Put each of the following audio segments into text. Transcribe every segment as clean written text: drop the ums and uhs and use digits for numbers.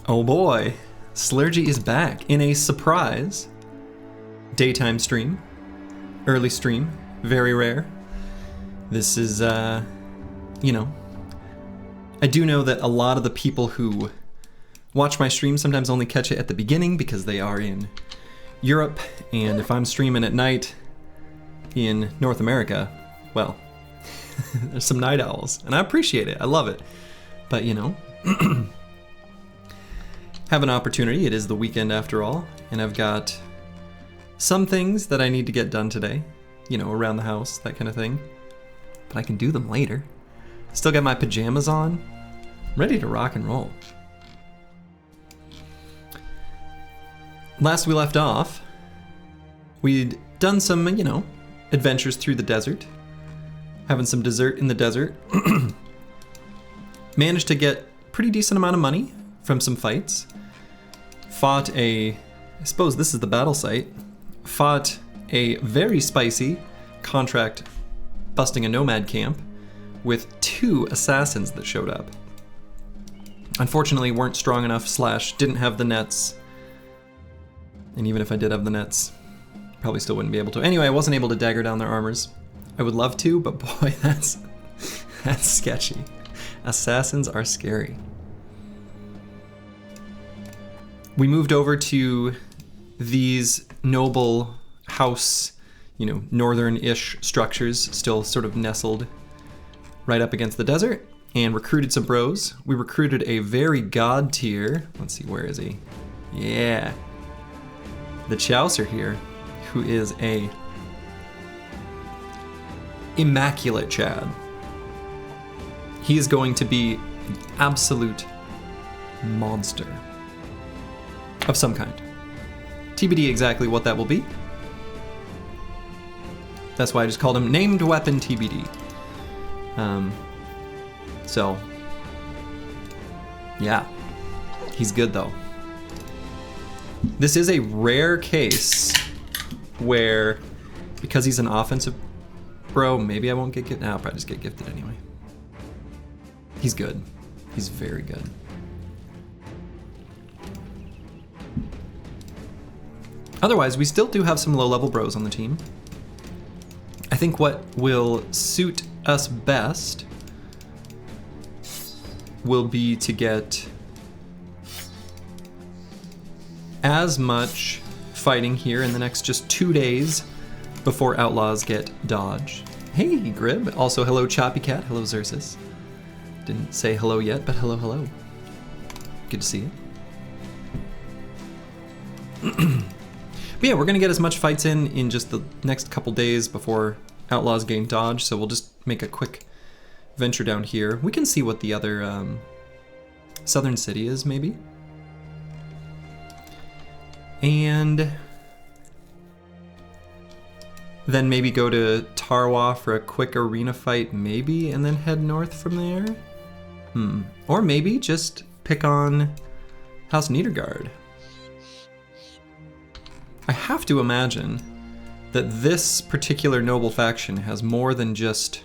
Oh boy, Slurgy is back in a surprise daytime stream, early stream, very rare. This is, you know, I do know that a lot of the people who watch my stream sometimes only catch it at the beginning because they are in Europe, and if I'm streaming at night in North America, well, there's some night owls, and I appreciate it, I love it, but you know, have an opportunity. It is the weekend after all, and I've got some things that I need to get done today, you know, around the house, that kind of thing, but I can do them later. Still got my pajamas on, I'm ready to rock and roll. Last we left off, we'd done some, you know, adventures through the desert, having some dessert in the desert. Managed to get pretty decent amount of money from some fights. Fought I suppose this is the battle site, fought a very spicy contract busting a nomad camp with 2 assassins that showed up. Unfortunately weren't strong enough / didn't have the nets. And even if I did have the nets, probably still wouldn't be able to. Anyway, I wasn't able to dagger down their armors. I would love to, but boy, that's sketchy. Assassins are scary. We moved over to these noble house, you know, northern-ish structures, still sort of nestled right up against the desert, and recruited some bros. We recruited a very god tier. Let's see, where is he? Yeah. The Chaucer here, who is a immaculate Chad. He is going to be an absolute monster of some kind. TBD exactly what that will be. That's why I just called him Named Weapon TBD. So, yeah, he's good though. This is a rare case where, because he's an offensive bro, maybe I won't get gifted. I'll probably just get gifted anyway. He's good. He's very good. Otherwise, we still do have some low-level bros on the team. I think what will suit us best will be to get as much fighting here in the next just 2 days before outlaws get dodged. Hey, Grib. Also, hello, Choppy Cat. Hello, Xerxes. Didn't say hello yet, but hello, hello. Good to see you. But yeah, we're gonna get as much fights in just the next couple days before outlaws gain dodge, so we'll just make a quick venture down here. We can see what the other southern city is, maybe. And then maybe go to Tarwa for a quick arena fight, maybe, and then head north from there? Or maybe just pick on House Niedergard. I have to imagine that this particular noble faction has more than just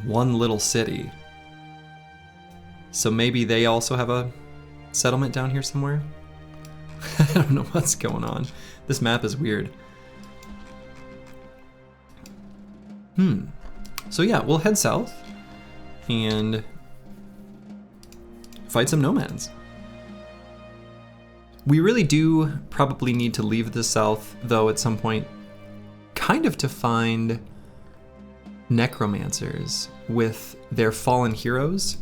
one little city. So maybe they also have a settlement down here somewhere? I don't know what's going on. This map is weird. So yeah, we'll head south and fight some nomads. We really do probably need to leave the south, though, at some point, kind of to find necromancers with their fallen heroes.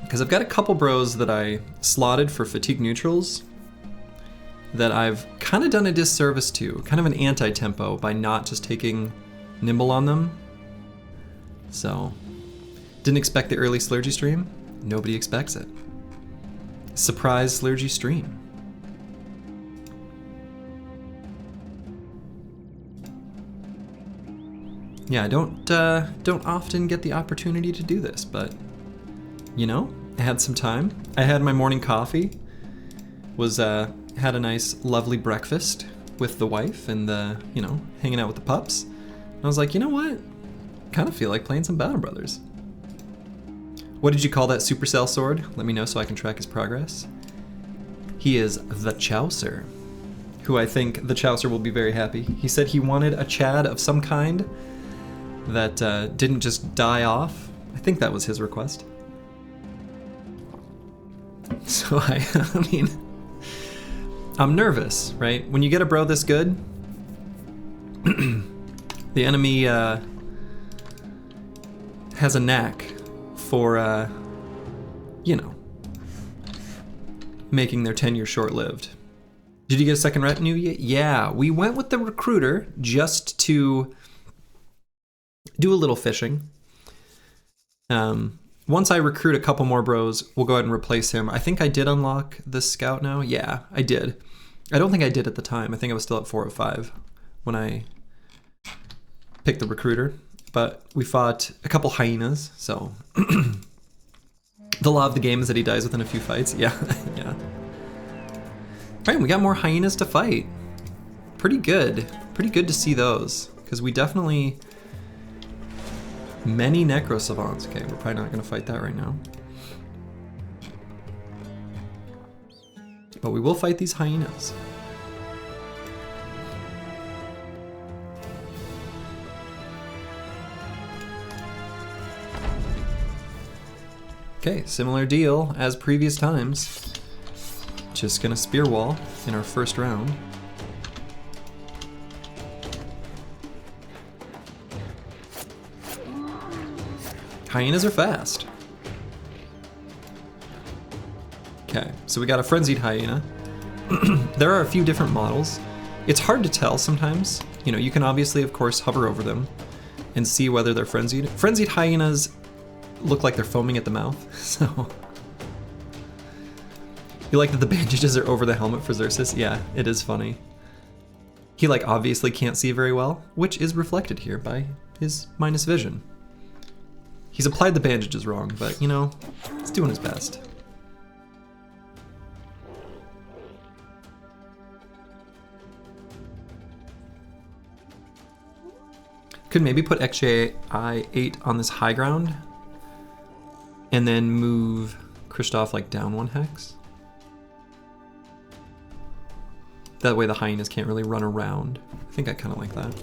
Because I've got a couple bros that I slotted for fatigue neutrals that I've kind of done a disservice to, kind of an anti-tempo by not just taking nimble on them. So, didn't expect the early Slurgy stream. Nobody expects it. Surprise Slurgy stream. Yeah, I don't often get the opportunity to do this, but you know, I had some time. I had my morning coffee, had a nice, lovely breakfast with the wife and you know, hanging out with the pups. And I was like, you know what? Kind of feel like playing some Battle Brothers. What did you call that supercell sword? Let me know so I can track his progress. He is the Chaucer, who I think the Chaucer will be very happy. He said he wanted a Chad of some kind that didn't just die off. I think that was his request. So I mean, I'm nervous, right? When you get a bro this good, the enemy has a knack for, you know, making their tenure short-lived. Did you get a second retinue yet? Yeah, we went with the recruiter just to do a little fishing. Once I recruit a couple more bros, we'll go ahead and replace him. I think I did unlock the scout now. Yeah, I did. I don't think I did at the time. I think I was still at 4 of 5 when I picked the recruiter. But we fought a couple hyenas, so the law of the game is that he dies within a few fights. Yeah, yeah. All right, we got more hyenas to fight. Pretty good. Pretty good to see those, because we definitely... Many necro savants. Okay, we're probably not going to fight that right now. But we will fight these hyenas. Okay, similar deal as previous times. Just gonna spear wall in our first round. Hyenas are fast. Okay, so we got a frenzied hyena. There are a few different models. It's hard to tell sometimes. You know, you can obviously, of course, hover over them and see whether they're frenzied. Frenzied hyenas look like they're foaming at the mouth, so... You like that the bandages are over the helmet for Xerxes? Yeah, it is funny. He, like, obviously can't see very well, which is reflected here by his minus vision. He's applied the bandages wrong, but, you know, he's doing his best. Could maybe put XJ8 on this high ground, and then move Christoph, like, down 1 hex. That way the hyenas can't really run around. I think I kind of like that.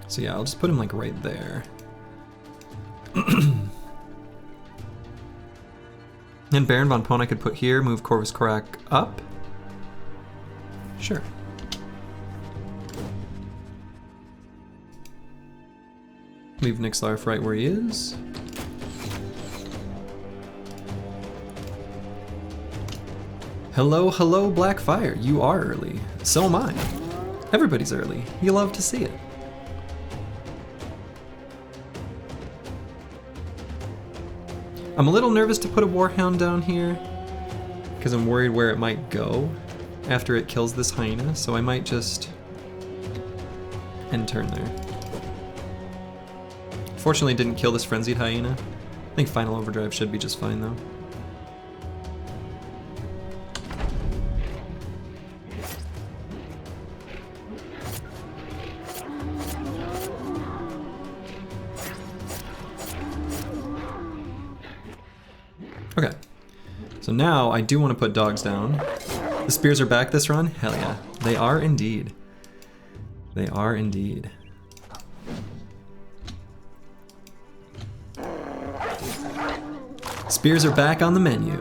So yeah, I'll just put him like right there. And Baron von Pon I could put here, move Corvus Korak up. Sure. Leave Nixlarf right where he is. Hello, hello, Blackfire. You are early. So am I. Everybody's early. You love to see it. I'm a little nervous to put a Warhound down here because I'm worried where it might go after it kills this hyena, so I might just end turn there. Fortunately, it didn't kill this frenzied hyena. I think Final Overdrive should be just fine though. Okay, so now I do want to put dogs down. The spears are back this run? Hell yeah. They are indeed. They are indeed. Spears are back on the menu.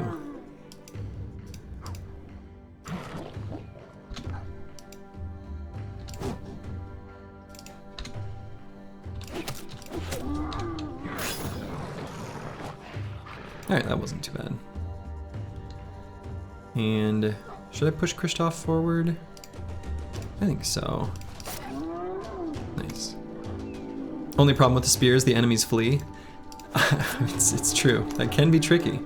Alright, that wasn't too bad. And should I push Christoph forward? I think so. Nice. Only problem with the spears, the enemies flee. It's true. That can be tricky.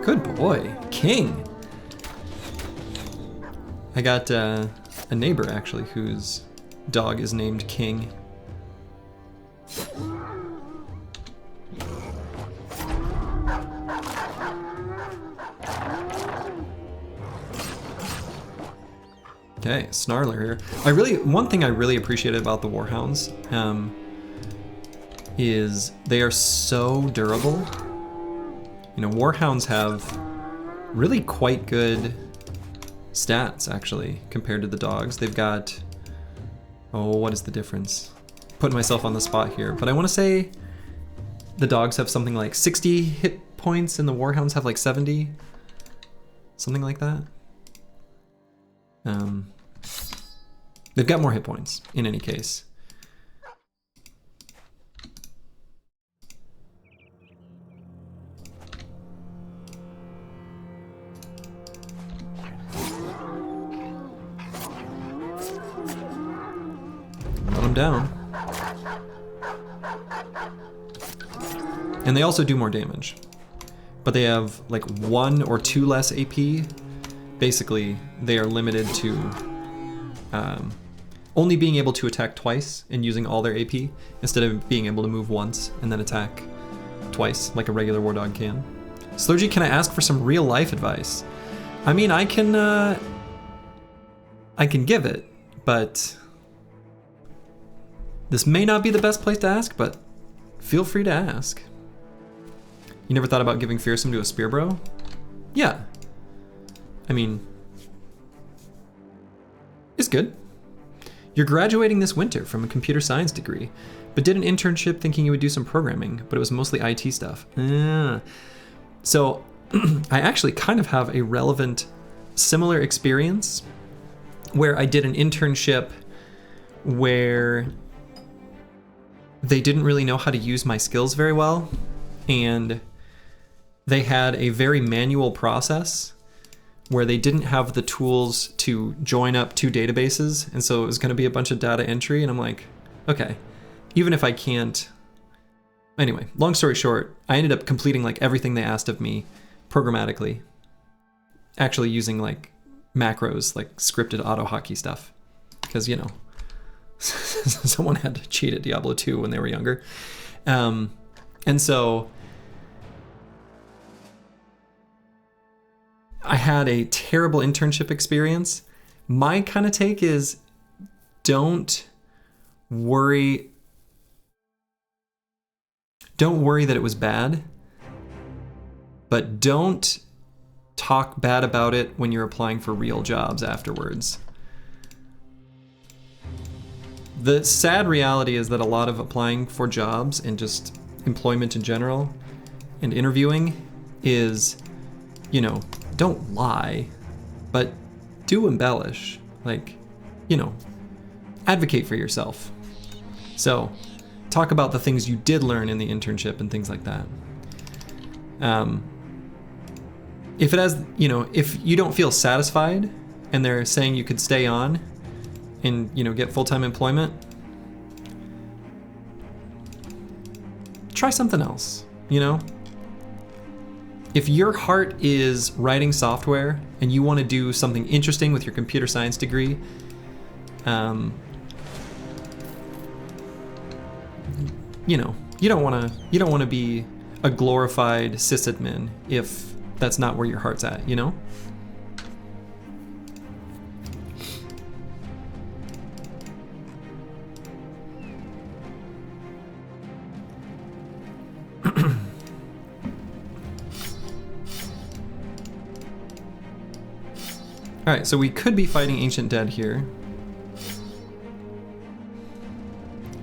Good boy. King. I got a neighbor actually whose dog is named King. Okay, Snarler here. One thing I really appreciated about the Warhounds is they are so durable. You know, Warhounds have really quite good stats actually compared to the dogs. They've got, oh, what is the difference? Putting myself on the spot here, but I want to say the dogs have something like 60 hit points and the Warhounds have like 70, something like that. They've got more hit points in any case. Let them down. And they also do more damage, but they have like 1 or 2 less AP. Basically, they are limited to only being able to attack twice and using all their AP instead of being able to move once and then attack twice like a regular war dog can. Slurgy, can I ask for some real life advice? I mean, I can give it, but this may not be the best place to ask, but feel free to ask. You never thought about giving Fearsome to a spear bro? Yeah. I mean, it's good. You're graduating this winter from a computer science degree, but did an internship thinking you would do some programming, but it was mostly IT stuff. So I actually kind of have a relevant, similar experience where I did an internship where they didn't really know how to use my skills very well, and they had a very manual process where they didn't have the tools to join up 2 databases, and so it was going to be a bunch of data entry, and I'm like, okay, even if I can't... Anyway, long story short, I ended up completing like everything they asked of me programmatically, actually using like macros, like scripted auto hotkey stuff, because, you know, someone had to cheat at Diablo 2 when they were younger. And so I had a terrible internship experience. My kind of take is don't worry that it was bad, but don't talk bad about it when you're applying for real jobs afterwards. The sad reality is that a lot of applying for jobs and just employment in general and interviewing is, you know, don't lie, but do embellish. Like, you know, advocate for yourself. So, talk about the things you did learn in the internship and things like that. If it has, you know, if you don't feel satisfied and they're saying you could stay on and, you know, get full-time employment, try something else, you know? If your heart is writing software and you want to do something interesting with your computer science degree, you know, you don't want to be a glorified sysadmin if that's not where your heart's at, you know? Alright, so we could be fighting Ancient Dead here.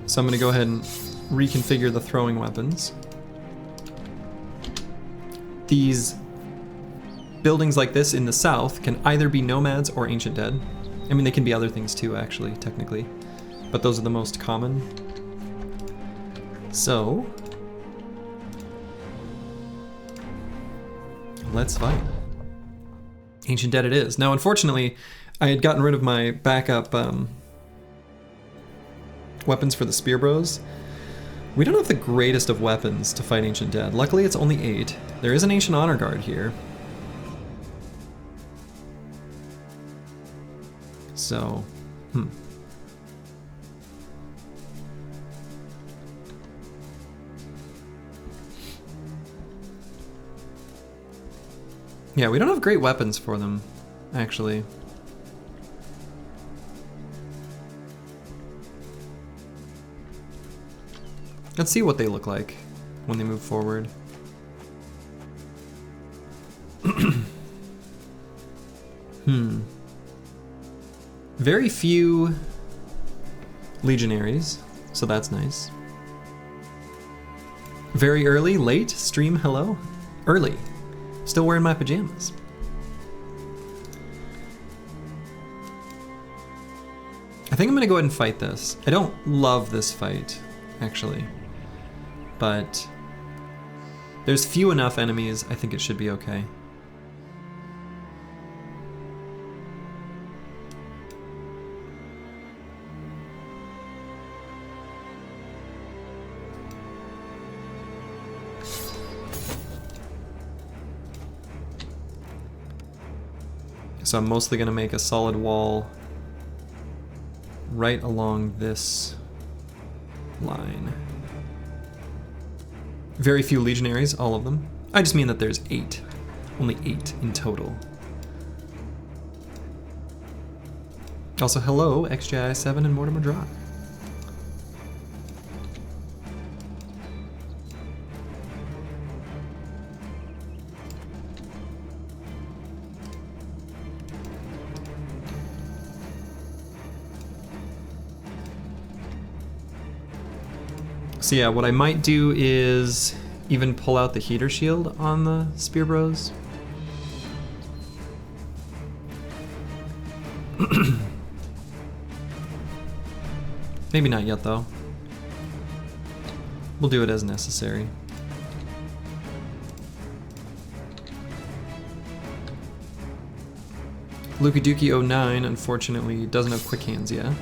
So I'm going to go ahead and reconfigure the throwing weapons. These buildings like this in the south can either be nomads or Ancient Dead. I mean, they can be other things too, actually, technically. But those are the most common. So, let's fight. Ancient Dead it is. Now, unfortunately, I had gotten rid of my backup weapons for the Spear Bros. We don't have the greatest of weapons to fight Ancient Dead. Luckily, it's only 8. There is an Ancient Honor Guard here. So, yeah, we don't have great weapons for them, actually. Let's see what they look like when they move forward. Very few legionaries, so that's nice. Very early, late, stream, hello? Early. Still wearing my pajamas. I think I'm gonna go ahead and fight this. I don't love this fight, actually. But there's few enough enemies, I think it should be okay. So I'm mostly gonna make a solid wall right along this line. Very few legionaries, all of them. I just mean that there's 8. Only 8 in total. Also, hello, XJI7 and Mortimer Drive. So yeah, what I might do is even pull out the heater shield on the Spear Bros. Maybe not yet though. We'll do it as necessary. Luka Dookie 09 unfortunately doesn't have quick hands yet.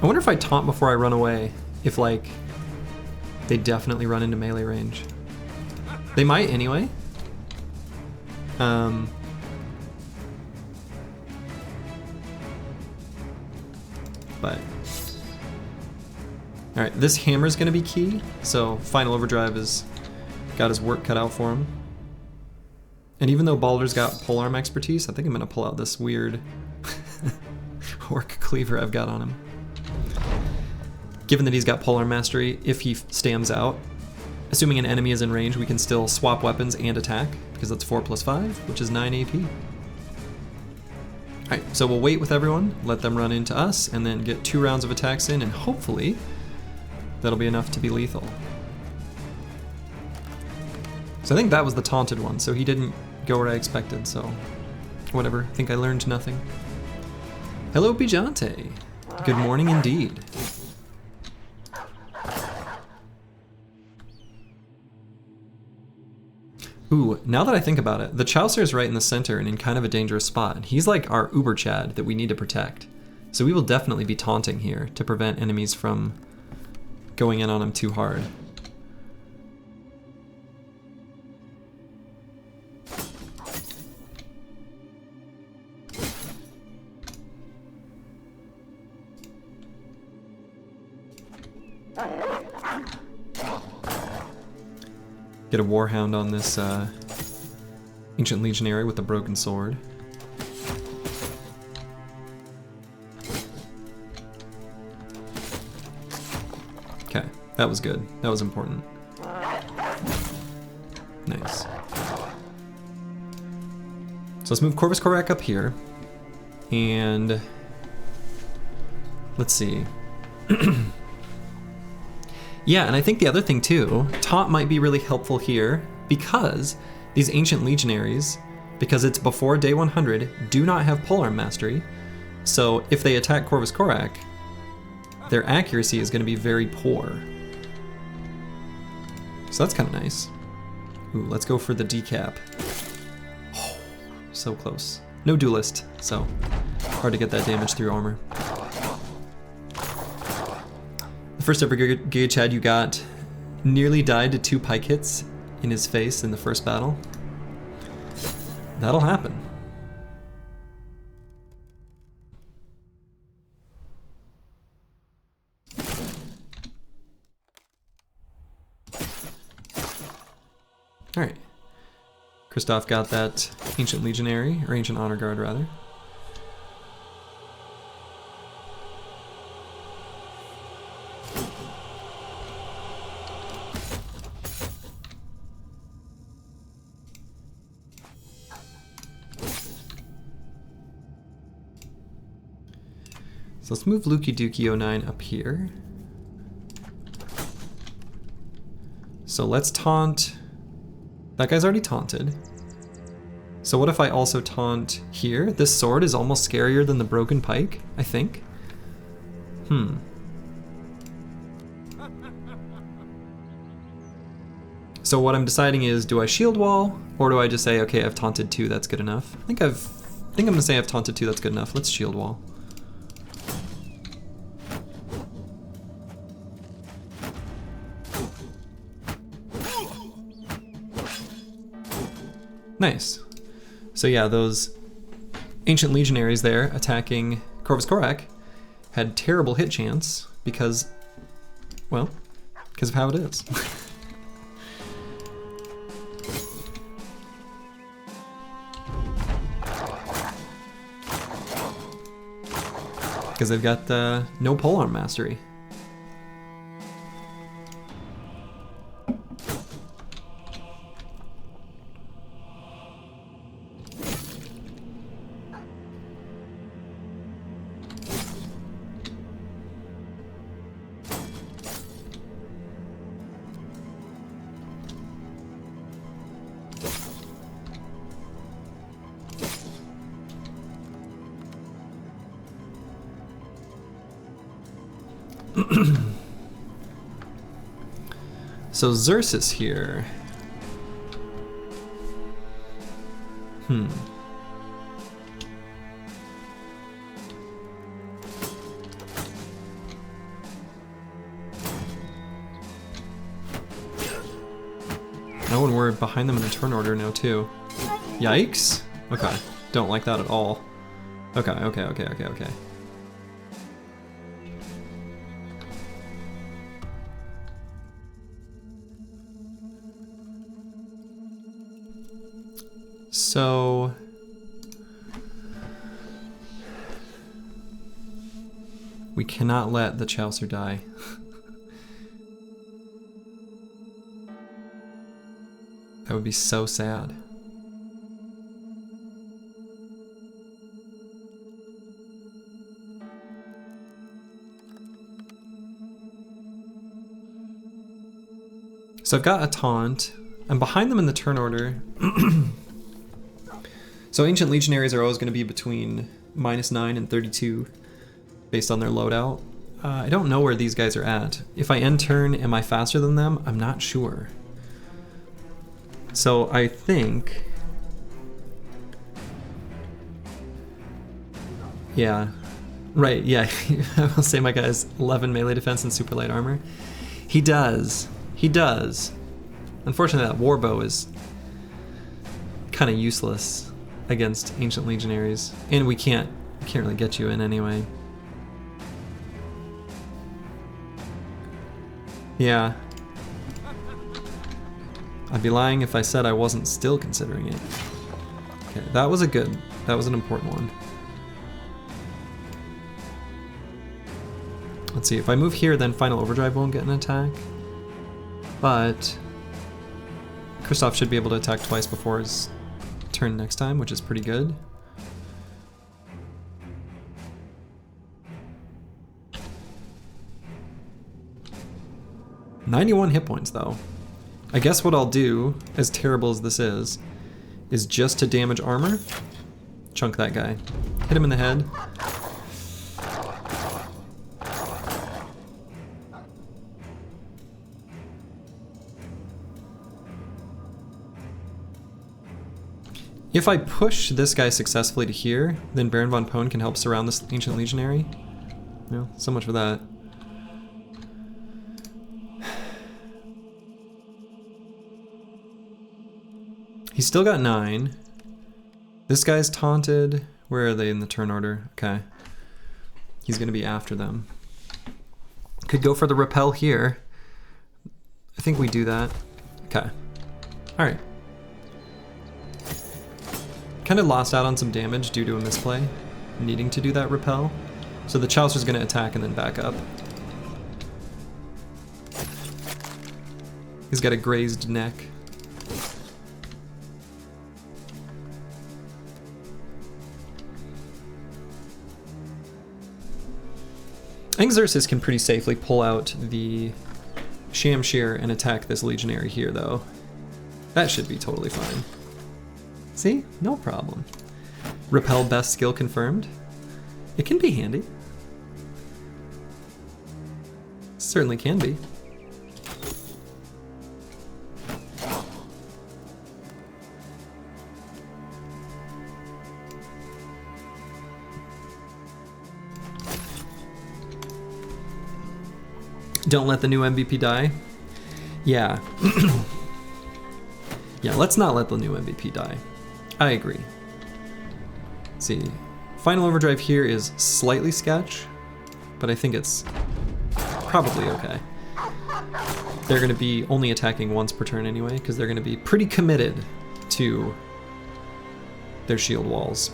I wonder if I taunt before I run away, if like, they definitely run into melee range. They might anyway. But, alright, this hammer's gonna be key, so Final Overdrive has got his work cut out for him. And even though Balder's got polearm expertise, I think I'm gonna pull out this weird orc cleaver I've got on him. Given that he's got polearm mastery, if he stands out, assuming an enemy is in range, we can still swap weapons and attack, because that's 4 + 5, which is 9 AP. Alright, so we'll wait with everyone, let them run into us, and then get 2 rounds of attacks in, and hopefully that'll be enough to be lethal. So I think that was the taunted one, so he didn't go where I expected, so whatever, I think I learned nothing. Hello, Bijante. Good morning indeed. Ooh, now that I think about it, the Chaucer is right in the center and in kind of a dangerous spot. He's like our Uber Chad that we need to protect. So we will definitely be taunting here to prevent enemies from going in on him too hard. Get a Warhound on this Ancient Legionary with the broken sword. Okay, that was good. That was important. Nice. So let's move Corvus Corac up here. And let's see. Yeah, and I think the other thing too, taunt might be really helpful here because these Ancient Legionaries, because it's before day 100, do not have polearm mastery. So if they attack Corvus Corac, their accuracy is going to be very poor. So that's kind of nice. Ooh, let's go for the decap. Oh, so close. No duelist, so hard to get that damage through armor. First ever Giga Chad you got nearly died to 2 pike hits in his face in the first battle. That'll happen. Alright. Christoph got that Ancient Legionary, or Ancient Honor Guard rather. So let's move Lukey Dookie 09 up here. So let's taunt. That guy's already taunted. So what if I also taunt here? This sword is almost scarier than the broken pike, I think. So what I'm deciding is, do I shield wall, or do I just say, okay, I've taunted 2, that's good enough? I think I'm gonna say I've taunted 2, that's good enough. Let's shield wall. Nice. So yeah, those Ancient Legionaries there attacking Corvus Corac had terrible hit chance because, well, because of how it is. Because they've got no polearm mastery. So Xerxes here. Oh, and we're behind them in the turn order now too. Yikes. Okay, don't like that at all. Okay. So we cannot let the Chaucer die. That would be so sad. So I've got a taunt. I'm behind them in the turn order. So Ancient Legionaries are always going to be between -9 and 32 based on their loadout. I don't know where these guys are at. If I end turn, am I faster than them? I'm not sure. So I think... Yeah. Right, yeah. I will say my guy has 11 melee defense and super light armor. He does. He does. Unfortunately, that warbow is kind of useless against Ancient Legionaries, and we can't really get you in anyway. Yeah. I'd be lying if I said I wasn't still considering it. Okay, that was an important one. Let's see, if I move here, then Final Overdrive won't get an attack. But Christoph should be able to attack twice before his turn next time, which is pretty good. "91 hit points though. I guess what I'll do, as terrible as this is just to damage armor, chunk that guy. Hit him in the head. If I push this guy successfully to here, then Baron von Pone can help surround this Ancient Legionary. No, so much for that. He's still got 9. This guy's taunted. Where are they in the turn order? Okay. He's going to be after them. Could go for the repel here. I think we do that. Okay. All right. Kind of lost out on some damage due to a misplay, needing to do that repel. So the Chaucer's going to attack and then back up. He's got a grazed neck. I think Xerxes can pretty safely pull out the Shamshir and attack this Legionary here, though. That should be totally fine. See? No problem. Repel best skill confirmed. It can be handy. Certainly can be. Don't let the new MVP die. Yeah. Yeah, let's not let the new MVP die. I agree. Let's see. Final overdrive here is slightly sketch, but I think it's probably okay. They're going to be only attacking once per turn anyway, because they're going to be pretty committed to their shield walls.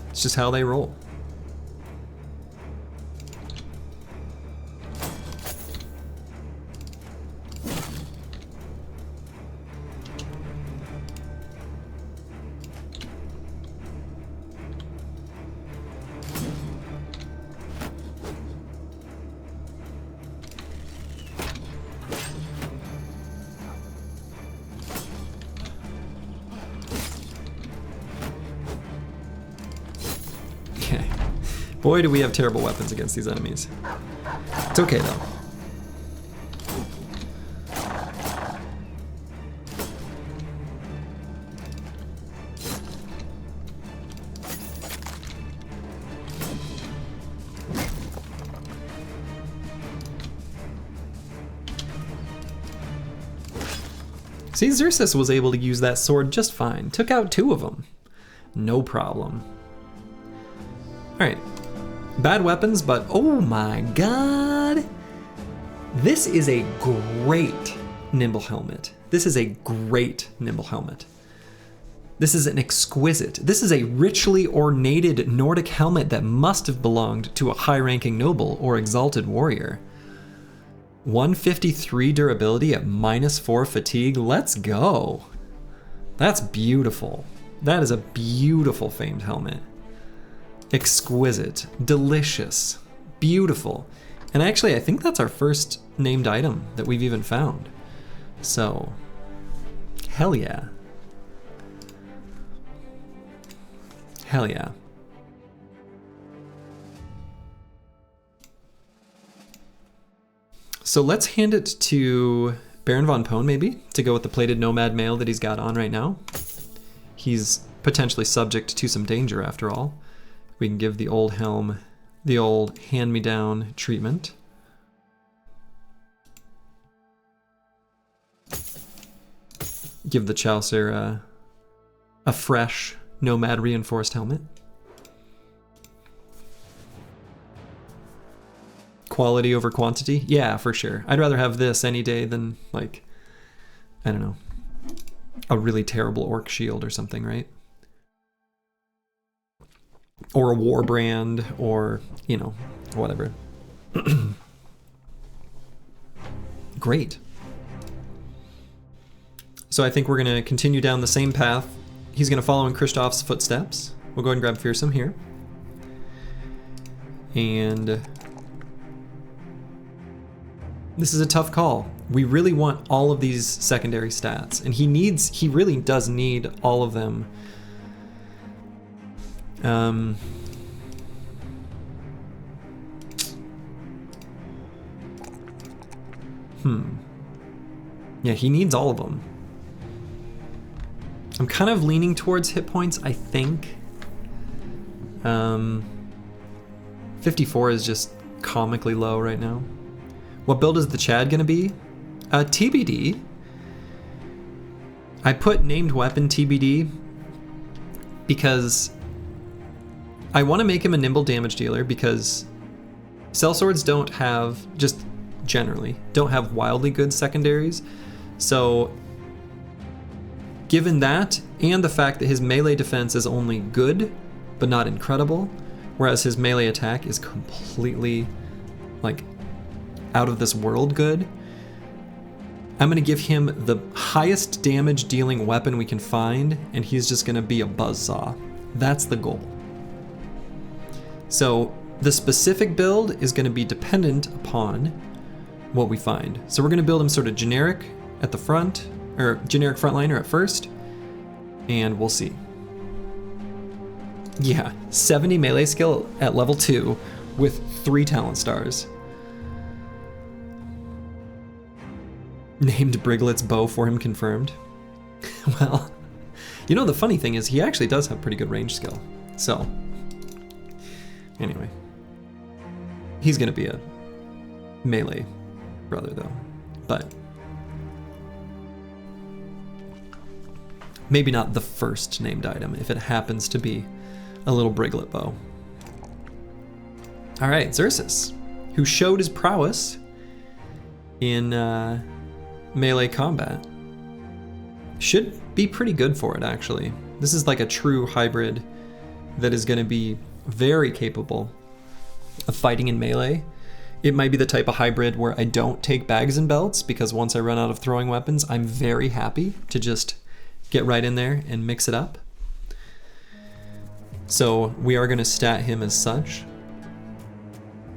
It's just how they roll. Boy, do we have terrible weapons against these enemies. It's okay, though. See, Xerxes was able to use that sword just fine. Took out 2 of them. No problem. Alright. Bad weapons, but oh my god! This is a great nimble helmet. This is a great nimble helmet. This is an exquisite, this is a richly ornated Nordic helmet that must have belonged to a high-ranking noble or exalted warrior. 153 durability at -4 fatigue, let's go! That's beautiful. That is a beautiful famed helmet. Exquisite, delicious, beautiful. And actually, I think that's our first named item that we've even found. So, hell yeah. Hell yeah. So let's hand it to Baron von Pone, maybe, to go with the plated nomad mail that he's got on right now. He's potentially subject to some danger after all. We can give the old helm the old hand-me-down treatment. Give the Chaucer a fresh nomad reinforced helmet. Quality over quantity? Yeah, for sure. I'd rather have this any day than, like, I don't know, a really terrible orc shield or something, right? Or a war brand, or, you know, whatever. Great. So I think we're going to continue down the same path. He's going to follow in Kristoff's footsteps. We'll go ahead and grab Fearsome here. And this is a tough call. We really want all of these secondary stats, and he really does need all of them. Yeah, he needs all of them. I'm kind of leaning towards hit points, I think. 54 is just comically low right now. What build is the Chad gonna be? TBD. I put named weapon TBD because I want to make him a nimble damage dealer, because sellswords don't have, just generally, don't have wildly good secondaries. So given that, and the fact that his melee defense is only good, but not incredible, whereas his melee attack is completely, like, out of this world good, I'm going to give him the highest damage dealing weapon we can find, and he's just going to be a buzzsaw. That's the goal. So the specific build is going to be dependent upon what we find. So we're going to build him sort of generic at the front, or generic frontliner at first, and we'll see. Yeah, 70 melee skill at level 2 with 3 talent stars. Named Briglet's bow for him confirmed. Well, you know, the funny thing is he actually does have pretty good range skill. So, anyway. He's gonna be a melee brother though, but maybe not the first named item if it happens to be a little Briglet bow. All right, Xerxes, who showed his prowess in melee combat. Should be pretty good for it, actually. This is like a true hybrid that is going to be very capable of fighting in melee. It might be the type of hybrid where I don't take bags and belts, because once I run out of throwing weapons, I'm very happy to just get right in there and mix it up. So we are going to stat him as such.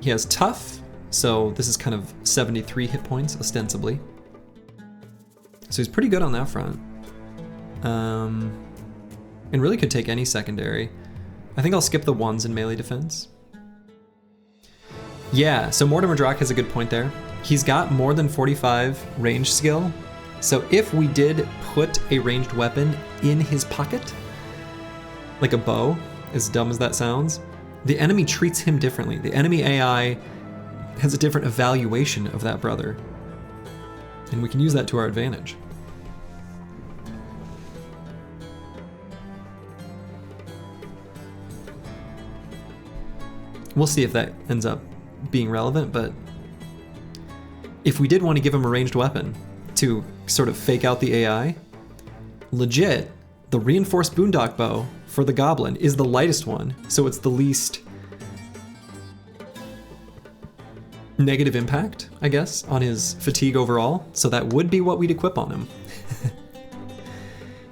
He has tough, so this is kind of 73 hit points, ostensibly. So he's pretty good on that front. And really could take any secondary. I think I'll skip the 1s in melee defense. Yeah, so Mortimer Drock has a good point there. He's got more than 45 range skill. So if we did put a ranged weapon in his pocket, like a bow, as dumb as that sounds, the enemy treats him differently. The enemy AI has a different evaluation of that brother. And we can use that to our advantage. We'll see if that ends up being relevant, but if we did want to give him a ranged weapon to sort of fake out the AI, legit, the reinforced boondock bow for the goblin is the lightest one, so it's the least negative impact, I guess, on his fatigue overall, so that would be what we'd equip on him.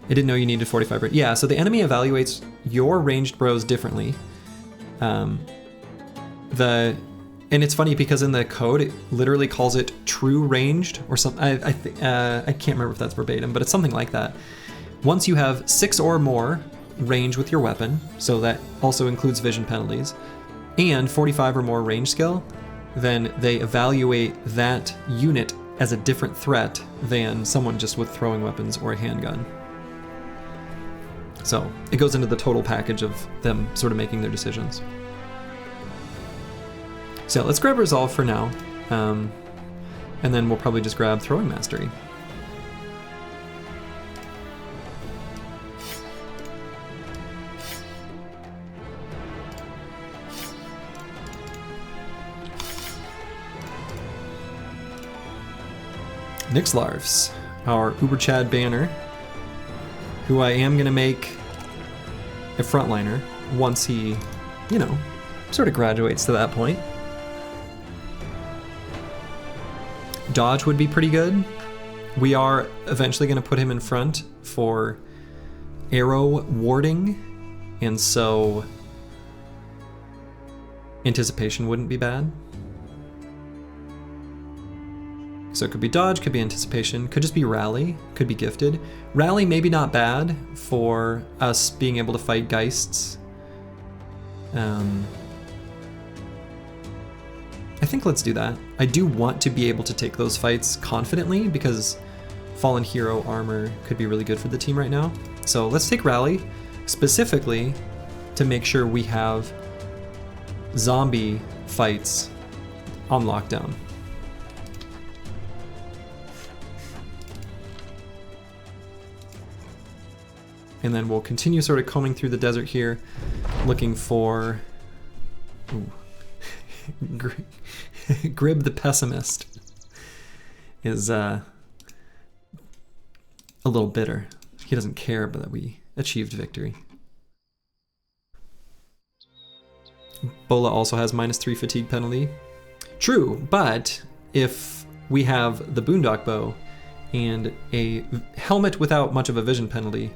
I didn't know you needed 45. Yeah, so the enemy evaluates your ranged bros differently. And it's funny because in the code it literally calls it true ranged or something. I can't remember if that's verbatim, but it's something like that. Once you have 6 or more range with your weapon, so that also includes vision penalties, and 45 or more range skill, then they evaluate that unit as a different threat than someone just with throwing weapons or a handgun. So it goes into the total package of them sort of making their decisions. So let's grab Resolve for now, and then we'll probably just grab Throwing Mastery. Nixlarfs, our Uber Chad banner, who I am going to make a frontliner once he, you know, sort of graduates to that point. Dodge would be pretty good. We are eventually going to put him in front for arrow warding, and so anticipation wouldn't be bad. So it could be dodge, could be anticipation, could just be rally, could be gifted. Rally maybe not bad for us being able to fight Geists. I think let's do that. I do want to be able to take those fights confidently because Fallen Hero armor could be really good for the team right now. So let's take Rally specifically to make sure we have zombie fights on lockdown. And then we'll continue sort of combing through the desert here, looking for... Ooh. Grib the Pessimist is a little bitter. He doesn't care that we achieved victory. Bola also has -3 fatigue penalty. True, but if we have the Boondock Bow and a helmet without much of a vision penalty,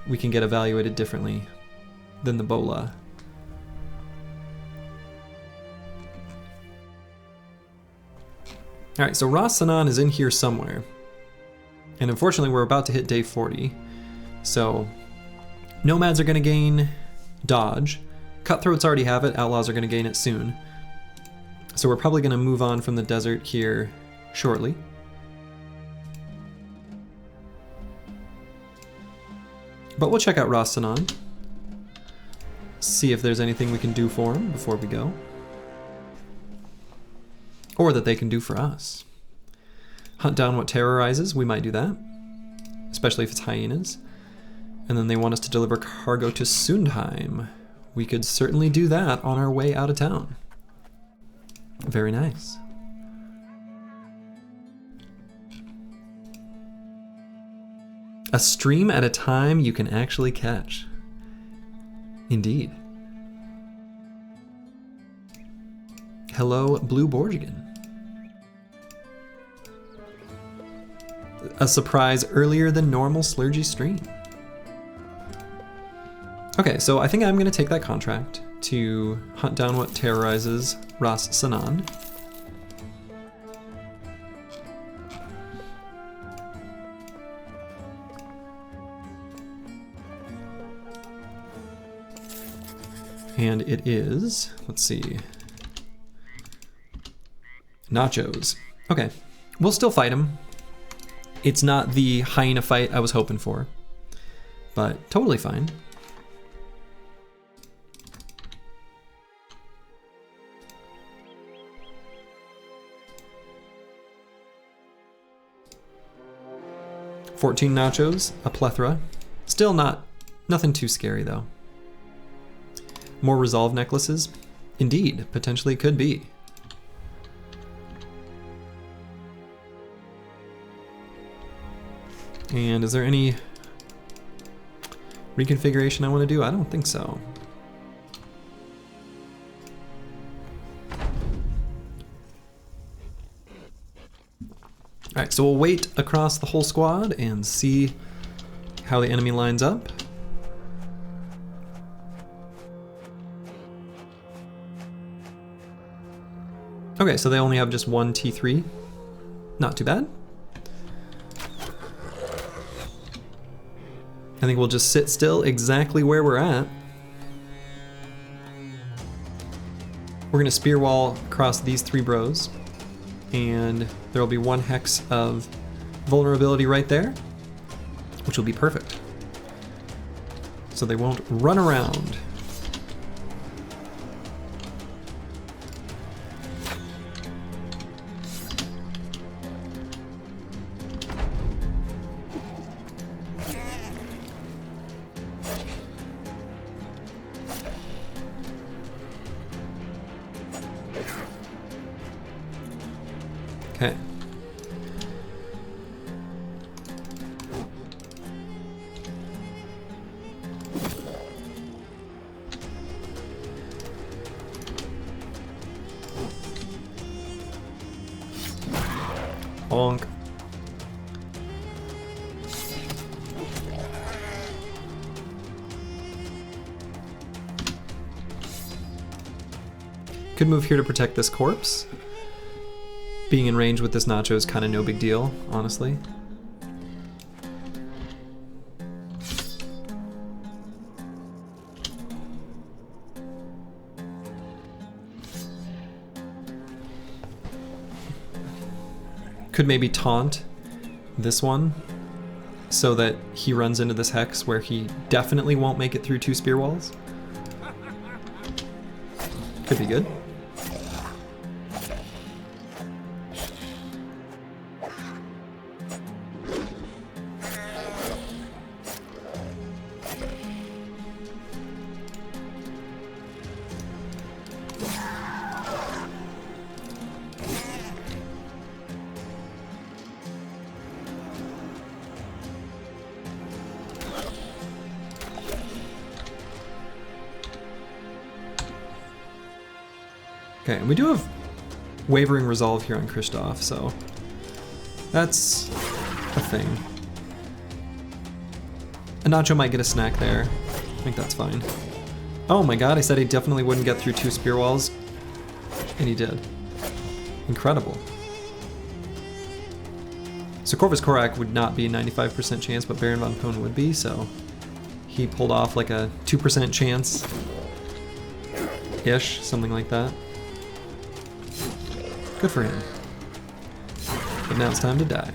we can get evaluated differently than the Bola. Alright, so Ras Sanan is in here somewhere. And unfortunately we're about to hit day 40. So nomads are going to gain dodge. Cutthroats already have it, outlaws are going to gain it soon. So we're probably going to move on from the desert here shortly. But we'll check out Ras Sanan. See if there's anything we can do for him before we go. Or that they can do for us. Hunt down what terrorizes, we might do that. Especially if it's hyenas. And then they want us to deliver cargo to Sundheim. We could certainly do that on our way out of town. Very nice. A stream at a time you can actually catch. Indeed. Hello, Blue Borgigan. A surprise earlier than normal Slurgy stream. Okay, so I think I'm going to take that contract to hunt down what terrorizes Ras Sanan. And it is, let's see, Nachos. Okay, we'll still fight him. It's not the hyena fight I was hoping for, but totally fine. $14 nachos, a plethora. Still nothing too scary though. More resolve necklaces? Indeed, potentially could be. And is there any reconfiguration I want to do? I don't think so. Alright, so we'll wait across the whole squad and see how the enemy lines up. Okay, so they only have just one T3. Not too bad. I think we'll just sit still exactly where we're at. We're gonna spear wall across these three bros, and there will be one hex of vulnerability right there, which will be perfect. So they won't run around. Okay. Bonk. Could move here to protect this corpse. Being in range with this Nacho is kind of no big deal, honestly. Could maybe taunt this one so that he runs into this hex where he definitely won't make it through two spear walls. Could be good. Okay, and we do have Wavering Resolve here on Kristoff, so that's a thing. A Nacho might get a snack there. I think that's fine. Oh my god, I said he definitely wouldn't get through 2 spear walls. And he did. Incredible. So Corvus Korak would not be a 95% chance, but Baron von Kohn would be, so he pulled off like a 2% chance. Ish, something like that. Good for him. But now it's time to die.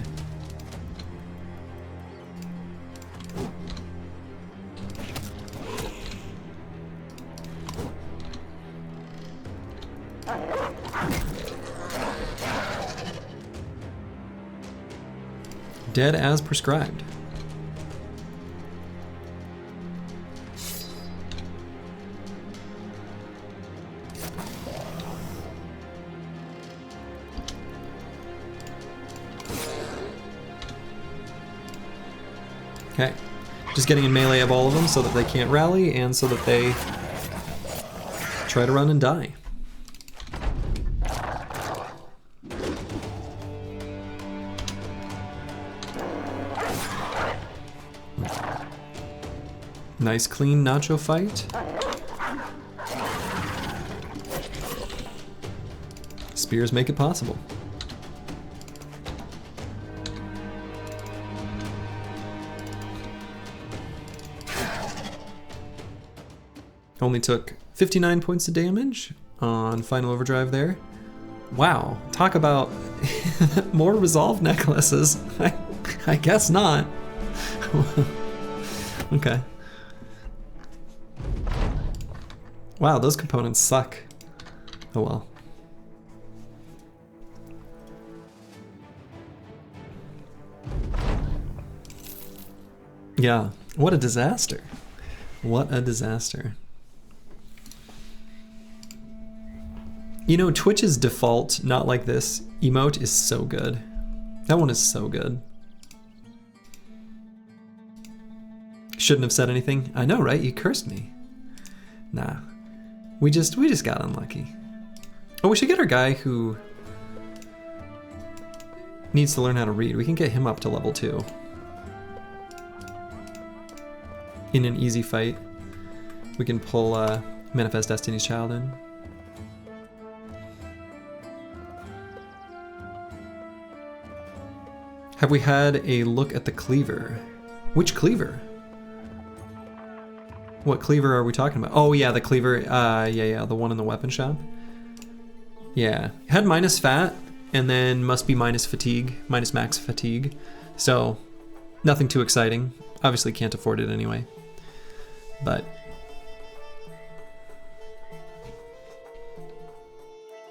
Dead as prescribed. Okay, just getting in melee of all of them so that they can't rally and so that they try to run and die. Nice clean Nacho fight. Spears make it possible. Only took 59 points of damage on Final Overdrive there. Wow, talk about more resolve necklaces. I guess not. Okay. Wow, those components suck. Oh well. Yeah, what a disaster. What a disaster. You know, Twitch's default not like this emote is so good. That one is so good. Shouldn't have said anything. I know, right? You cursed me. Nah. We just got unlucky. Oh, we should get our guy who needs to learn how to read. We can get him up to level 2. In an easy fight. We can pull Manifest Destiny's Child in. Have we had a look at the cleaver? Which cleaver? What cleaver are we talking about? Oh yeah, the cleaver, yeah, the one in the weapon shop. Yeah, it had minus fat, and then must be minus fatigue, minus max fatigue. So, nothing too exciting. Obviously can't afford it anyway. But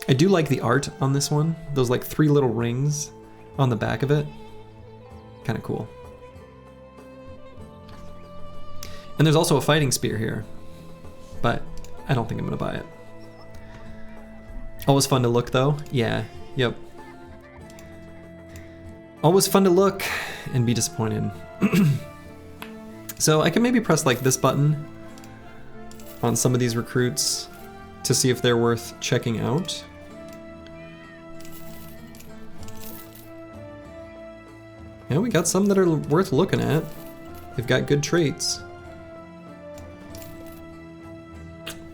I do like the art on this one. Those like 3 little rings on the back of it. Kind of cool. And there's also a fighting spear here, but I don't think I'm gonna buy it. Always fun to look though. Yeah, yep. Always fun to look and be disappointed. So I can maybe press like this button on some of these recruits to see if they're worth checking out. Yeah, we got some that are worth looking at. They've got good traits.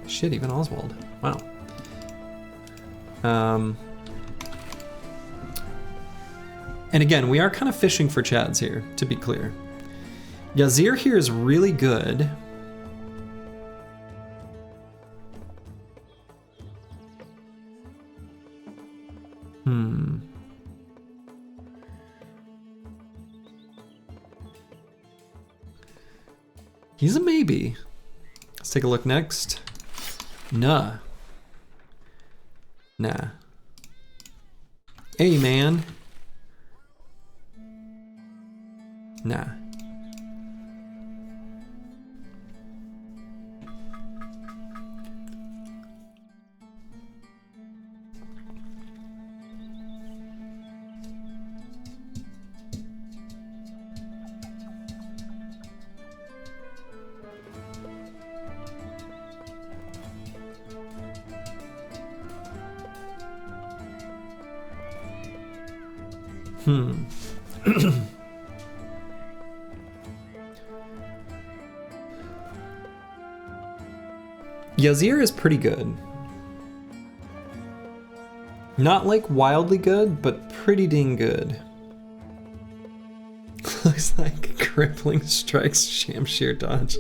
Shit, even Oswald. Wow. And again, we are kind of fishing for Chads here, to be clear. Yazir here is really good. He's a maybe. Let's take a look next. Nah. Nah. Hey, man. Nah. Yazir is pretty good. Not like wildly good, but pretty dang good. Looks like crippling strikes, Shamshir dodge.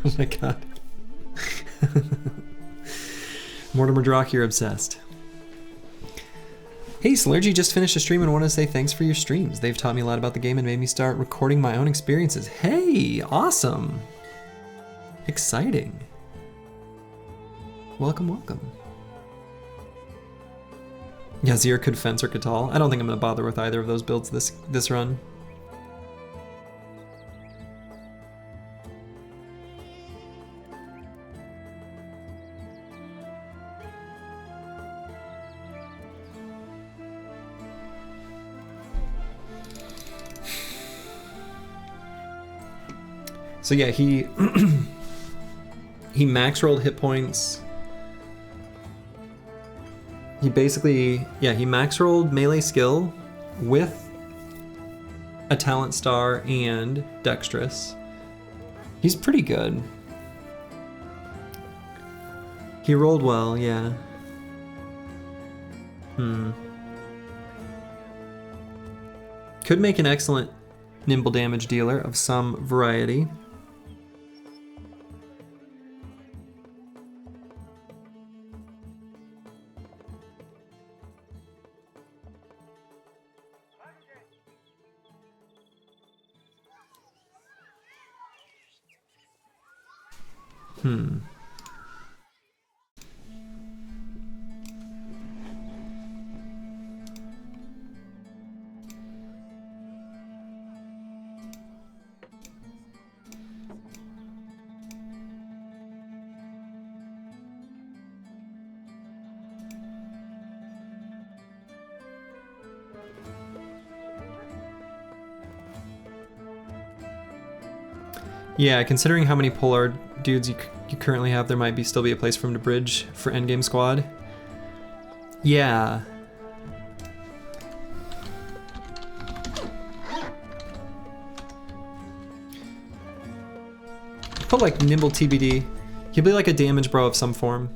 Oh my god. Mortimer Drock, you're obsessed. Hey, Slurgy just finished a stream and wanted to say thanks for your streams. They've taught me a lot about the game and made me start recording my own experiences. Hey, awesome. Exciting. Welcome, welcome. Yazir could fence or Katal. I don't think I'm gonna bother with either of those builds this run. So yeah, he max rolled hit points. He basically, yeah, he max rolled melee skill with a talent star and dexterous. He's pretty good. He rolled well, yeah. Could make an excellent nimble damage dealer of some variety. Yeah, considering how many Polar dudes you currently have, there might still be a place for him to bridge for endgame squad. Yeah. Put like nimble TBD. He'll be like a damage bro of some form.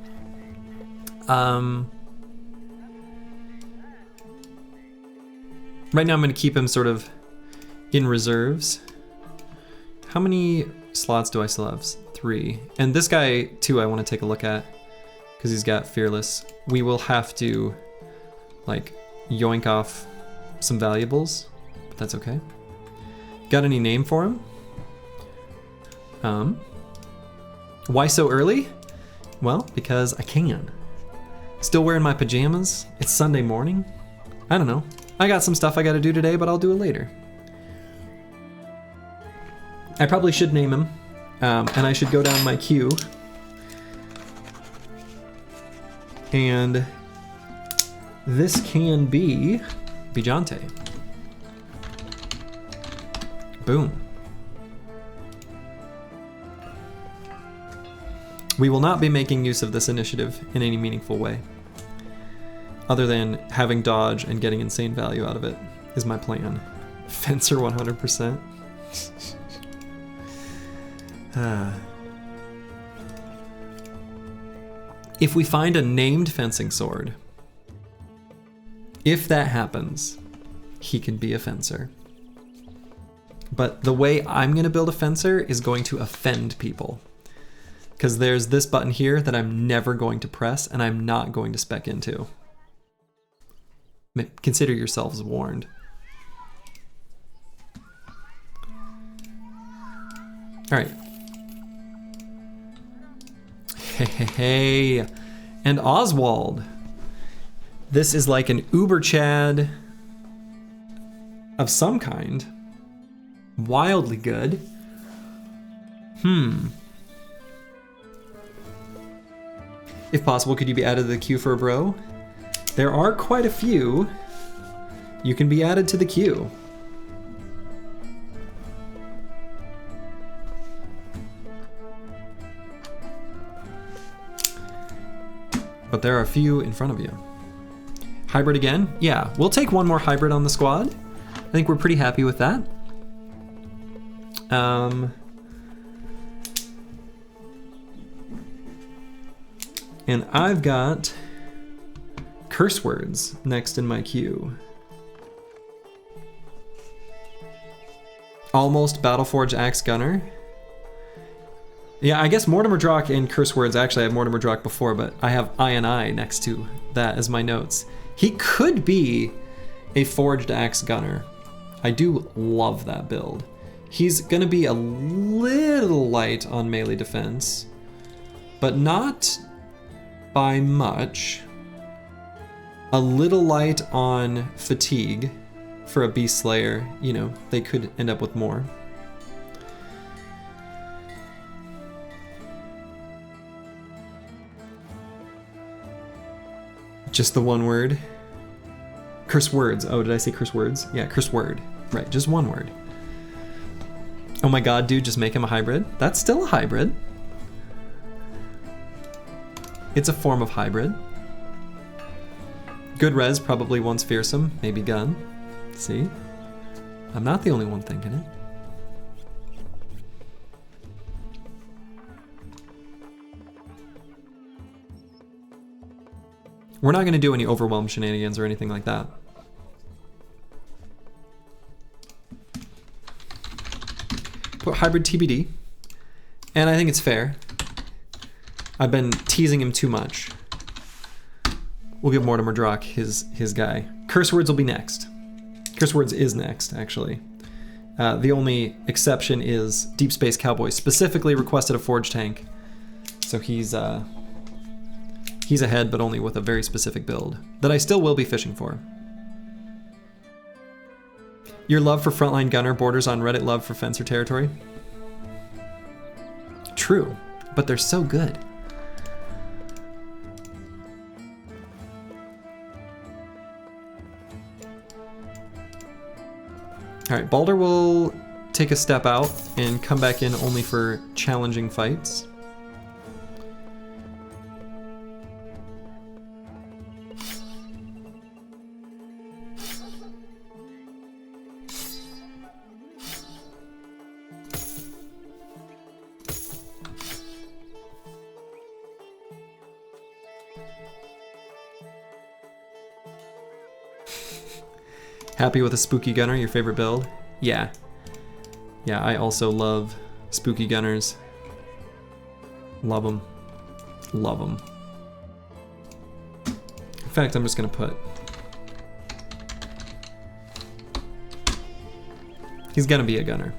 Right now I'm gonna keep him sort of in reserves. How many slots do I still have? 3. And this guy, too, I want to take a look at because he's got Fearless. We will have to, like, yoink off some valuables, but that's okay. Got any name for him? Why so early? Well, because I can. Still wearing my pajamas. It's Sunday morning. I don't know. I got some stuff I got to do today, but I'll do it later. I probably should name him, and I should go down my queue. And this can be Bijante. Boom. We will not be making use of this initiative in any meaningful way, other than having dodge and getting insane value out of it is my plan. Fencer 100%. If we find a named fencing sword, if that happens, he can be a fencer. But the way I'm going to build a fencer is going to offend people. Because there's this button here that I'm never going to press and I'm not going to spec into. Consider yourselves warned. All right. Hey, and Oswald. This is like an Uber Chad of some kind. Wildly good. If possible, could you be added to the queue for a bro? There are quite a few. You can be added to the queue. But there are a few in front of you. Hybrid again? Yeah, we'll take one more hybrid on the squad. think we're pretty happy with that. And I've got curse words next in my queue. Almost Battleforge Axe Gunner. Yeah, I guess Mortimer Drock and curse words. Actually, I have Mortimer Drock before, but I have I next to that as my notes. He could be a Forged Axe Gunner. I do love that build. He's gonna be a little light on melee defense, but not by much. A little light on fatigue for a Beast Slayer. You know, they could end up with more. Just the one word. Curse words. Oh, did I say curse words? Yeah, curse word. Right, just one word. Oh my god, dude, just make him a hybrid? That's still a hybrid. It's a form of hybrid. Good res probably wants fearsome, maybe gun. See? I'm not the only one thinking it. We're not going to do any overwhelm shenanigans or anything like that. Put hybrid TBD. And I think it's fair. I've been teasing him too much. We'll give Mortimer Drock his guy. Curse words will be next. Curse words is next, actually. The only exception is Deep Space Cowboy specifically requested a Forge tank. So he's ahead, but only with a very specific build that I still will be fishing for. Your love for Frontline Gunner borders on Reddit love for Fencer territory. True, but they're so good. All right, Balder will take a step out and come back in only for challenging fights. Happy with a Spooky Gunner, your favorite build? Yeah. Yeah, I also love Spooky Gunners. Love them. Love them. In fact, I'm just gonna put... He's gonna be a gunner.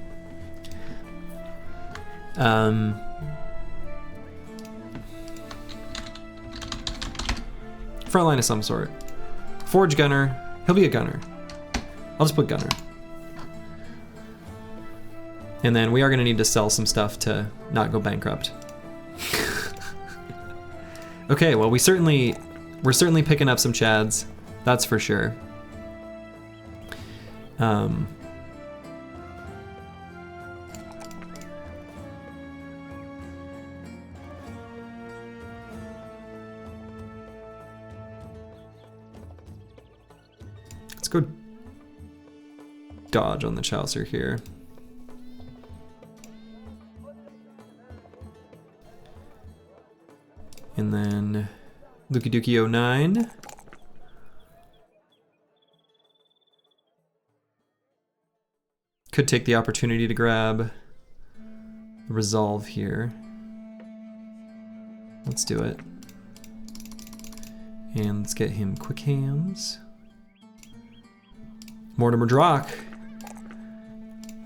Frontline of some sort. Forge Gunner, he'll be a gunner. I'll just put gunner. And then we are gonna need to sell some stuff to not go bankrupt. Okay, well we're certainly picking up some chads, that's for sure. Let's go dodge on the Chaucer here. And then Lukey Dookie 09. Could take the opportunity to grab Resolve here. Let's do it. And let's get him quick hands. Mortimer Drock.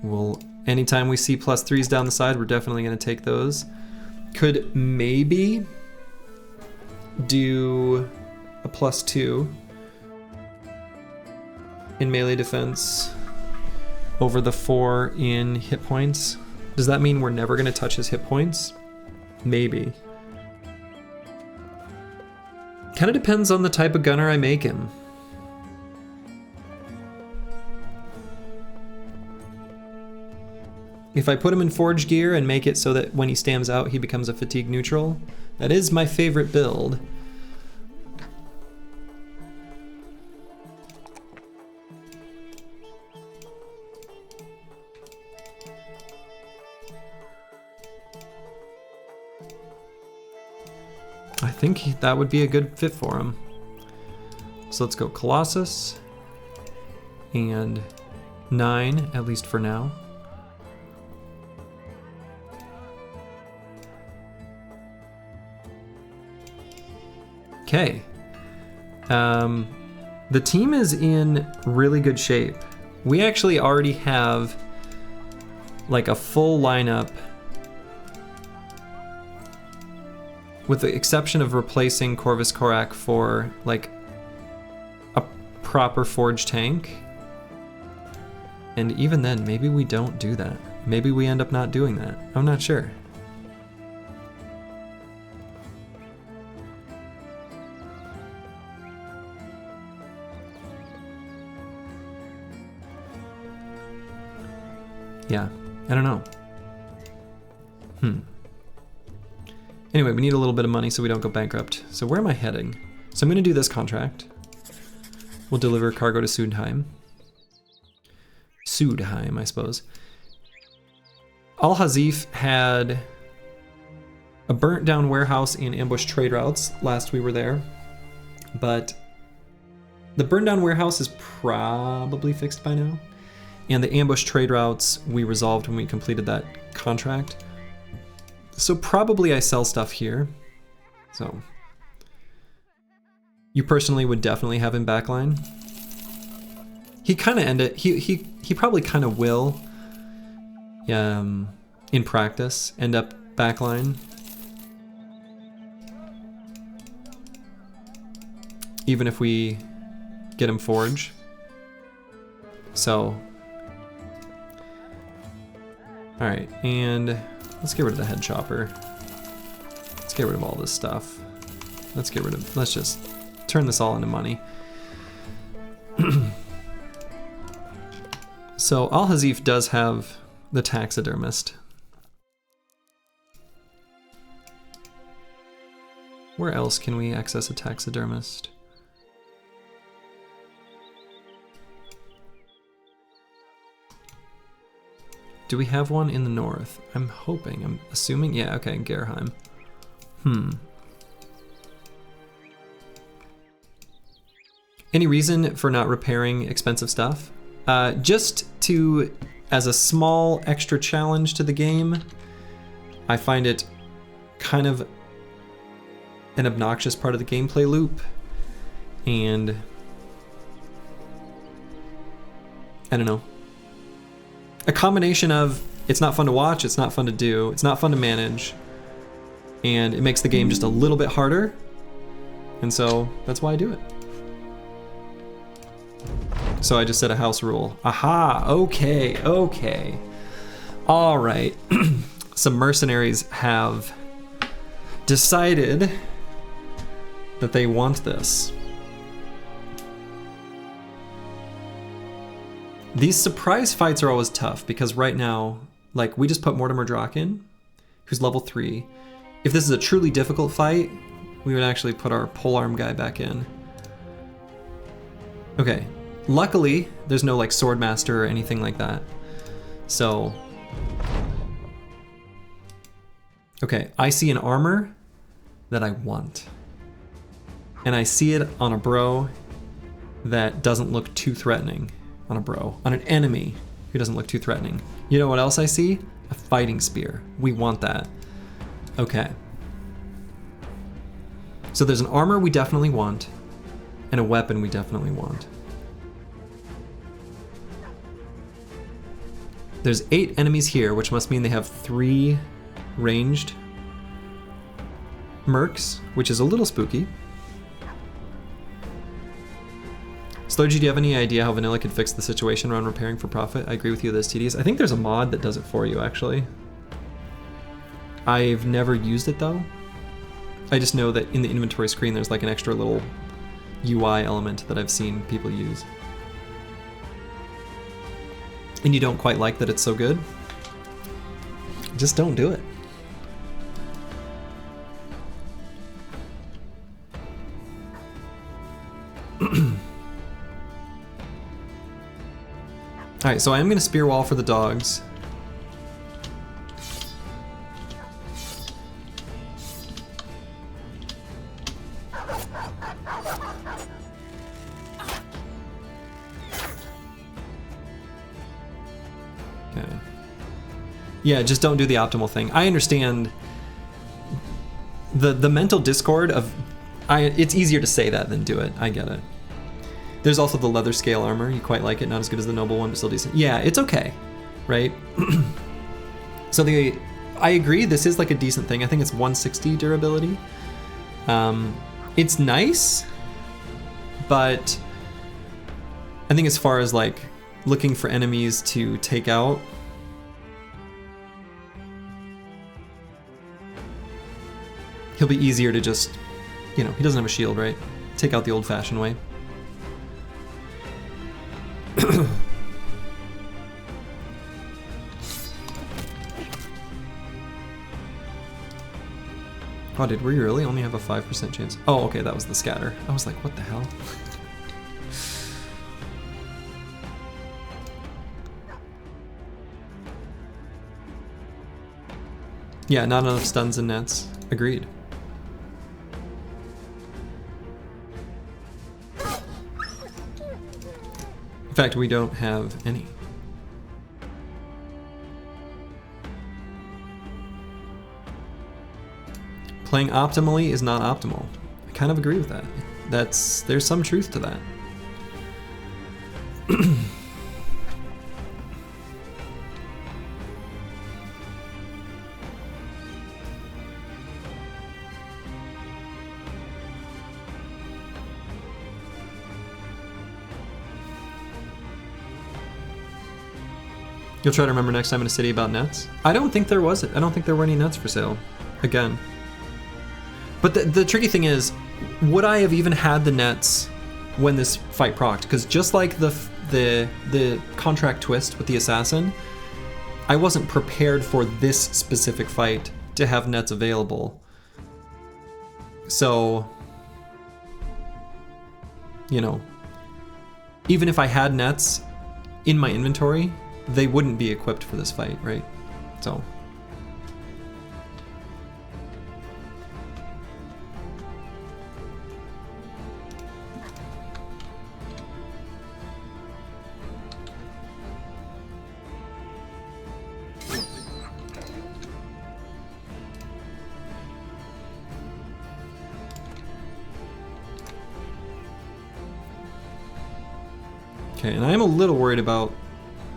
Well, anytime we see +3s down the side, we're definitely going to take those. Could maybe do a +2 in melee defense over the 4 in hit points. Does that mean we're never going to touch his hit points? Maybe. Kind of depends on the type of gunner I make him. If I put him in Forge gear and make it so that when he stands out he becomes a fatigue neutral, that is my favorite build. I think that would be a good fit for him. So let's go Colossus and 9, at least for now. Okay. The team is in really good shape. We actually already have like a full lineup, with the exception of replacing Corvus Corac for like a proper forge tank. And even then, maybe we don't do that. Maybe we end up not doing that. I'm not sure. Yeah, I don't know. Anyway, we need a little bit of money so we don't go bankrupt. So where am I heading? So I'm gonna do this contract. We'll deliver cargo to Sudheim. Sudheim, I suppose. Al-Hazif had a burnt down warehouse and ambush trade routes last we were there, but the burned down warehouse is probably fixed by now. And the ambush trade routes we resolved when we completed that contract. So probably I sell stuff here. So you personally would definitely have him backline. He kind of ended. He probably kind of will. In practice, end up backline. Even if we get him forge. So. All right, and let's get rid of the head chopper. Let's get rid of all this stuff. Let's just turn this all into money. So Al-Hazif does have the taxidermist. Where else can we access a taxidermist? Do we have one in the north? I'm hoping, I'm assuming, yeah, okay, Gerheim. Any reason for not repairing expensive stuff? Just to, as a small extra challenge to the game, I find it kind of an obnoxious part of the gameplay loop, and I don't know. A combination of it's not fun to watch, it's not fun to do, it's not fun to manage, and it makes the game just a little bit harder, and so that's why I do it. So I just set a house rule. Aha, okay. All right, some mercenaries have decided that they want this. These surprise fights are always tough because right now, like, we just put Mortimer Drock in, who's level 3. If this is a truly difficult fight, we would actually put our polearm guy back in. Okay, luckily, there's no like swordmaster or anything like that. So, okay, I see an armor that I want. And I see it on a bro that doesn't look too threatening. On an enemy who doesn't look too threatening. You know what else I see? A fighting spear. We want that. Okay. So there's an armor we definitely want, and a weapon we definitely want. There's 8 enemies here, which must mean they have 3 ranged mercs, which is a little spooky. Slurgy, do you have any idea how vanilla could fix the situation around repairing for profit? I agree with you that it's tedious. I think there's a mod that does it for you, actually. I've never used it, though. I just know that in the inventory screen there's like an extra little UI element that I've seen people use. And you don't quite like that it's so good? Just don't do it. Alright, so I am going to spear wall for the dogs. Yeah, just don't do the optimal thing. I understand the mental discord of, it's easier to say that than do it. I get it. There's also the leather scale armor. You quite like it. Not as good as the noble one, but still decent. Yeah, it's okay, right? So I agree, this is like a decent thing. I think it's 160 durability. It's nice, but I think as far as like looking for enemies to take out, he'll be easier to just, you know, he doesn't have a shield, right? Take out the old-fashioned way. Oh, did we really only have a 5% chance? Oh, okay, that was the scatter. I was like, what the hell? Yeah, not enough stuns and nets. Agreed. In fact, we don't have any. Playing optimally is not optimal. I kind of agree with that. There's some truth to that. You'll try to remember next time in a city about nets? I don't think there was it. I don't think there were any nets for sale. Again. But the tricky thing is, would I have even had the nets when this fight procced? Because just like the contract twist with the assassin, I wasn't prepared for this specific fight to have nets available. So, you know, even if I had nets in my inventory, they wouldn't be equipped for this fight, right? So. Okay, and I am a little worried about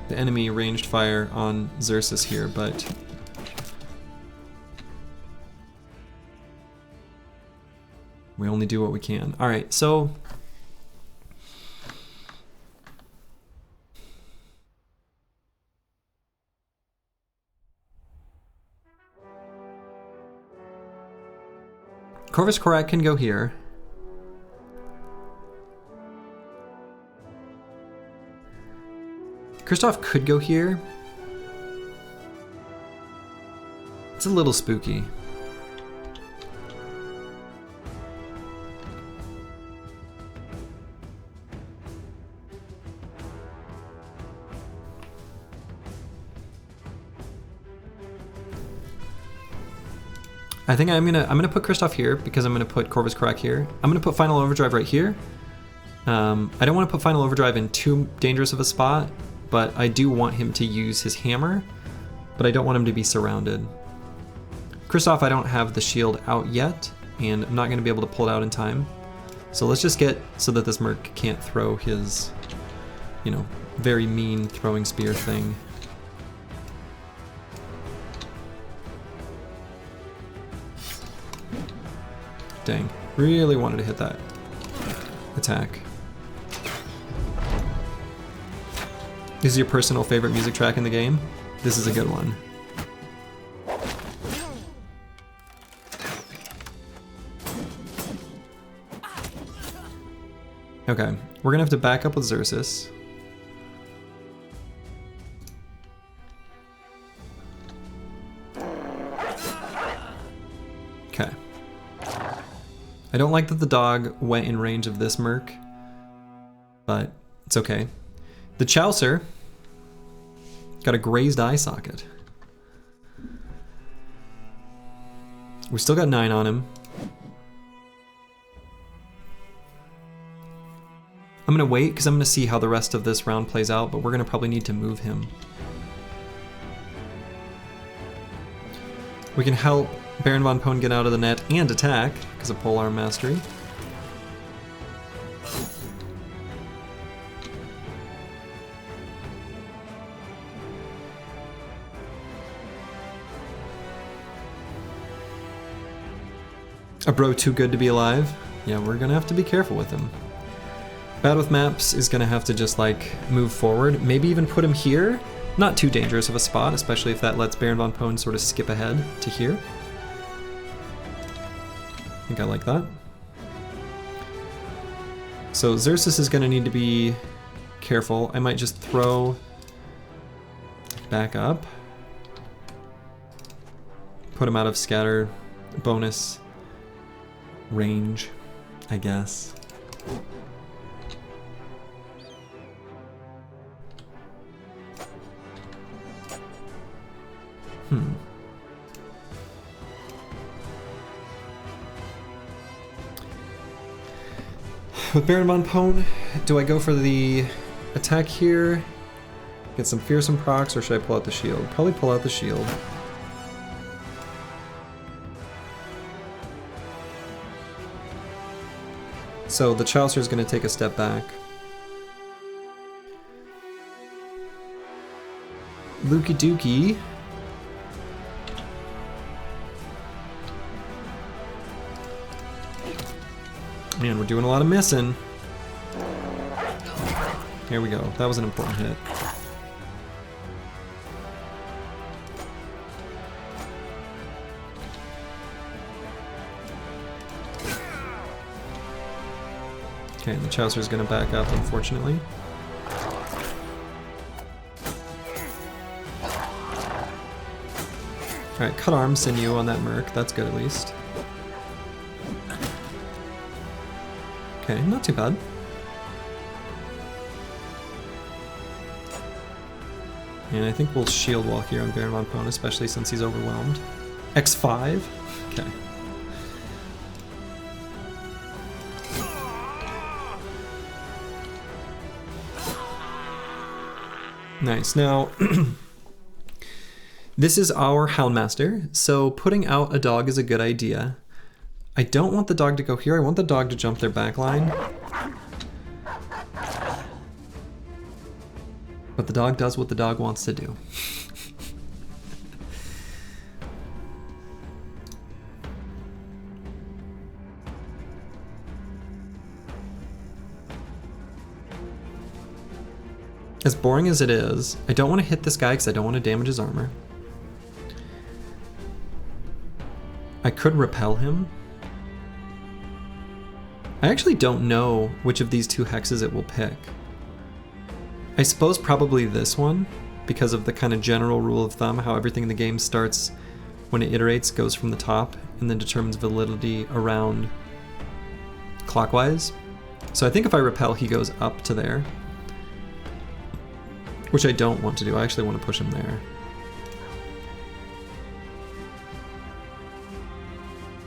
the enemy ranged fire on Xerxes here, but we only do what we can. All right, so Corvus Korak can go here. Kristoff could go here. It's a little spooky. I think I'm gonna put Kristoff here because I'm gonna put Corvus Korak here. I'm gonna put Final Overdrive right here. I don't want to put Final Overdrive in too dangerous of a spot, but I do want him to use his hammer, but I don't want him to be surrounded. Kristoff, I don't have the shield out yet, and I'm not going to be able to pull it out in time. So let's just get so that this merc can't throw his, you know, very mean throwing spear thing. Dang, really wanted to hit that attack. This is your personal favorite music track in the game? This is a good one. Okay, we're gonna have to back up with Xerxes. Okay. I don't like that the dog went in range of this merc, but it's okay. The Chaucer got a grazed eye socket. We still got 9 on him. I'm gonna wait because I'm gonna see how the rest of this round plays out, but we're gonna probably need to move him. We can help Baron von Pone get out of the net and attack because of polearm mastery. A bro too good to be alive? Yeah, we're gonna have to be careful with him. Bad with maps is gonna have to just like move forward, maybe even put him here. Not too dangerous of a spot, especially if that lets Baron von Pone sort of skip ahead to here. I think I like that. So Xerxes is gonna need to be careful. I might just throw back up. Put him out of scatter bonus range, I guess. With Baron von Pone, do I go for the attack here? Get some fearsome procs, or should I pull out the shield? Probably pull out the shield. So the Chaucer is going to take a step back. Lukey Dookie. Man, we're doing a lot of missing. Here we go. That was an important hit. Okay, and the Chaucer is going to back up, unfortunately. Alright, cut arm sinew on that Merc. That's good at least. Okay, not too bad. And I think we'll shield wall here on Baron von Pone, especially since he's overwhelmed. X5? Okay. Nice. Now, this is our Houndmaster, so putting out a dog is a good idea. I don't want the dog to go here, I want the dog to jump their back line. But the dog does what the dog wants to do. As boring as it is, I don't want to hit this guy because I don't want to damage his armor. I could repel him. I actually don't know which of these two hexes it will pick. I suppose probably this one, because of the kind of general rule of thumb, how everything in the game starts when it iterates, goes from the top, and then determines validity around clockwise. So I think if I repel, he goes up to there. Which I don't want to do, I actually want to push him there.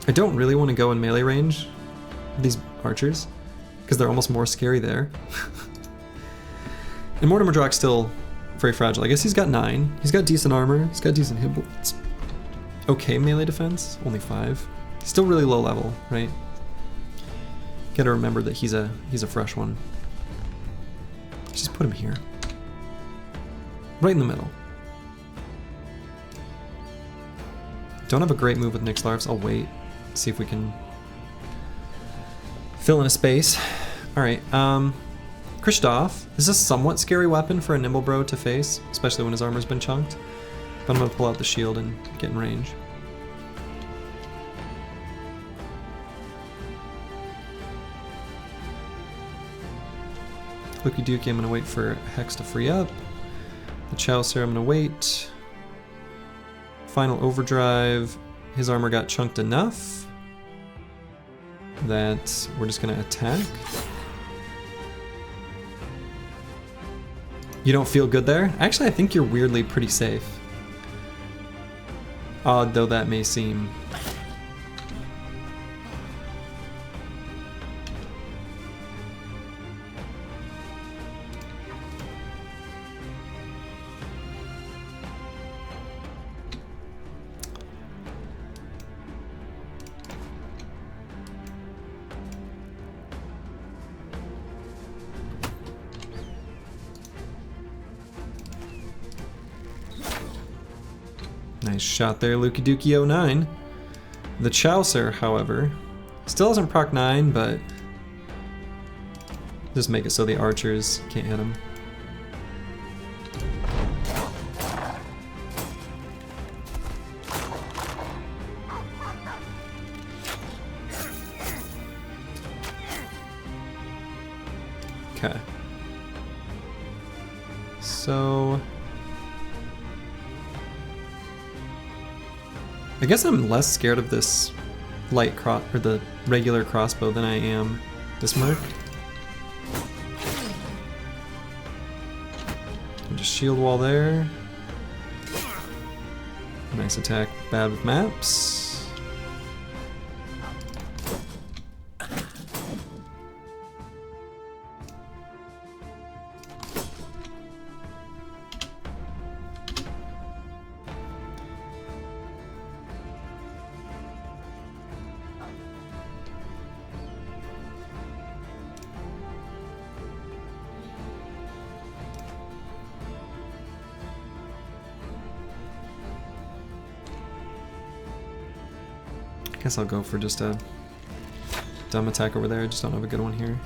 I don't really want to go in melee range, these archers, because they're almost more scary there. And Mortimer Drock's still very fragile. I guess he's got 9. He's got decent armor, he's got decent hit points. Okay melee defense, only 5. He's still really low level, right? Gotta remember that he's a fresh one. Just put him here. Right in the middle. Don't have a great move with Nixlarfs. I'll wait. See if we can fill in a space. Alright, Kristoff. This is a somewhat scary weapon for a nimble bro to face, especially when his armor's been chunked. But I'm gonna pull out the shield and get in range. Lukey Dookie, I'm gonna wait for Hex to free up. The Chaucer, I'm gonna wait. Final Overdrive. His armor got chunked enough that we're just gonna attack. You don't feel good there? Actually, I think you're weirdly pretty safe. Odd though that may seem. Nice shot there, Lukey Dookie 09. The Chaucer, however, still hasn't proc 9, but just make it so the archers can't hit him. Okay. So I guess I'm less scared of this light or the regular crossbow than I am this merc. And just shield wall there. Nice attack, bad with maps. Guess I'll go for just a dumb attack over there. I just don't have a good one here.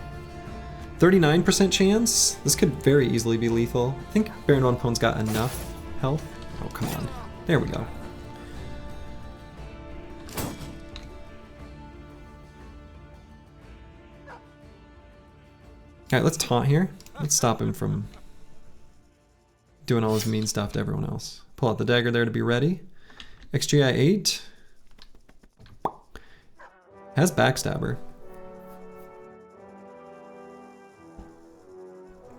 39% chance? This could very easily be lethal. I think Baron Von Pone's got enough health. Oh, come on. There we go. Alright, let's taunt here. Let's stop him from doing all his mean stuff to everyone else. Pull out the dagger there to be ready. XGI 8. Has backstabber.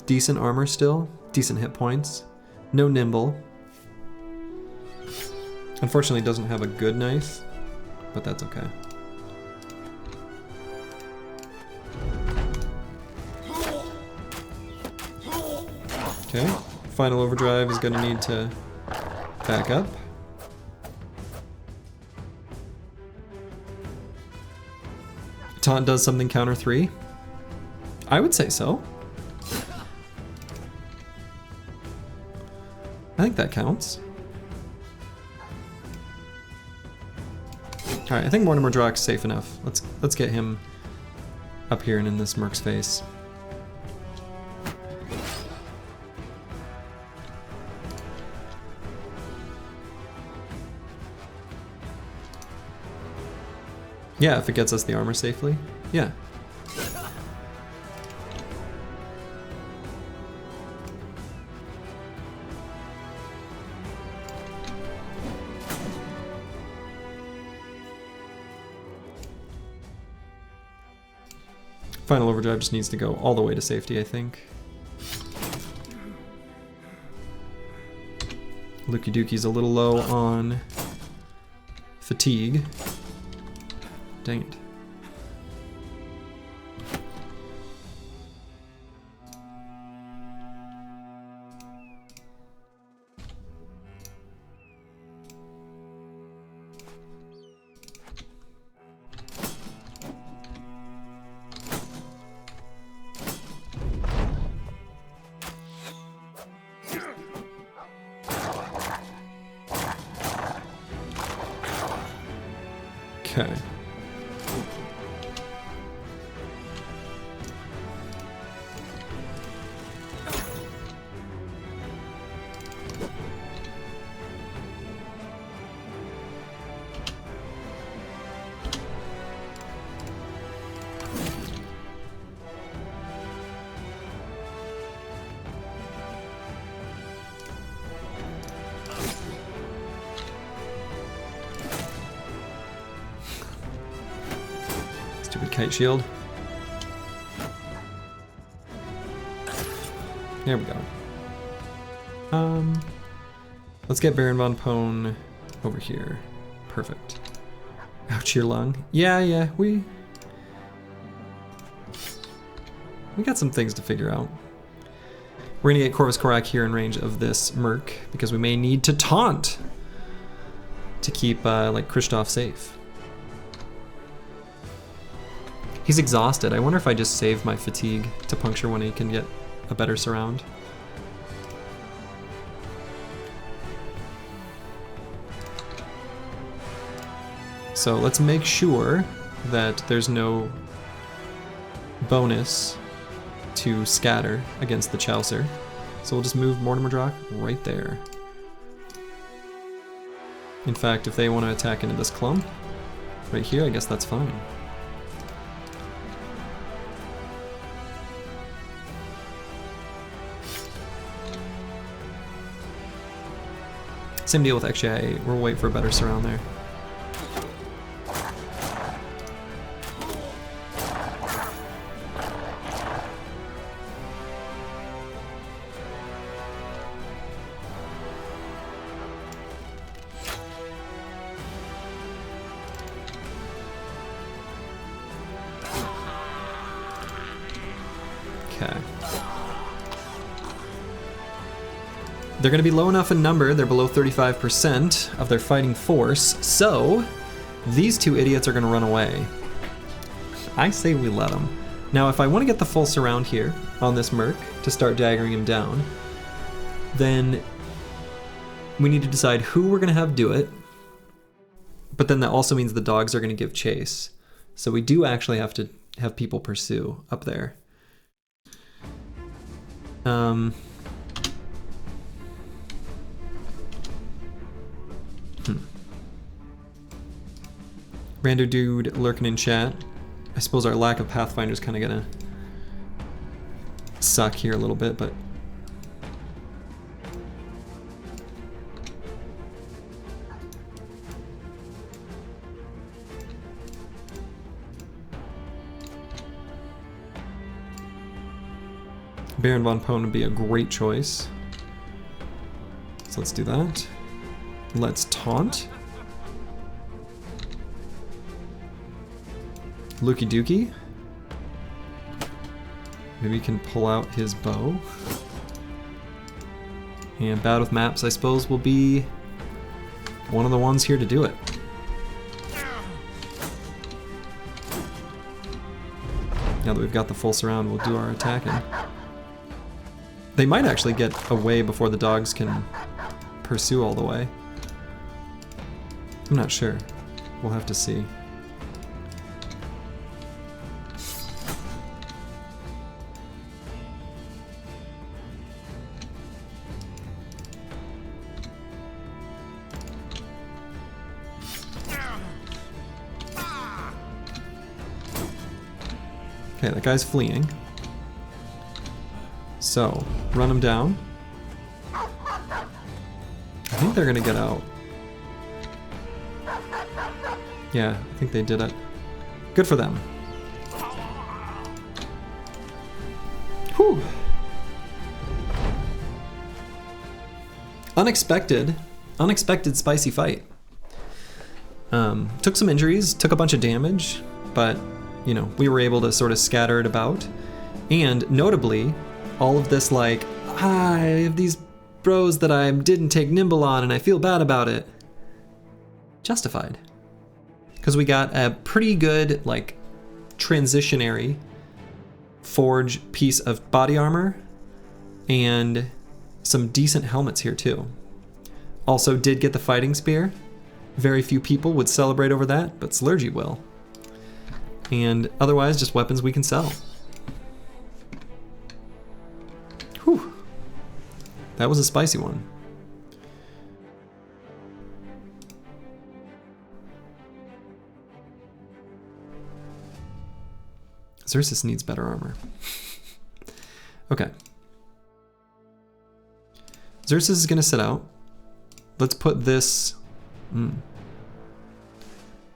Decent armor still. Decent hit points. No nimble. Unfortunately doesn't have a good knife, but that's okay. Okay, final overdrive is gonna need to back up. Taunt does something counter 3? I would say so. I think that counts. Alright, I think Mortimer Drock's safe enough. Let's get him up here and in this merc's face. Yeah, if it gets us the armor safely. Yeah. Final overdrive just needs to go all the way to safety, I think. Lukey Dookie's a little low on fatigue. Dang it. Okay. Stupid kite shield. There we go. Let's get Baron Von Pone over here. Perfect. Ouch, your lung. Yeah, we got some things to figure out. We're gonna get Corvus Korak here in range of this merc because we may need to taunt to keep like Christoph safe. He's exhausted. I wonder if I just save my fatigue to puncture when he can get a better surround. So let's make sure that there's no bonus to scatter against the Chaucer. So we'll just move Mortimer Drock right there. In fact, if they want to attack into this clump, right here, I guess that's fine. Same deal with XJI 8. We'll wait for a better surround there. Okay. They're going to be low enough in number, they're below 35% of their fighting force, so these two idiots are going to run away. I say we let them. Now if I want to get the full surround here on this Merc to start daggering him down, then we need to decide who we're going to have do it, but then that also means the dogs are going to give chase. So we do actually have to have people pursue up there. Rando dude lurking in chat. I suppose our lack of Pathfinder is kind of gonna suck here a little bit, but Baron von Pone would be a great choice. So let's do that. Let's taunt. Lukey Dookie. Maybe he can pull out his bow. And Bad with Maps, I suppose, will be one of the ones here to do it. Now that we've got the full surround, we'll do our attacking. They might actually get away before the dogs can pursue all the way. I'm not sure. We'll have to see. Okay, that guy's fleeing. So, run him down. I think they're gonna get out. Yeah, I think they did it. Good for them. Whew. Unexpected spicy fight. Took some injuries, took a bunch of damage, but you know, we were able to sort of scatter it about. And notably, all of this like, I have these bros that I didn't take nimble on and I feel bad about it. Justified. Because we got a pretty good like transitionary forge piece of body armor and some decent helmets here too. Also did get the fighting spear. Very few people would celebrate over that, but Slurgy will. And otherwise, just weapons we can sell. Whew. That was a spicy one. Xerxes needs better armor. Okay. Xerxes is going to sit out. Let's put this...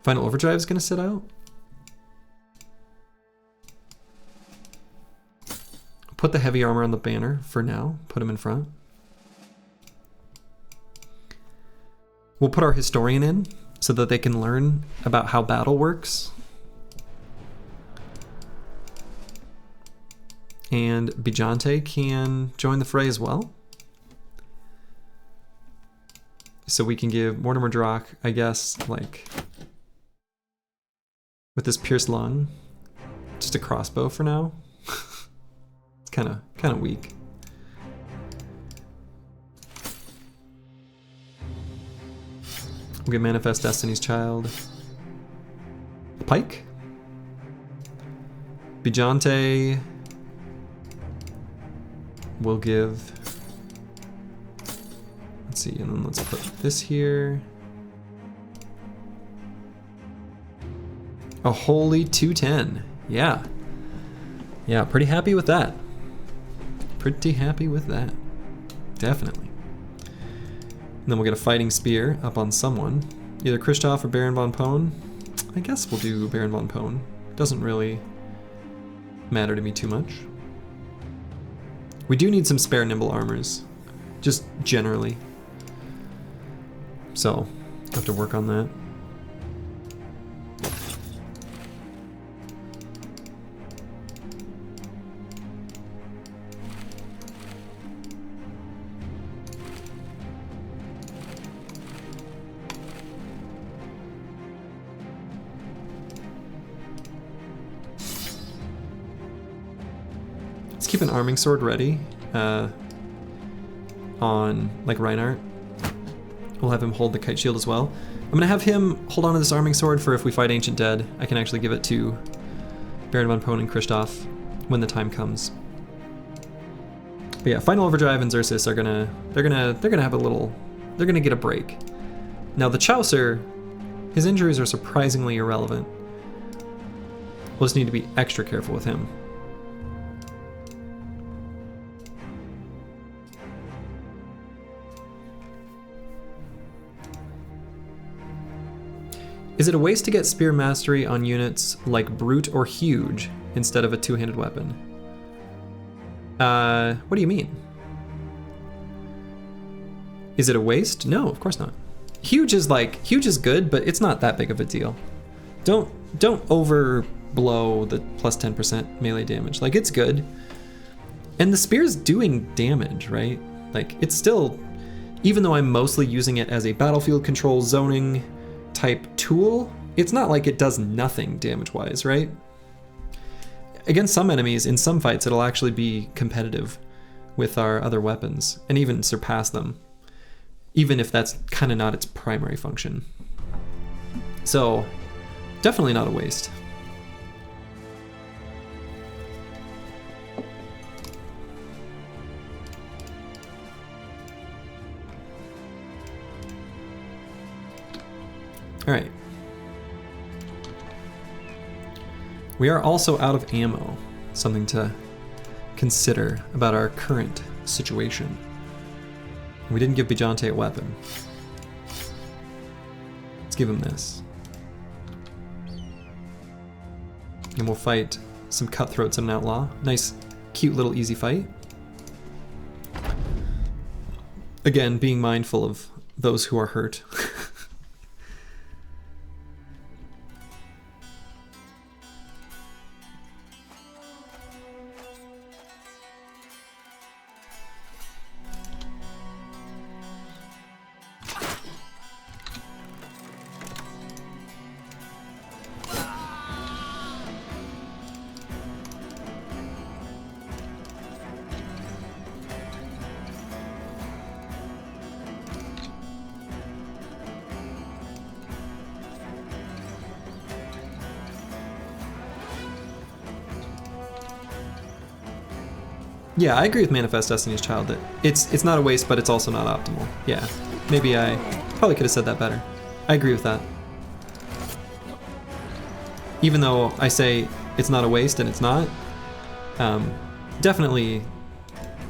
Final Overdrive is going to sit out. Put the heavy armor on the banner for now. Put him in front. We'll put our historian in so that they can learn about how battle works. And Bijante can join the fray as well. So we can give Mortimer Drock, I guess, like, with this pierced lung, just a crossbow for now. It's kind of weak. We'll get Manifest Destiny's Child. pike. Bijante will give, let's see, and then let's put this here. A holy 210. Yeah. Yeah, pretty happy with that. Pretty happy with that. Definitely. And then we'll get a fighting spear up on someone. Either Christoph or Baron von Pone. I guess we'll do Baron von Pone. Doesn't really matter to me too much. We do need some spare nimble armors. Just generally. So, have to work on that. Keep an arming sword ready on like Reinhardt. We'll have him hold the kite shield as well. I'm gonna have him hold on to this arming sword for if we fight Ancient Dead. I can actually give it to Baron von Pone and Christoph when the time comes. But yeah, Final Overdrive and Xerxes are gonna have a little, they're gonna get a break. Now the Chaucer, his injuries are surprisingly irrelevant. We'll just need to be extra careful with him. Is it a waste to get spear mastery on units like brute or huge instead of a two-handed weapon? What do you mean? Is it a waste? No, of course not. Huge is good, but it's not that big of a deal. Don't overblow the plus 10% melee damage. Like, it's good. And the spear's doing damage, right? Like, it's still, even though I'm mostly using it as a battlefield control zoning type tool, it's not like it does nothing damage-wise, right? Against some enemies, in some fights, it'll actually be competitive with our other weapons, and even surpass them, even if that's kind of not its primary function. So, definitely not a waste. All right. We are also out of ammo. Something to consider about our current situation. We didn't give Bijante a weapon. Let's give him this. And we'll fight some cutthroats and an outlaw. Nice, cute little easy fight. Again, being mindful of those who are hurt. Yeah, I agree with Manifest Destiny's Child that it's not a waste, but it's also not optimal. Yeah, maybe I probably could have said that better. I agree with that. Even though I say it's not a waste and it's not, definitely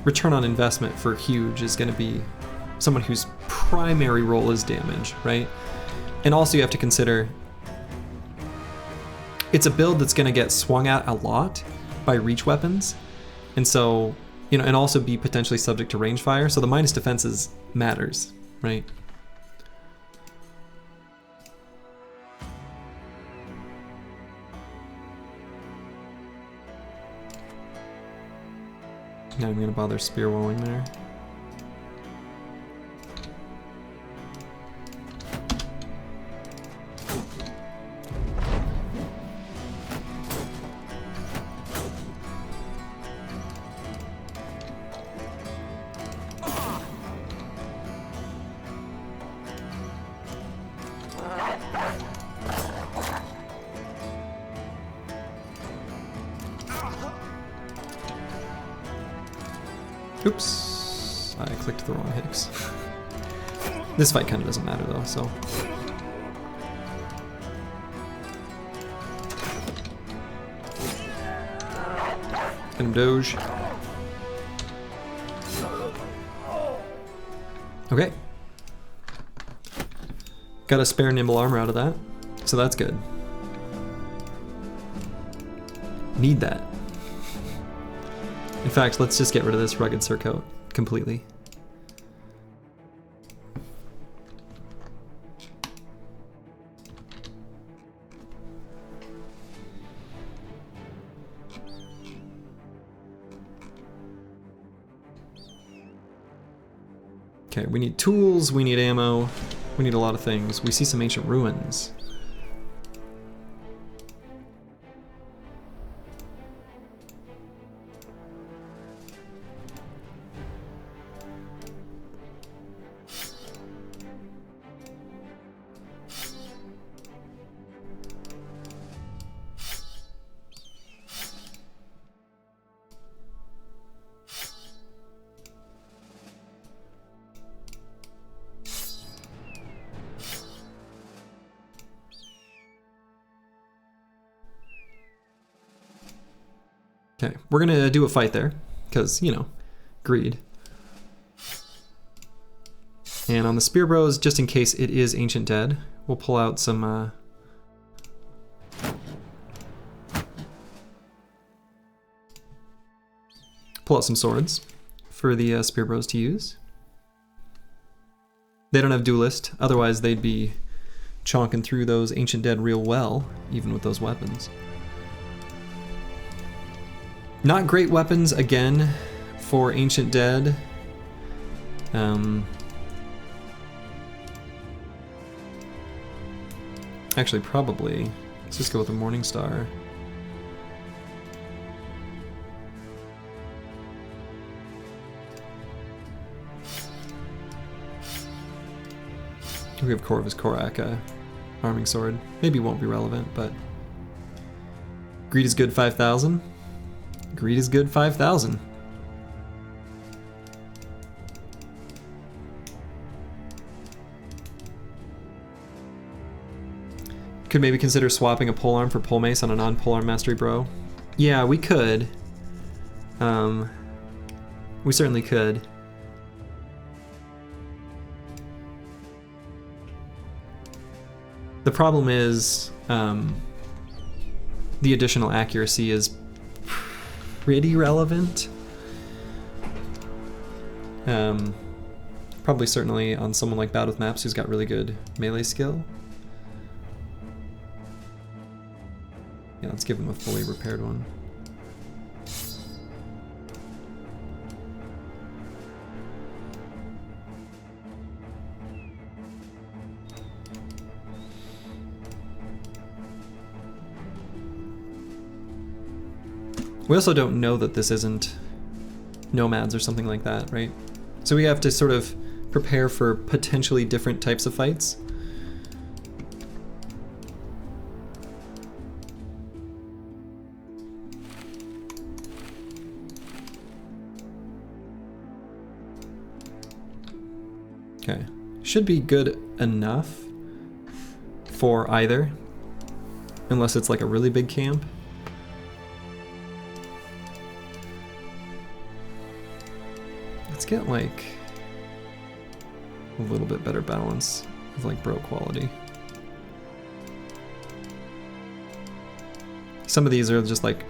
return on investment for Huge is going to be someone whose primary role is damage, right? And also you have to consider it's a build that's going to get swung at a lot by reach weapons. And so, you know, and also be potentially subject to range fire. So the minus defenses matters, right? Not even gonna bother spear walling there. Oops, I clicked the wrong hex. This fight kind of doesn't matter though, so. Get him doge. Okay. Got a spare nimble armor out of that, so that's good. Need that. In fact, let's just get rid of this rugged surcoat completely. Okay, we need tools, we need ammo, we need a lot of things. We see some ancient ruins. Okay, we're gonna do a fight there, because, you know, greed. And on the Spear Bros, just in case it is Ancient Dead, we'll pull out some, swords for the Spear Bros to use. They don't have Duelist, otherwise they'd be chonking through those Ancient Dead real well, even with those weapons. Not great weapons, again, for Ancient Dead. Actually, probably. Let's just go with the Morning Star. We have Corvus Korak, arming sword. Maybe won't be relevant, but greed is good 5,000. Greed is good 5,000. Could maybe consider swapping a polearm for pole mace on a non-polearm mastery bro. Yeah, we could. We certainly could. The problem is the additional accuracy is pretty relevant. Probably certainly on someone like Bad with Maps who's got really good melee skill. Yeah, let's give him a fully repaired one. We also don't know that this isn't nomads or something like that, right? So we have to sort of prepare for potentially different types of fights. Okay, should be good enough for either, unless it's like a really big camp. Let's get like a little bit better balance of like bro quality. Some of these are just like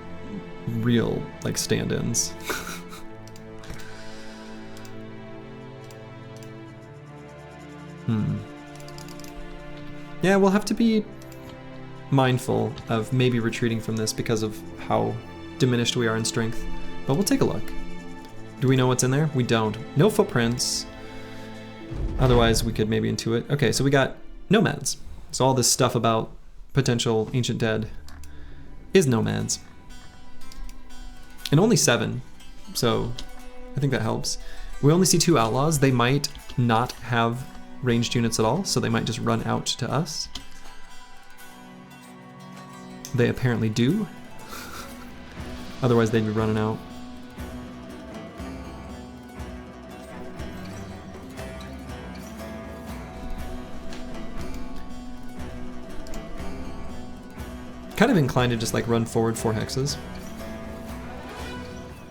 real like stand-ins. Yeah, we'll have to be mindful of maybe retreating from this because of how diminished we are in strength, but we'll take a look. Do we know what's in there? We don't. No footprints. Otherwise, we could maybe intuit. Okay, so we got nomads. So all this stuff about potential Ancient Dead is nomads. And only 7, so I think that helps. We only see 2 outlaws. They might not have ranged units at all, so they might just run out to us. They apparently do. Otherwise, they'd be running out. Kind of inclined to just like run forward 4 hexes.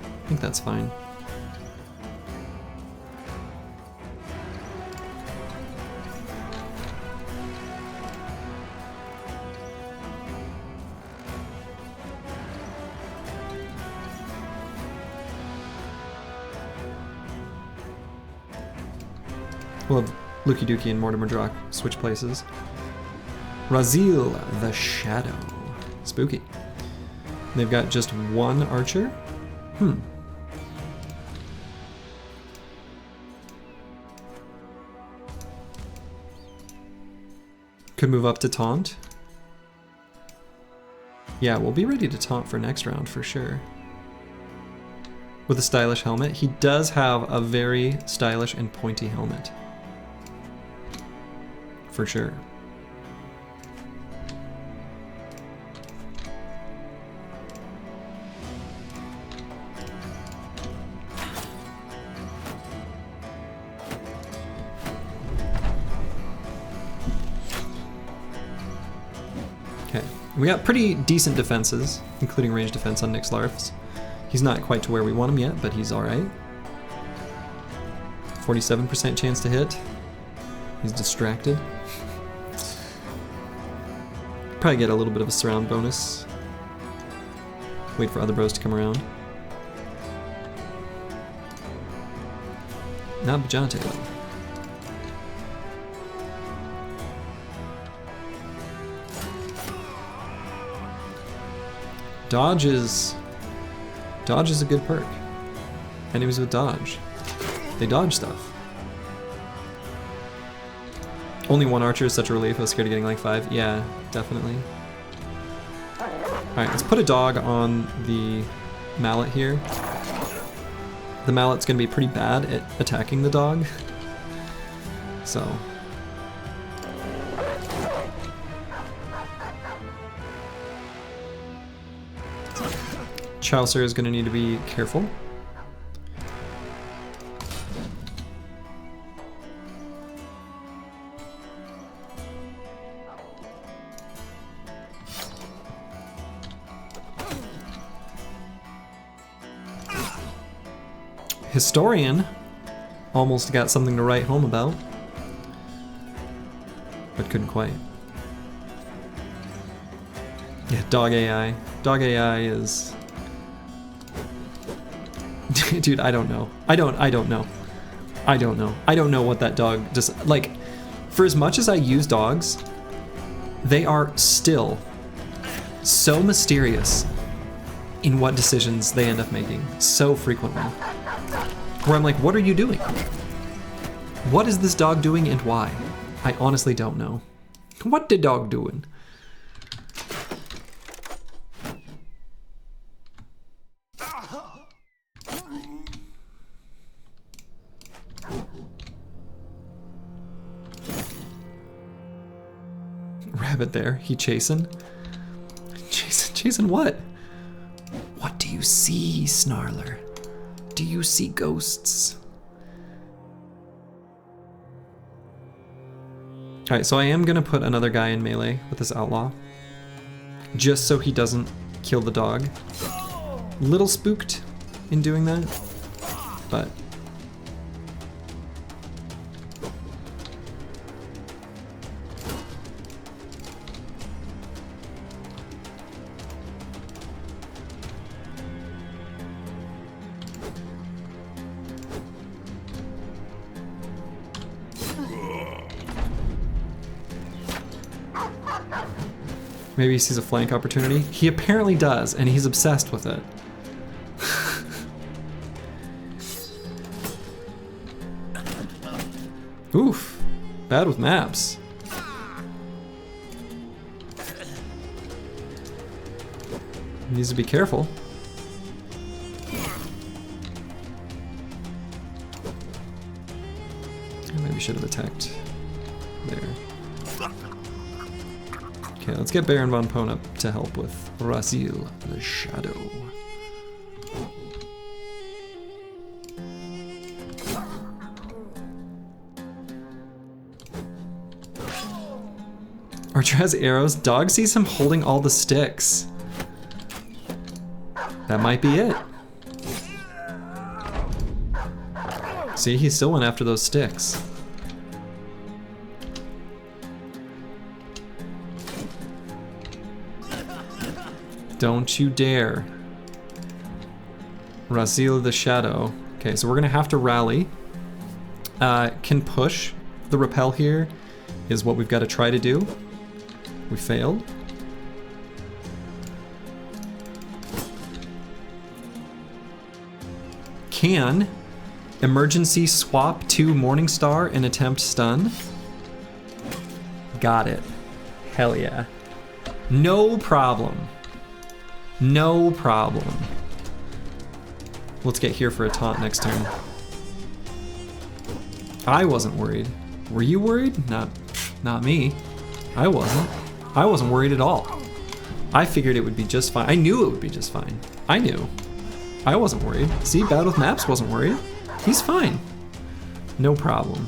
I think that's fine. We'll have Lukey Dookie and Mortimer Drock switch places. Resale, the Shadow. Spooky. They've got just 1 archer. Could move up to taunt. Yeah, we'll be ready to taunt for next round for sure. With a stylish helmet. He does have a very stylish and pointy helmet. For sure. Okay, we got pretty decent defenses, including range defense on Nyx Larfs. He's not quite to where we want him yet, but he's alright. 47% chance to hit. He's distracted. Probably get a little bit of a surround bonus. Wait for other bros to come around. Not Bajante though. Dodge is a good perk. Enemies with dodge. They dodge stuff. Only 1 archer is such a relief. I was scared of getting like 5. Yeah, definitely. Alright, let's put a dog on the mallet here. The mallet's gonna be pretty bad at attacking the dog. So. Chaucer is gonna need to be careful. Historian almost got something to write home about, but couldn't quite. Yeah, dog AI. Dog AI is... Dude, I don't know. I don't know. I don't know. I don't know what that dog just... Like, for as much as I use dogs, they are still so mysterious in what decisions they end up making so frequently. Where I'm like, what are you doing? What is this dog doing and why? I honestly don't know. What the dog doing? Rabbit there, he chasing? Chasing what? What do you see, Snarler? Do you see ghosts? Alright, so I am gonna put another guy in melee with this outlaw. Just so he doesn't kill the dog. Little spooked in doing that, but... Maybe he sees a flank opportunity. He apparently does, and he's obsessed with it. Oof. Bad with maps. He needs to be careful. Maybe should have attacked there. Okay, let's get Baron von Pone up to help with Resale, the Shadow. Archer has arrows. Dog sees him holding all the sticks. That might be it. See, he still went after those sticks. Don't you dare. Resale the shadow. Okay, so we're gonna have to rally. Can push the repel here is what we've got to try to do. We failed. Can emergency swap to Morningstar and attempt stun? Got it. Hell yeah. No problem. No problem. Let's get here for a taunt next turn. I wasn't worried. Were you worried? Not me. I wasn't. I wasn't worried at all. I figured it would be just fine. I knew it would be just fine. I knew. I wasn't worried. See, Bad with Maps wasn't worried. He's fine. No problem.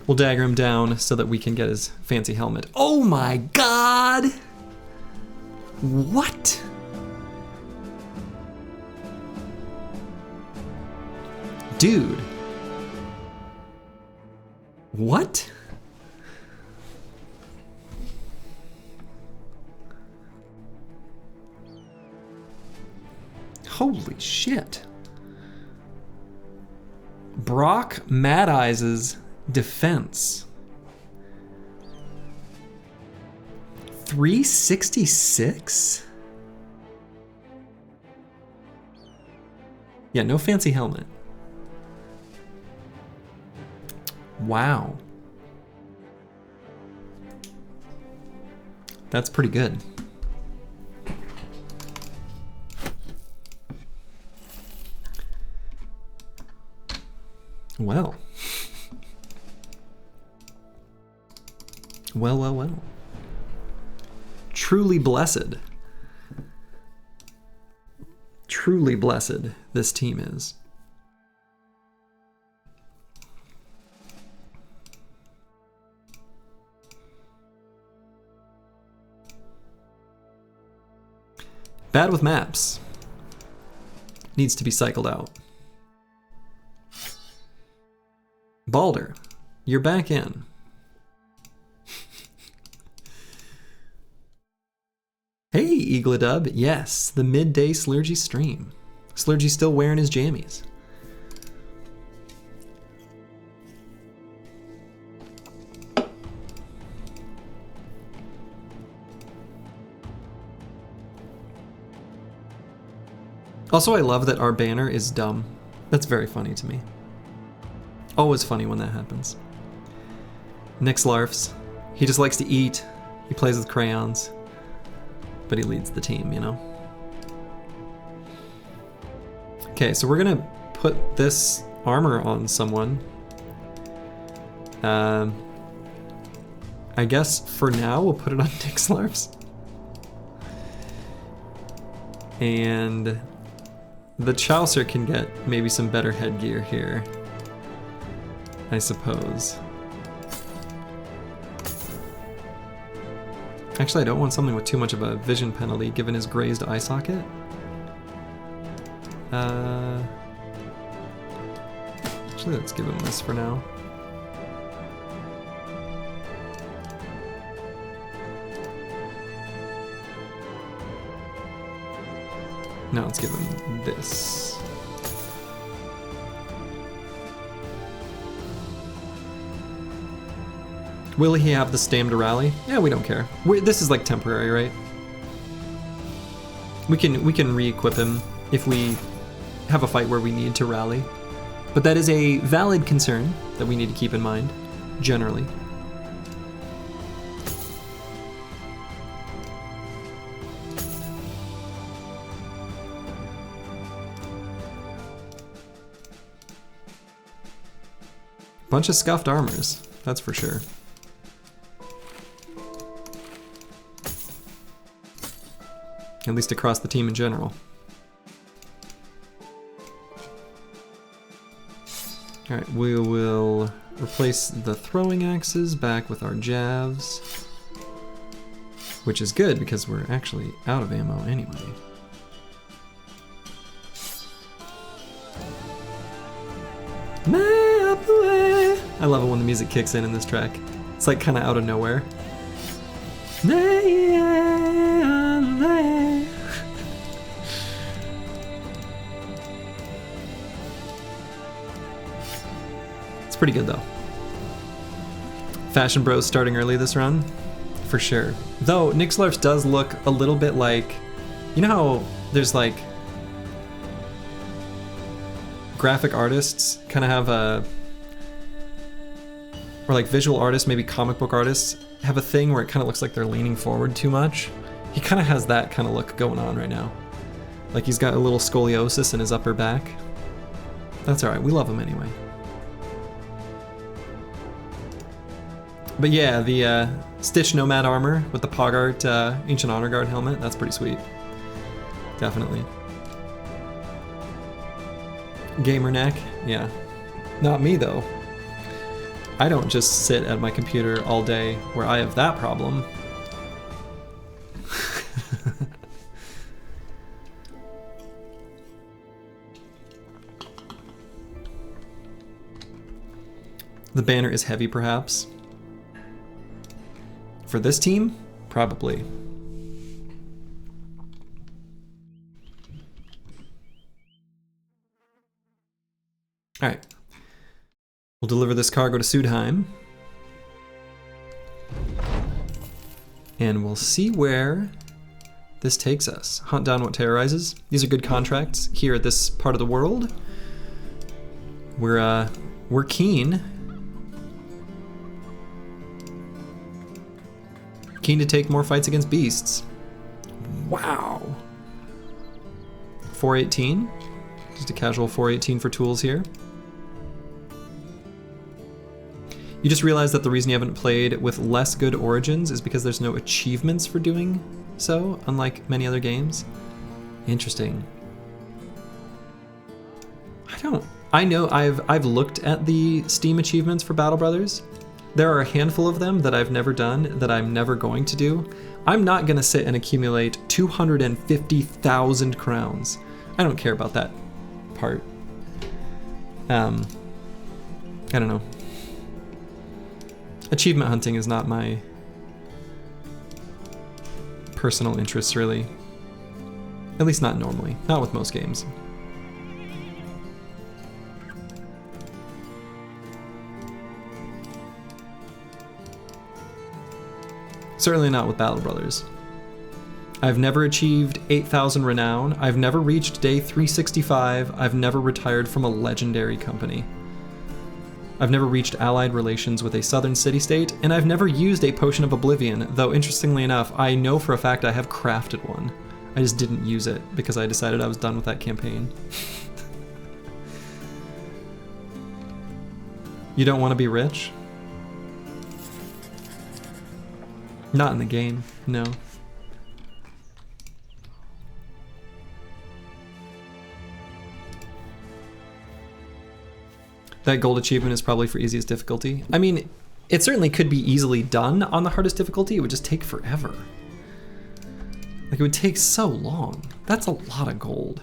We'll dagger him down so that we can get his fancy helmet. Oh my god! What? Dude. What? Holy shit. Brock Mad Eyes' defense. 366? Yeah, no fancy helmet. Wow. That's pretty good. Well. Well, well, well. Truly blessed. Truly blessed this team is. Bad with Maps. Needs to be cycled out. Balder, you're back in. Hey, Eagledub. Yes, the midday Slurgy stream. Slurgy's still wearing his jammies. Also, I love that our banner is dumb. That's very funny to me. Always funny when that happens. Nick's Larfs. He just likes to eat. He plays with crayons. But he leads the team, you know? Okay, so we're gonna put this armor on someone. I guess for now we'll put it on Nick's Larfs. And the Chaucer can get maybe some better headgear here, I suppose. Actually, I don't want something with too much of a vision penalty given his grazed eye socket. Actually, let's give him this for now. Now let's give him this. Will he have the stam to rally? Yeah, we don't care. This is like temporary, right? We can re-equip him if we have a fight where we need to rally. But that is a valid concern that we need to keep in mind, generally. Bunch of scuffed armors, that's for sure. At least across the team in general. Alright, we will replace the throwing axes back with our javs. Which is good because we're actually out of ammo anyway. I love it when the music kicks in this track. It's like kind of out of nowhere. It's pretty good though. Fashion Bros starting early this run, for sure. Though Nixlarfs does look a little bit like, you know how there's like graphic artists kind of have a, or like visual artists, maybe comic book artists, have a thing where it kind of looks like they're leaning forward too much. He kind of has that kind of look going on right now. Like he's got a little scoliosis in his upper back. That's alright, we love him anyway. But yeah, the Stitch Nomad armor with the Pogart Ancient Honor Guard helmet, that's pretty sweet. Definitely. Gamer neck, yeah. Not me though. I don't just sit at my computer all day where I have that problem. The banner is heavy perhaps. For this team, probably. All right. We'll deliver this cargo to Sudheim. And we'll see where this takes us. Hunt down what terrorizes. These are good contracts here at this part of the world. We're keen. Keen to take more fights against beasts. Wow. 418. Just a casual 418 for tools here. You just realized that the reason you haven't played with less good origins is because there's no achievements for doing so, unlike many other games. Interesting. I know I've looked at the Steam achievements for Battle Brothers. There are a handful of them that I've never done, that I'm never going to do. I'm not gonna sit and accumulate 250,000 crowns. I don't care about that part. I don't know. Achievement hunting is not my personal interest, really. At least not normally, not with most games. Certainly not with Battle Brothers. I've never achieved 8,000 renown. I've never reached day 365. I've never retired from a legendary company. I've never reached allied relations with a southern city-state, and I've never used a Potion of Oblivion, though interestingly enough, I know for a fact I have crafted one. I just didn't use it because I decided I was done with that campaign. You don't want to be rich? Not in the game, no. That gold achievement is probably for easiest difficulty. I mean, it certainly could be easily done on the hardest difficulty. It would just take forever. Like, it would take so long. That's a lot of gold.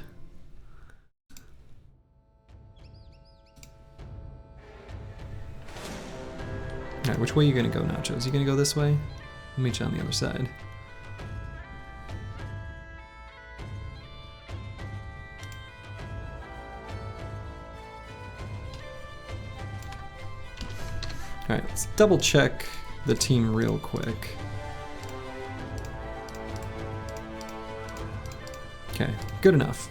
All right, which way are you gonna go, Nachos? You gonna go this way? I'll meet you on the other side. All right, let's double check the team real quick. Okay, good enough.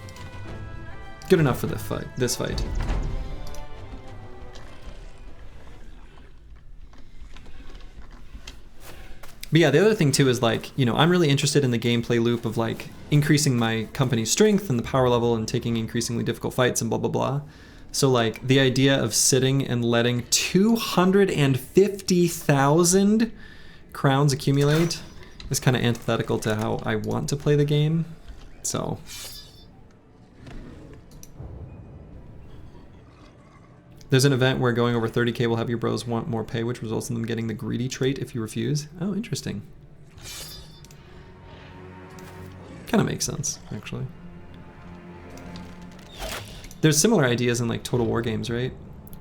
Good enough for this fight. But yeah, the other thing too is like, you know, I'm really interested in the gameplay loop of like increasing my company's strength and the power level and taking increasingly difficult fights and blah, blah, blah. So like the idea of sitting and letting 250,000 crowns accumulate is kind of antithetical to how I want to play the game. So there's an event where going over 30k will have your bros want more pay, which results in them getting the greedy trait if you refuse. Oh, interesting. Kind of makes sense, actually. There's similar ideas in like Total War games, right?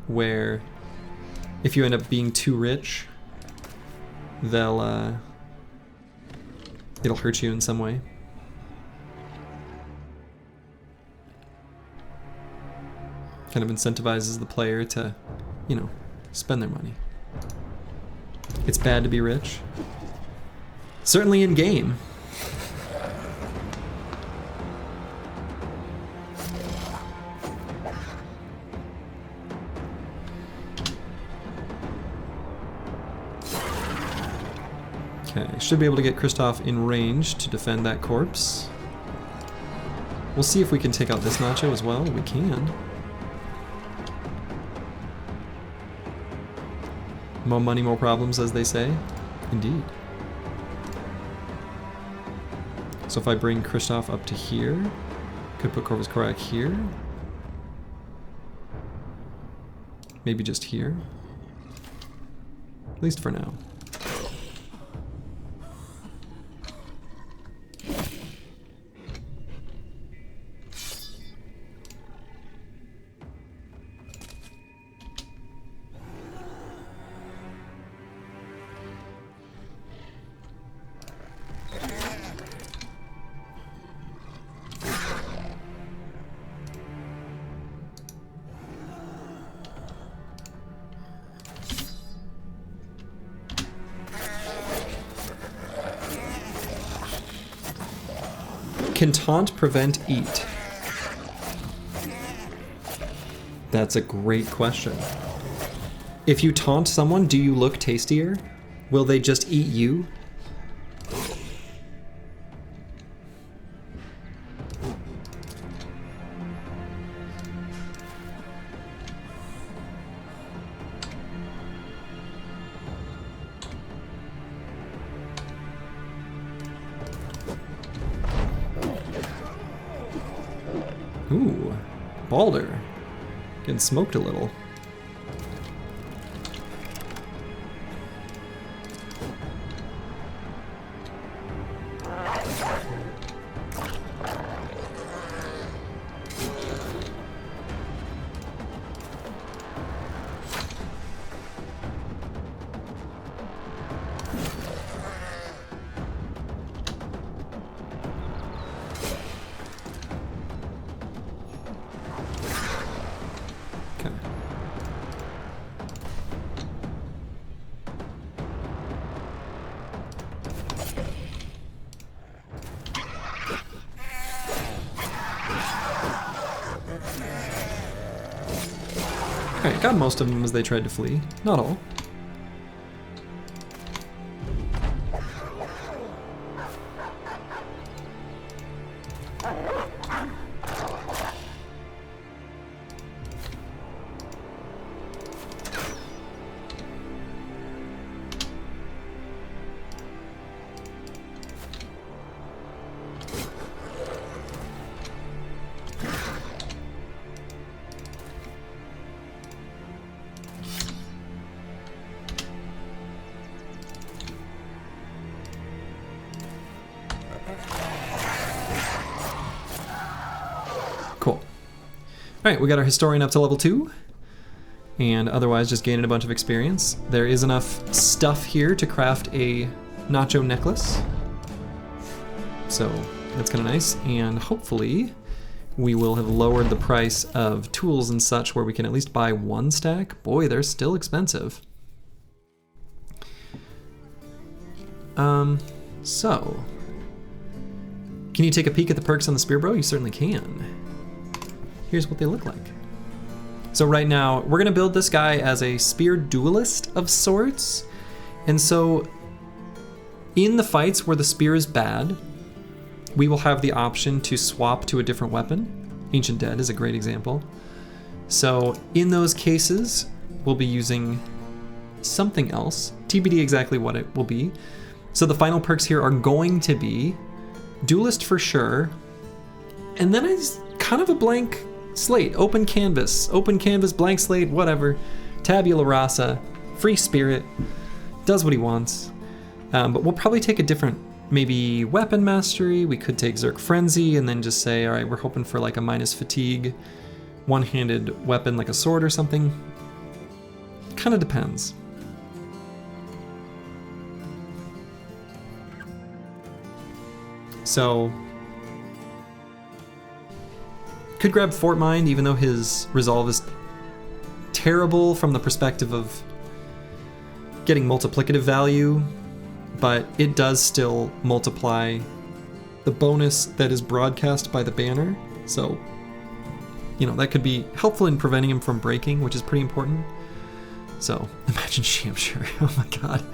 Where if you end up being too rich, they'll it'll hurt you in some way. Kind of incentivizes the player to, you know, spend their money. It's bad to be rich. Certainly in game. Okay, should be able to get Kristoff in range to defend that corpse. We'll see if we can take out this Nacho as well. We can. More money, more problems, as they say. Indeed. So if I bring Kristoff up to here, could put Corvus Korak here. Maybe just here. At least for now. Can taunt prevent eat? That's a great question. If you taunt someone, do you look tastier? Will they just eat you? Ooh, Balder. Getting smoked a little. Alright, got most of them as they tried to flee. Not all. Cool. Alright, we got our Historian up to level 2. And otherwise just gaining a bunch of experience. There is enough stuff here to craft a Nacho necklace. So that's kind of nice. And hopefully we will have lowered the price of tools and such where we can at least buy one stack. Boy, they're still expensive. So can you take a peek at the perks on the Spear Bro? You certainly can. Here's what they look like. So right now, we're gonna build this guy as a spear duelist of sorts. And so in the fights where the spear is bad, we will have the option to swap to a different weapon. Ancient Dead is a great example. So in those cases, we'll be using something else. TBD exactly what it will be. So the final perks here are going to be Duelist for sure, and then it's kind of a blank slate, open canvas, blank slate, whatever. Tabula rasa, free spirit, does what he wants. But we'll probably take a different, maybe weapon mastery. We could take Zerk Frenzy and then just say, all right, we're hoping for like a minus fatigue, one-handed weapon like a sword or something. Kind of depends. So, could grab Fort Mind, even though his resolve is terrible from the perspective of getting multiplicative value, but it does still multiply the bonus that is broadcast by the banner. So, you know, that could be helpful in preventing him from breaking, which is pretty important. So, imagine Shamshur. Oh my god.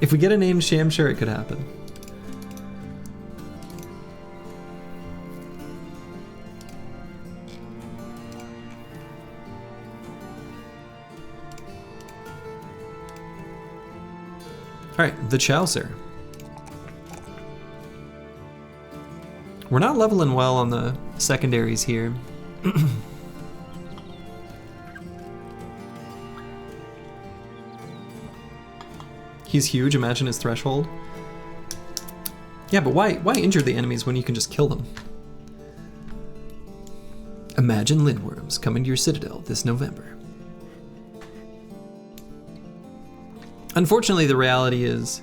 If we get a named Shamshur, it could happen. Alright, the Chaucer. We're not leveling well on the secondaries here. He's huge, imagine his threshold. Yeah, but why injure the enemies when you can just kill them? Imagine Lindworms coming to your citadel this November. Unfortunately, the reality is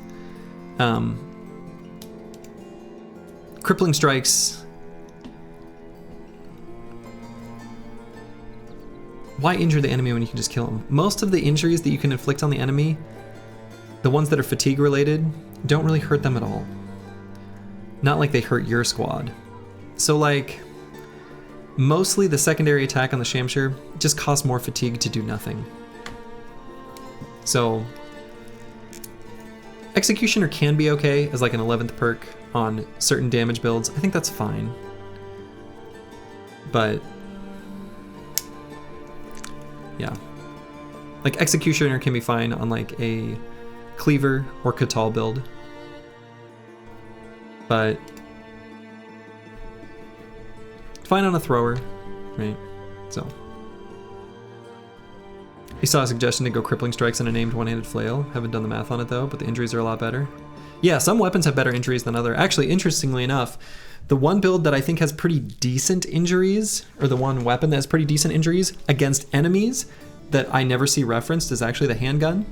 crippling strikes. Why injure the enemy when you can just kill them? Most of the injuries that you can inflict on the enemy, the ones that are fatigue related, don't really hurt them at all. Not like they hurt your squad. So like, mostly the secondary attack on the Shamshur just costs more fatigue to do nothing. So, Executioner can be okay as like an 11th perk on certain damage builds. I think that's fine. But yeah. Like Executioner can be fine on like a Cleaver or Catal build. But fine on a thrower, right? So I saw a suggestion to go crippling strikes and a named one-handed flail. Haven't done the math on it though, but the injuries are a lot better. Yeah, some weapons have better injuries than other. Actually, interestingly enough, the one build that I think has pretty decent injuries, or the one weapon that has pretty decent injuries against enemies that I never see referenced, is actually the handgun.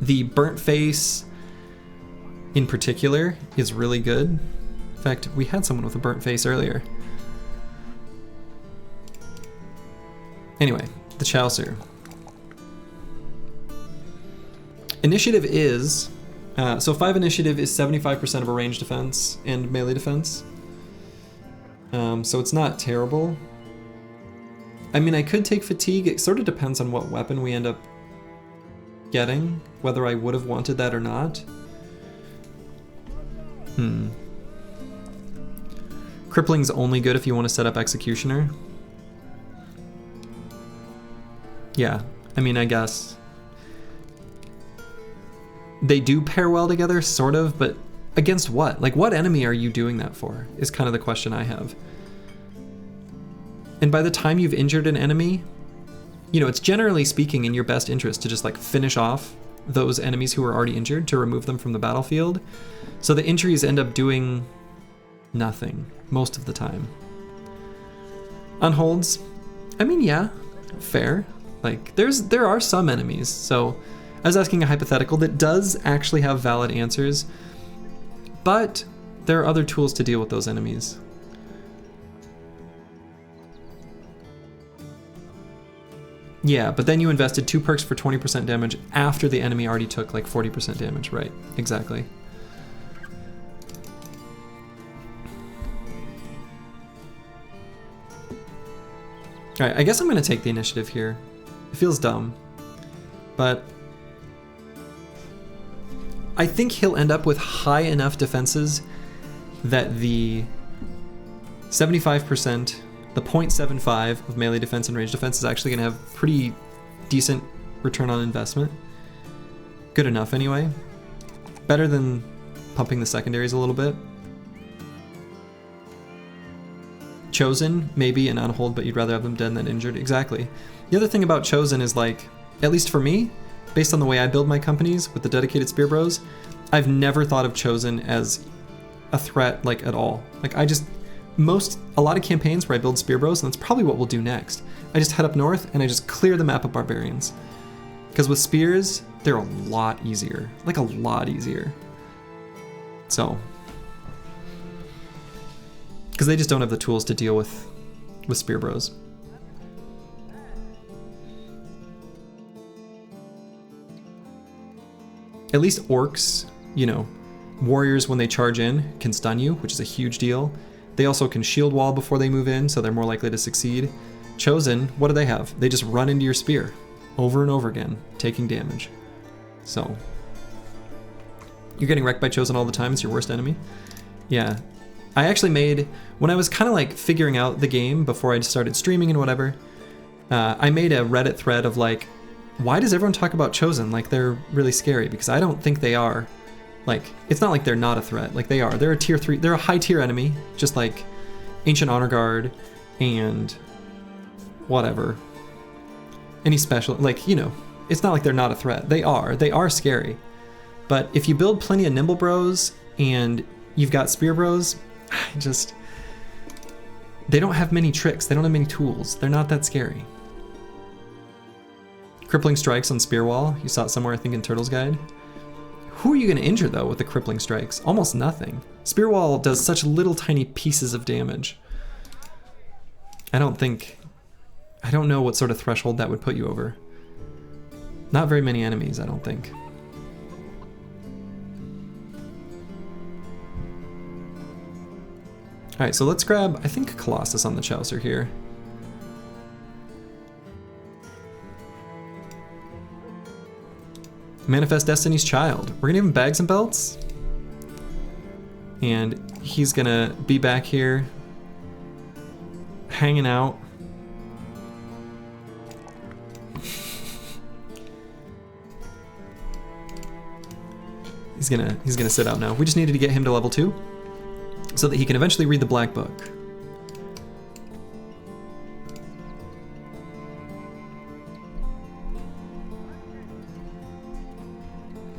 The burnt face in particular is really good. In fact, we had someone with a burnt face earlier. Anyway, the Chaucer. Initiative is, so 5 initiative is 75% of a range defense and melee defense. So it's not terrible. I mean, I could take fatigue. It sort of depends on what weapon we end up getting, whether I would have wanted that or not. Crippling's only good if you want to set up Executioner. Yeah, I mean, I guess. They do pair well together, sort of, but against what? Like, what enemy are you doing that for, is kind of the question I have. And by the time you've injured an enemy, you know, it's generally speaking in your best interest to just like finish off those enemies who are already injured, to remove them from the battlefield. So the injuries end up doing nothing most of the time. On holds, I mean, yeah, fair. Like, there are some enemies, so I was asking a hypothetical that does actually have valid answers, but there are other tools to deal with those enemies. Yeah, but then you invested 2 perks for 20% damage after the enemy already took like 40% damage, right? Exactly. Alright, I guess I'm gonna take the initiative here. It feels dumb, but I think he'll end up with high enough defenses that the 75% the 0.75 of melee defense and range defense is actually going to have pretty decent return on investment. Good enough anyway. Better than pumping the secondaries a little bit. Chosen, maybe an unhold, but you'd rather have them dead than injured. Exactly. The other thing about Chosen is, like, at least for me, based on the way I build my companies with the dedicated Spear Bros, I've never thought of Chosen as a threat, like, at all. Like, a lot of campaigns where I build Spear Bros, and that's probably what we'll do next. I just head up north and I just clear the map of barbarians. Because with spears, they're a lot easier. Like, a lot easier. So, because they just don't have the tools to deal with Spear Bros. At least orcs, you know, warriors when they charge in can stun you, which is a huge deal. They also can shield wall before they move in, so they're more likely to succeed. Chosen, what do they have? They just run into your spear over and over again, taking damage. So, you're getting wrecked by Chosen all the time. It's your worst enemy. Yeah. I actually made, when I was kind of like figuring out the game before I started streaming and whatever, I made a Reddit thread of like, why does everyone talk about Chosen like they're really scary? Because I don't think they are. Like, it's not like they're not a threat. Like, they are. They're a tier 3, they're a high tier enemy, just like Ancient Honor Guard and whatever. Any special, like, you know, it's not like they're not a threat. They are scary. But if you build plenty of Nimble Bros and you've got Spear Bros, they don't have many tricks. They don't have many tools. They're not that scary. Crippling Strikes on Spear Wall. You saw it somewhere, I think, in Turtle's Guide. Who are you going to injure, though, with the Crippling Strikes? Almost nothing. Spear Wall does such little tiny pieces of damage. I don't know what sort of threshold that would put you over. Not very many enemies, I don't think. Alright, so let's grab, I think, Colossus on the Chaucer here. Manifest Destiny's Child. We're gonna give him bags and belts. And he's gonna be back here, hanging out. He's gonna sit out now. We just needed to get him to level 2 so that he can eventually read the Black Book.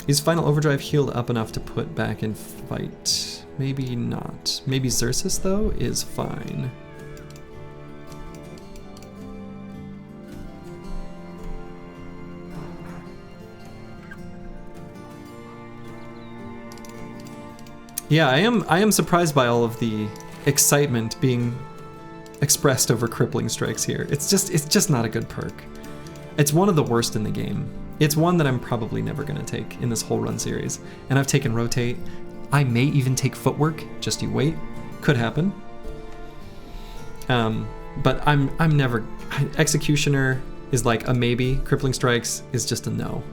Is Final Overdrive healed up enough to put back in fight? Maybe not. Maybe Xerxes, though, is fine. Yeah, I am surprised by all of the excitement being expressed over Crippling Strikes here. It's just not a good perk. It's one of the worst in the game. It's one that I'm probably never going to take in this whole run series. And I've taken Rotate. I may even take Footwork. Just you wait. Could happen. But I'm never... Executioner is like a maybe. Crippling Strikes is just a no.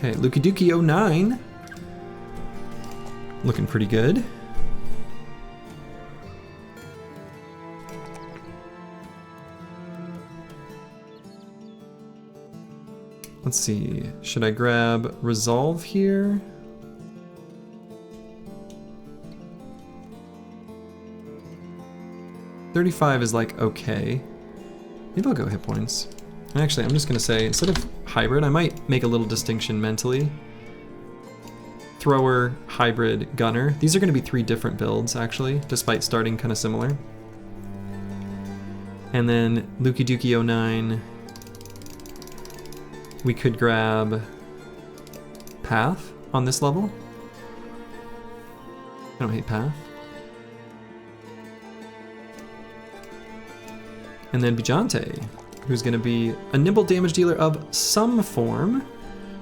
Okay, Luki Duki 09. Looking pretty good. Let's see, should I grab Resolve here? $35 is like okay. Maybe I'll go hit points. Actually, I'm just gonna say, instead of hybrid, I might make a little distinction mentally. Thrower, hybrid, gunner. These are gonna be 3 different builds, actually, despite starting kind of similar. And then Luki Duki 09. We could grab Path on this level. I don't hate Path. And then Bijante, who's going to be a nimble damage dealer of some form.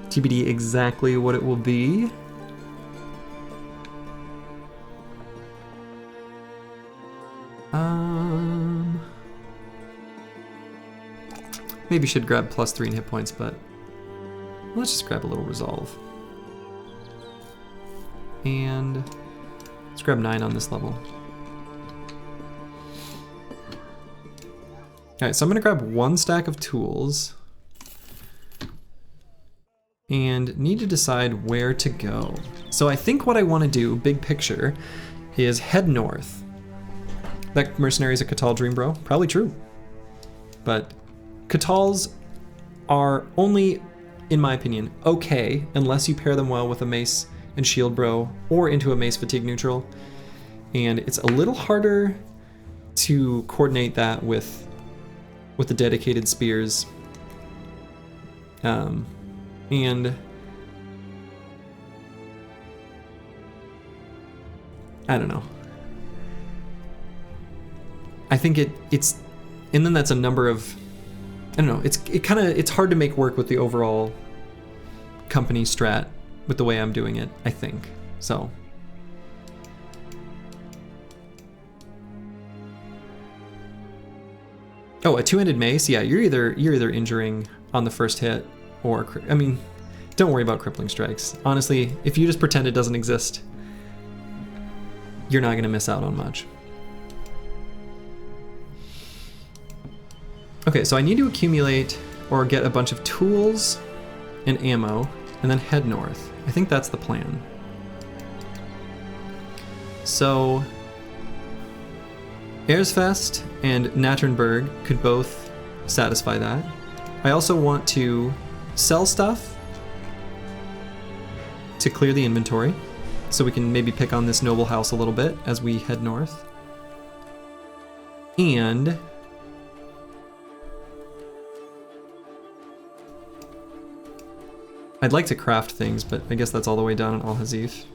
TBD exactly what it will be. Maybe should grab +3 in hit points, but let's just grab a little resolve. And let's grab 9 on this level. Alright, so I'm gonna grab 1 stack of tools and need to decide where to go. So I think what I want to do, big picture, is head north. That Mercenary is a Catal Dream Bro, probably true. But Catals are only, in my opinion, okay unless you pair them well with a Mace and Shield Bro or into a Mace Fatigue Neutral. And it's a little harder to coordinate that with the dedicated spears. And I don't know. I think it's, and then that's a number of, I don't know, it's hard to make work with the overall company strat with the way I'm doing it, I think. So. Oh, a 2-handed mace? Yeah, you're either injuring on the first hit or, I mean, don't worry about crippling strikes. Honestly, if you just pretend it doesn't exist, you're not gonna miss out on much. Okay, so I need to accumulate or get a bunch of tools and ammo and then head north. I think that's the plan. So Erzfest and Natternberg could both satisfy that. I also want to sell stuff to clear the inventory, so we can maybe pick on this noble house a little bit as we head north. And I'd like to craft things, but I guess that's all the way down in Al Hazif.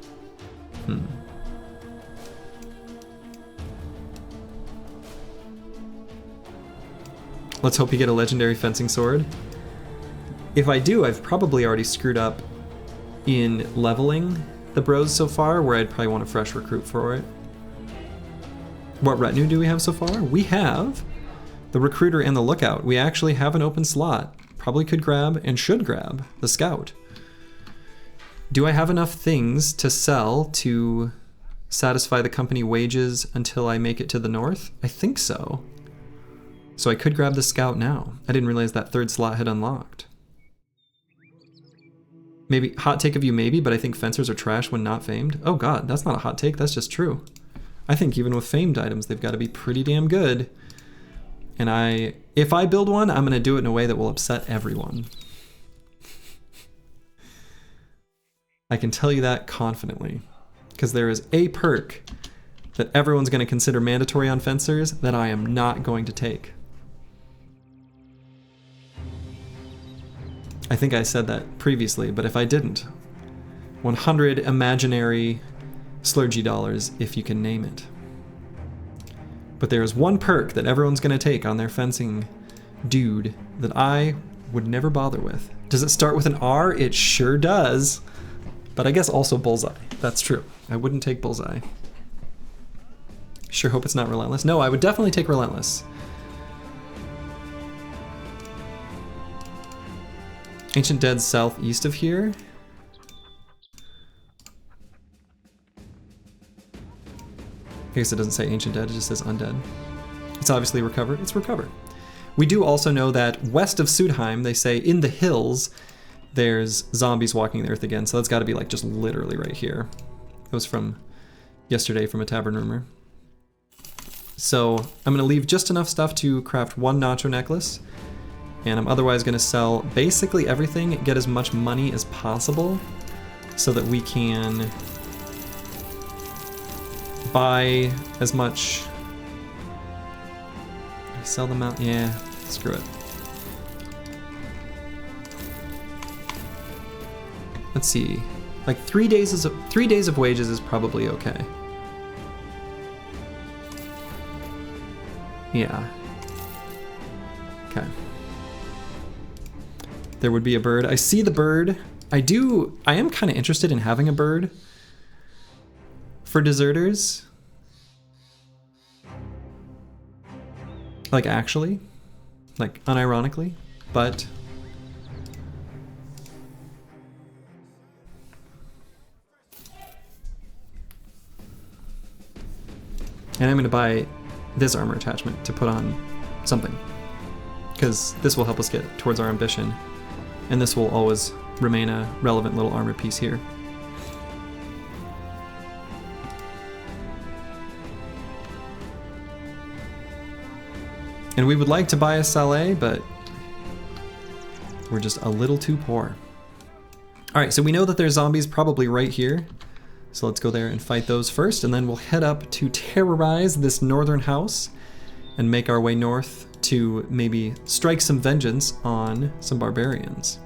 Let's hope you get a legendary fencing sword. If I do, I've probably already screwed up in leveling the bros so far, where I'd probably want a fresh recruit for it. What retinue do we have so far? We have the recruiter and the lookout. We actually have an open slot. Probably could grab and should grab the scout. Do I have enough things to sell to satisfy the company wages until I make it to the north? I think so. So I could grab the scout now. I didn't realize that third slot had unlocked. Maybe, hot take of you maybe, but I think fencers are trash when not famed. Oh god, that's not a hot take, that's just true. I think even with famed items, they've got to be pretty damn good. And if I build one, I'm gonna do it in a way that will upset everyone. I can tell you that confidently, because there is a perk that everyone's gonna consider mandatory on fencers that I am not going to take. I think I said that previously, but if I didn't, 100 imaginary slurgy dollars if you can name it. But there is one perk that everyone's gonna take on their fencing dude that I would never bother with. Does it start with an R? It sure does. But I guess also bullseye. That's true. I wouldn't take bullseye. Sure hope it's not relentless. No, I would definitely take relentless. Ancient Dead southeast of here. I guess it doesn't say Ancient Dead, it just says Undead. It's obviously recovered. It's recovered. We do also know that west of Sudheim, they say in the hills, there's zombies walking the earth again, so that's got to be like just literally right here. It was from yesterday from a tavern rumor. So I'm going to leave just enough stuff to craft one Nacho necklace, and I'm otherwise going to sell basically everything, get as much money as possible so that we can buy as much. Sell them out? Yeah, screw it. Let's see. Like 3 days of wages is probably okay. Yeah. Okay. There would be a bird. I see the bird. I am kind of interested in having a bird for deserters. Like actually, like unironically, but and I'm going to buy this armor attachment to put on something, because this will help us get towards our ambition, and this will always remain a relevant little armor piece here. And we would like to buy a Saleh, but we're just a little too poor. All right, so we know that there's zombies probably right here. So let's go there and fight those first, and then we'll head up to terrorize this northern house and make our way north to maybe strike some vengeance on some barbarians.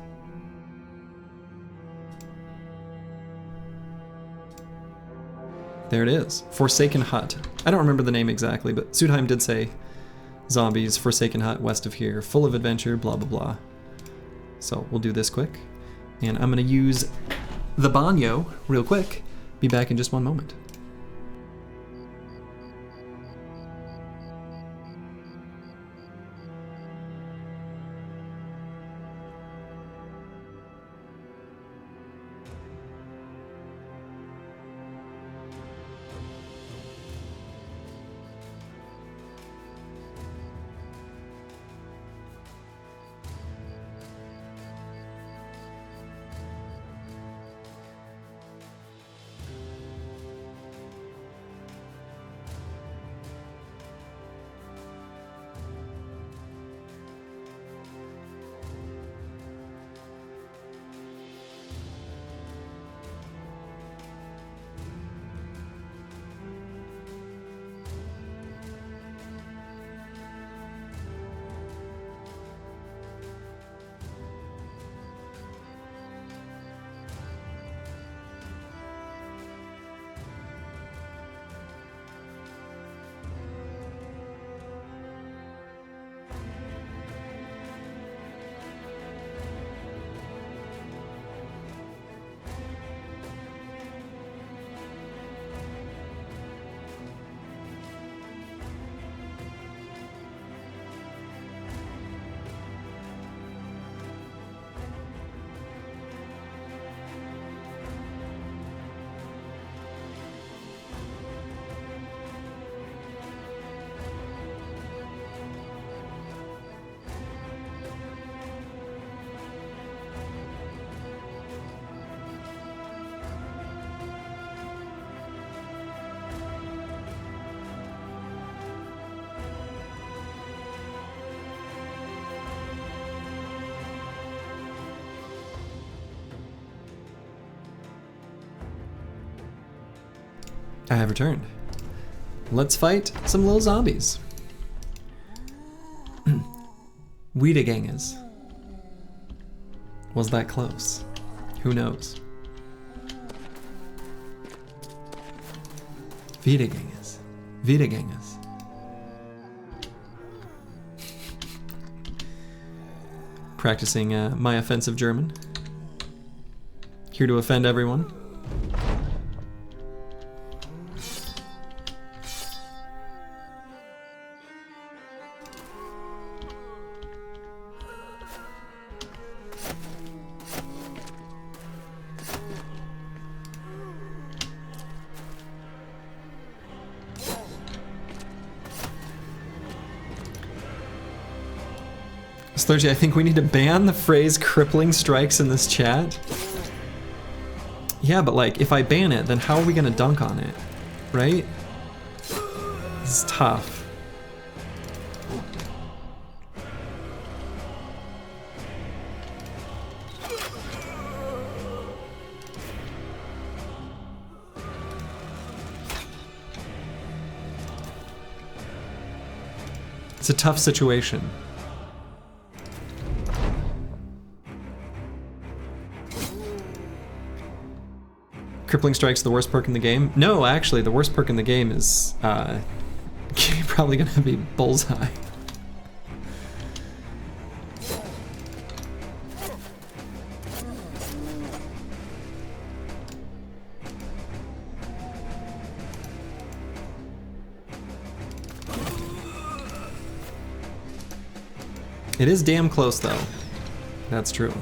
There it is, Forsaken Hut. I don't remember the name exactly, but Sudheim did say zombies, Forsaken Hut west of here, full of adventure, blah blah blah. So we'll do this quick, and I'm gonna use the banyo real quick. Be back in just one moment. I have returned. Let's fight some little zombies. Wiedergangers. Was that close? Who knows? Wiedergangers. Wiedergangers. Practicing my offensive German. Here to offend everyone. Slurgy, I think we need to ban the phrase crippling strikes in this chat. Yeah, but like, if I ban it, then how are we gonna dunk on it? Right? This is tough. It's a tough situation. Crippling Strike's the worst perk in the game? No, actually, the worst perk in the game is probably gonna be Bullseye. It is damn close though. That's true.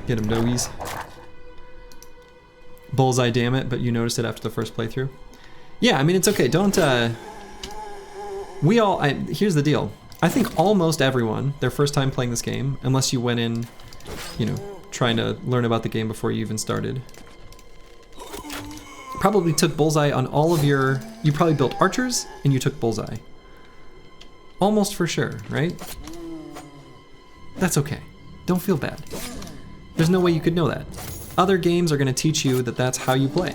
Get him, doggies. Bullseye, damn it, but you noticed it after the first playthrough. Yeah, I mean, it's okay. Don't, here's the deal. I think almost everyone, their first time playing this game, unless you went in, you know, trying to learn about the game before you even started, probably took bullseye on all of your, you probably built archers and you took bullseye. Almost for sure, right? That's okay. Don't feel bad. There's no way you could know that. Other games are going to teach you that that's how you play.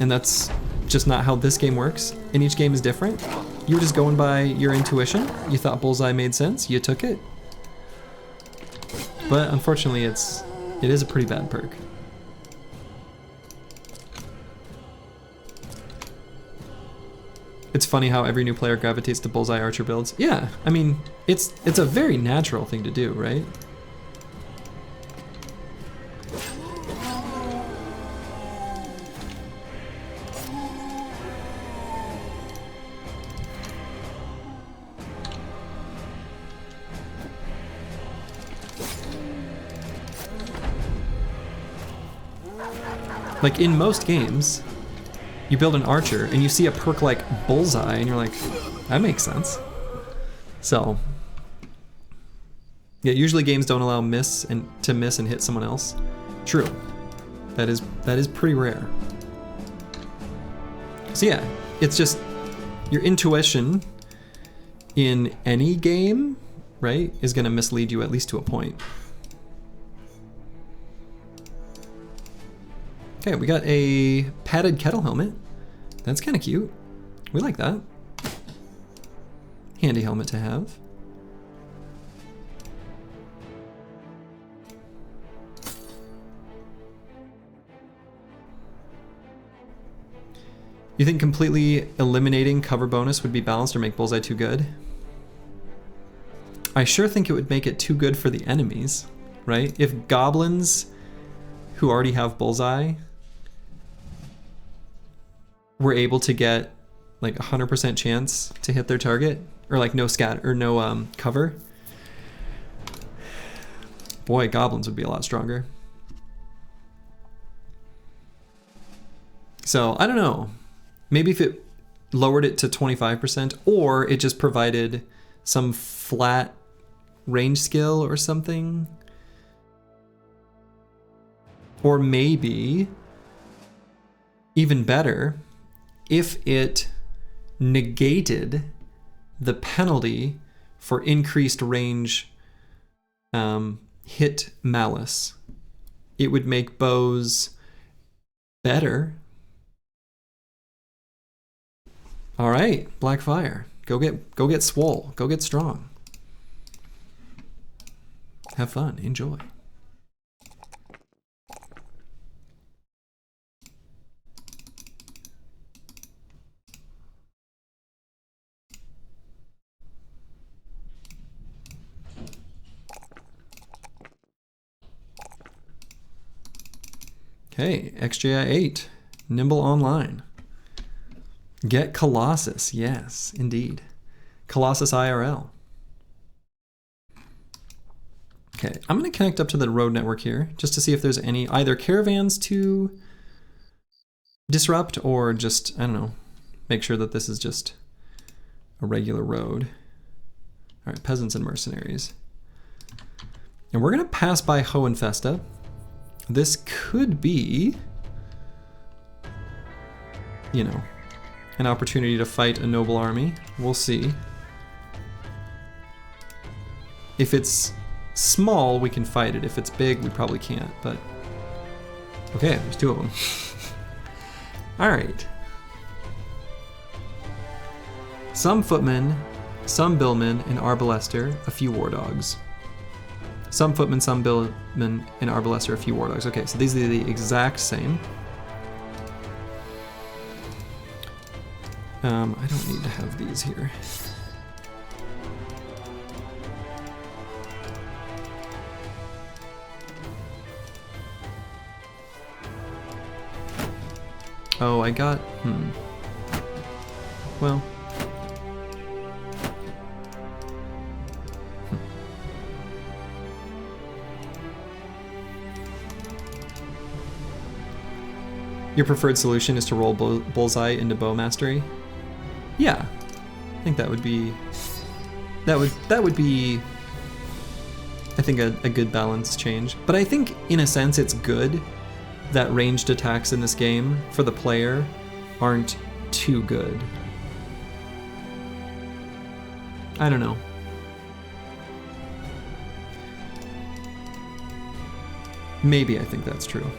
And that's just not how this game works. And each game is different. You were just going by your intuition. You thought bullseye made sense. You took it. But unfortunately, it is a pretty bad perk. It's funny how every new player gravitates to bullseye archer builds. Yeah, I mean, it's a very natural thing to do, right? Like in most games, you build an archer and you see a perk like bullseye and you're like, that makes sense. So, yeah, usually games don't allow miss and hit someone else. True. That is pretty rare. So yeah, it's just your intuition in any game, right, is gonna mislead you at least to a point. Okay, we got a padded kettle helmet. That's kind of cute. We like that. Handy helmet to have. You think completely eliminating cover bonus would be balanced or make bullseye too good? I sure think it would make it too good for the enemies, right? If goblins who already have bullseye were able to get like 100% chance to hit their target, or like no scatter or no cover, boy, goblins would be a lot stronger. So I don't know, maybe if it lowered it to 25%, or it just provided some flat range skill or something, or maybe even better, if it negated the penalty for increased range hit malice. It would make bows better. All right, Blackfire, go get swole, go get strong. Have fun, enjoy. Okay, XJI 8, Nimble Online. Get Colossus, yes, indeed. Colossus IRL. Okay, I'm gonna connect up to the road network here just to see if there's any either caravans to disrupt or just, I don't know, make sure that this is just a regular road. All right, peasants and mercenaries. And we're gonna pass by Hohenfesta. This could be, you know, an opportunity to fight a noble army. We'll see. If it's small, we can fight it. If it's big, we probably can't, but... Okay, there's 2 of them. Alright. Some footmen, some billmen, an arbalester, a few war dogs. Some footmen, some billmen, an arbalester, a few war dogs. Okay, so these are the exact same. I don't need to have these here. Oh, I got, well. Your preferred solution is to roll bullseye into bow mastery? Yeah, I think that would be, that would be, I think a good balance change. But I think in a sense it's good that ranged attacks in this game for the player aren't too good. I don't know. Maybe I think that's true.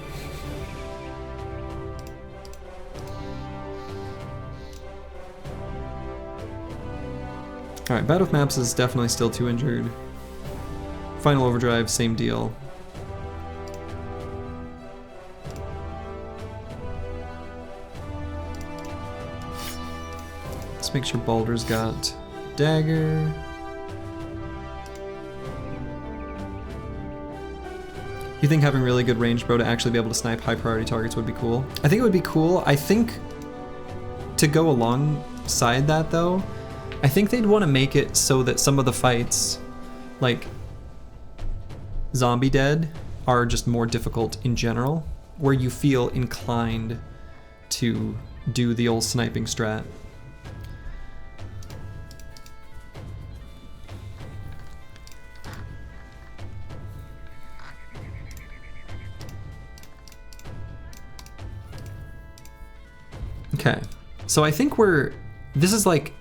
Alright, Battle of Maps is definitely still 2 injured. Final Overdrive, same deal. Let's make sure Baldur's got dagger. You think having really good range bro to actually be able to snipe high priority targets would be cool? I think it would be cool. I think to go alongside that though, I think they'd want to make it so that some of the fights, like Zombie Dead, are just more difficult in general, where you feel inclined to do the old sniping strat. Okay, so I think this is like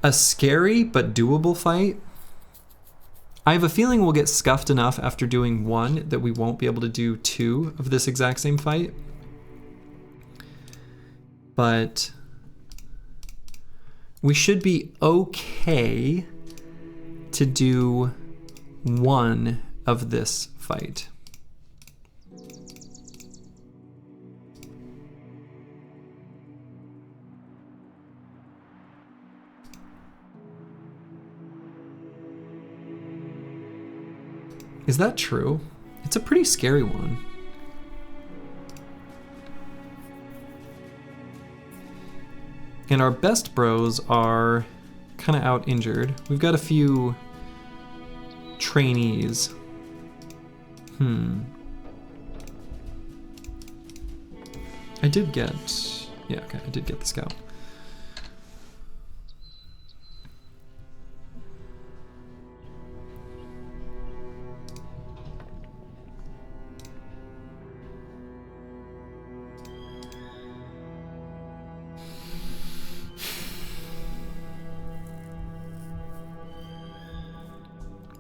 a scary but doable fight. I have a feeling we'll get scuffed enough after doing 1 that we won't be able to do 2 of this exact same fight. But we should be okay to do 1 of this fight. Is that true? It's a pretty scary one. And our best bros are kind of out injured. We've got a few trainees. I did get, yeah, okay, I did get the scout.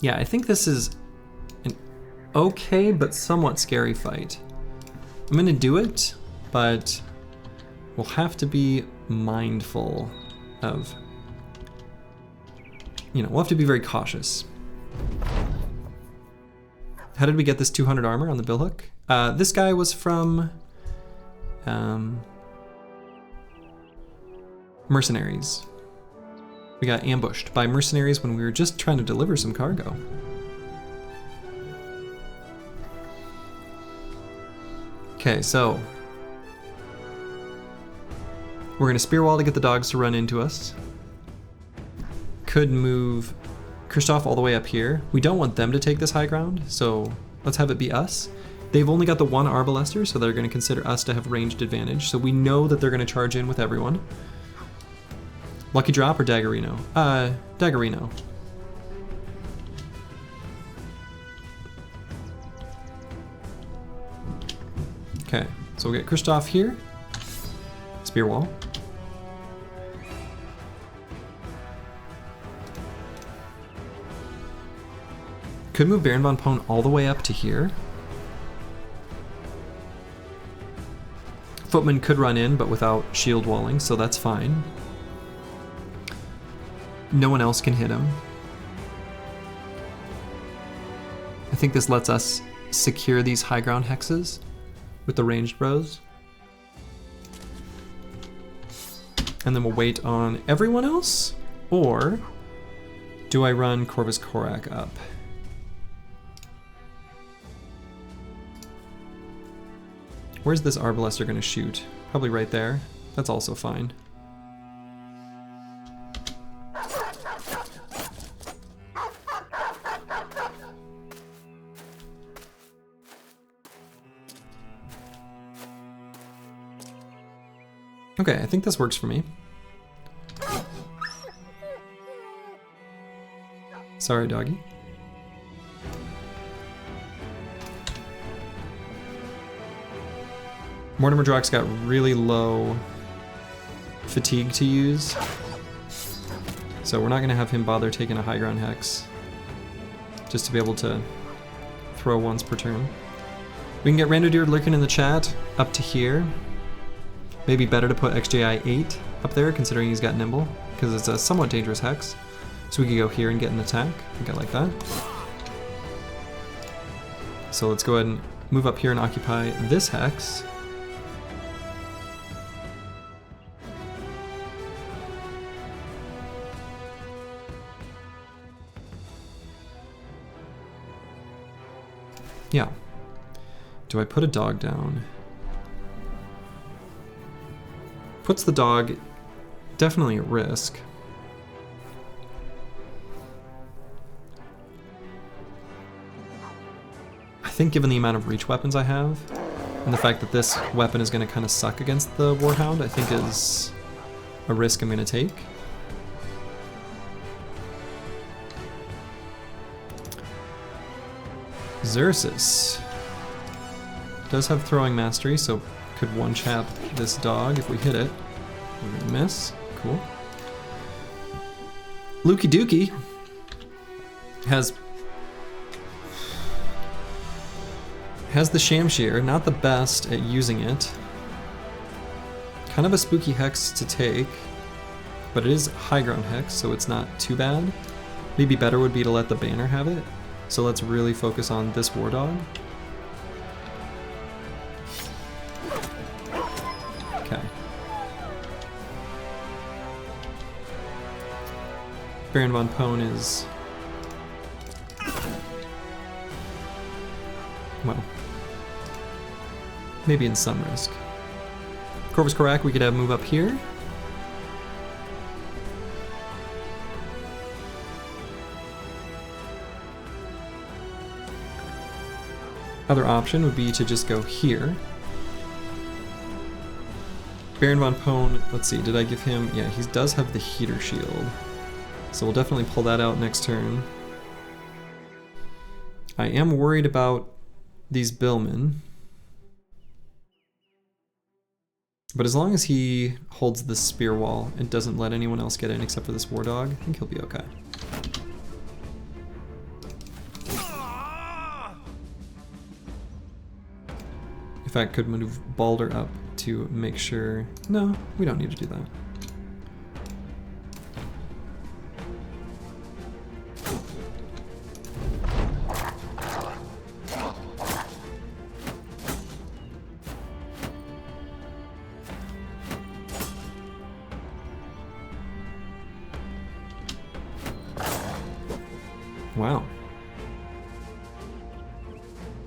Yeah, I think this is an okay but somewhat scary fight. I'm gonna do it, but we'll have to be mindful of, we'll have to be very cautious. How did we get this 200 armor on the billhook? This guy was from Mercenaries. We got ambushed by mercenaries when we were just trying to deliver some cargo. Okay, so we're gonna spear wall to get the dogs to run into us. Could move Christoph all the way up here. We don't want them to take this high ground, so let's have it be us. They've only got the 1 arbalester, so they're gonna consider us to have ranged advantage. So we know that they're gonna charge in with everyone. Lucky drop or Daggerino? Daggerino. Okay, so we'll get Christoph here. Spear wall. Could move Baron von Pone all the way up to here. Footman could run in, but without shield walling, so that's fine. No one else can hit him. I think this lets us secure these high ground hexes with the ranged bros. And then we'll wait on everyone else? Or do I run Corvus Corak up? Where's this Arbalester gonna shoot? Probably right there. That's also fine. Okay, I think this works for me. Sorry, doggy. Mortimer Drox got really low fatigue to use, so we're not going to have him bother taking a high ground hex just to be able to throw once per turn. We can get Randodeer lurking in the chat up to here. Maybe better to put XJI 8 up there considering he's got Nimble, because it's a somewhat dangerous hex. So we could go here and get an attack. I think I like that. So let's go ahead and move up here and occupy this hex. Yeah. Do I put a dog down? Puts the dog definitely at risk. I think given the amount of reach weapons I have, and the fact that this weapon is going to kind of suck against the Warhound, I think is a risk I'm going to take. Xerxes does have throwing mastery, so could one-chap this dog if we hit it. We're gonna miss. Cool. Lukey Dookie has the Shamshir, not the best at using it. Kind of a spooky hex to take, but it is high ground hex, so it's not too bad. Maybe better would be to let the banner have it. So let's really focus on this war dog. Okay. Baron von Pone is... well, maybe in some risk. Corvus Corak we could have move up here. Other option would be to just go here. Baron von Pone, let's see, did I give him... yeah, he does have the heater shield. So we'll definitely pull that out next turn. I am worried about these billmen. But as long as he holds the spear wall and doesn't let anyone else get in except for this war dog, I think he'll be okay. In fact, could move Balder up to make sure... no, we don't need to do that. Wow.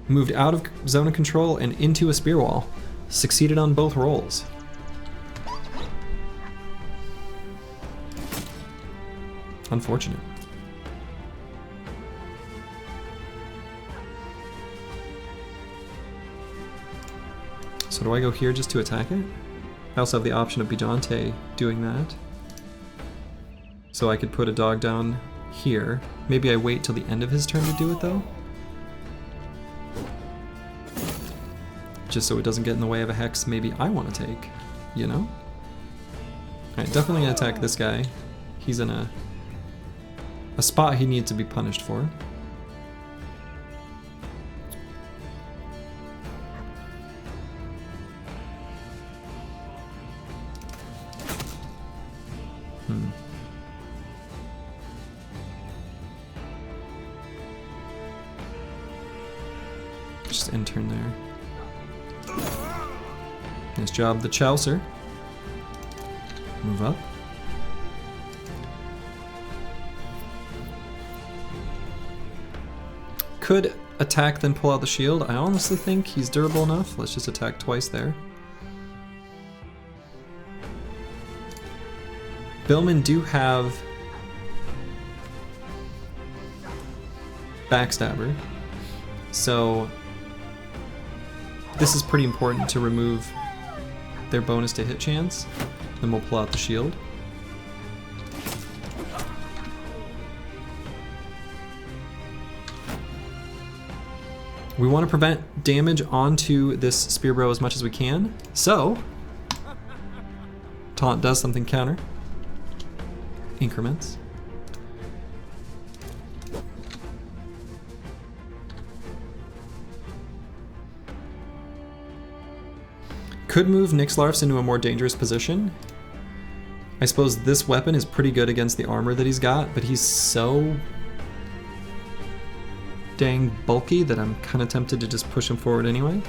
Moved out of zone of control and into a spear wall. Succeeded on both rolls. Unfortunate. So do I go here just to attack it? I also have the option of Bijante doing that. So I could put a dog down here. Maybe I wait till the end of his turn to do it though. Just so it doesn't get in the way of a hex maybe I want to take, you know? Alright, definitely gonna attack this guy. He's in a spot he needs to be punished for. Just intern there. Nice job, the Chaucer. Move up. Could attack, then pull out the shield. I honestly think he's durable enough. Let's just attack twice there. Billmen do have Backstabber, so this is pretty important to remove their bonus to hit chance. Then we'll pull out the shield. We want to prevent damage onto this spear bro as much as we can, so taunt does something counter. Increments. Could move Nixlarfs into a more dangerous position. I suppose this weapon is pretty good against the armor that he's got, but he's so dang bulky that I'm kind of tempted to just push him forward anyway.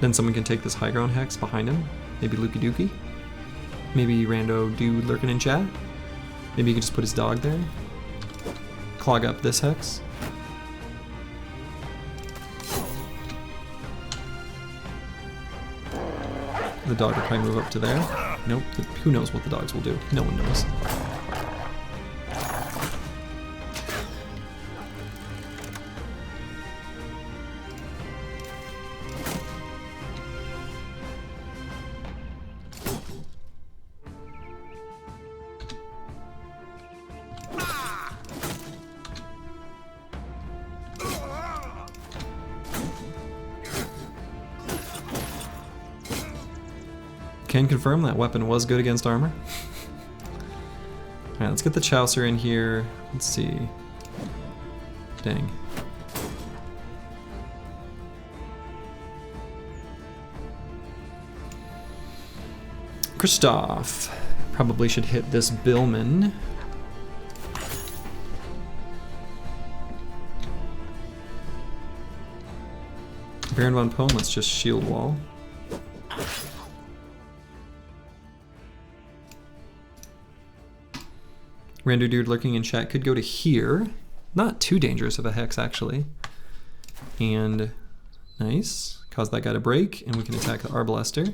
Then someone can take this high ground hex behind him. Maybe Lukey Dookie. Maybe rando dude lurking in chat. Maybe he could just put his dog there. Clog up this hex. The dog will probably move up to there. Nope, who knows what the dogs will do? No one knows. Can confirm that weapon was good against armor. Alright, let's get the Chaucer in here. Let's see. Dang. Christoph probably should hit this Billman. Baron von Pone, let's just shield wall. Rando dude lurking in chat could go to here. Not too dangerous of a hex, actually. And nice. Cause that guy to break, and we can attack the Arbalester.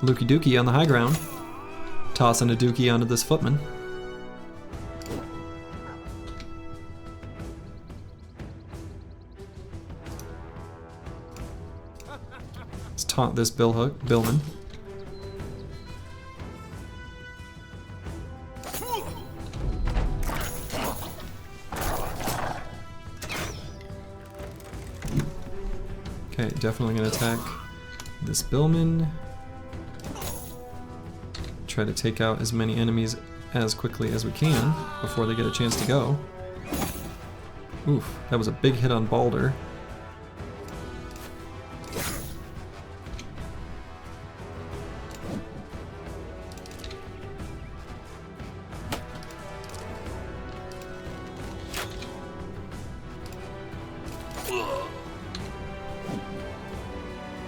Lukey Dookie on the high ground. Tossing a Dookie onto this footman. Taunt this Billman. Okay, definitely gonna attack this Billman. Try to take out as many enemies as quickly as we can before they get a chance to go. Oof, that was a big hit on Balder.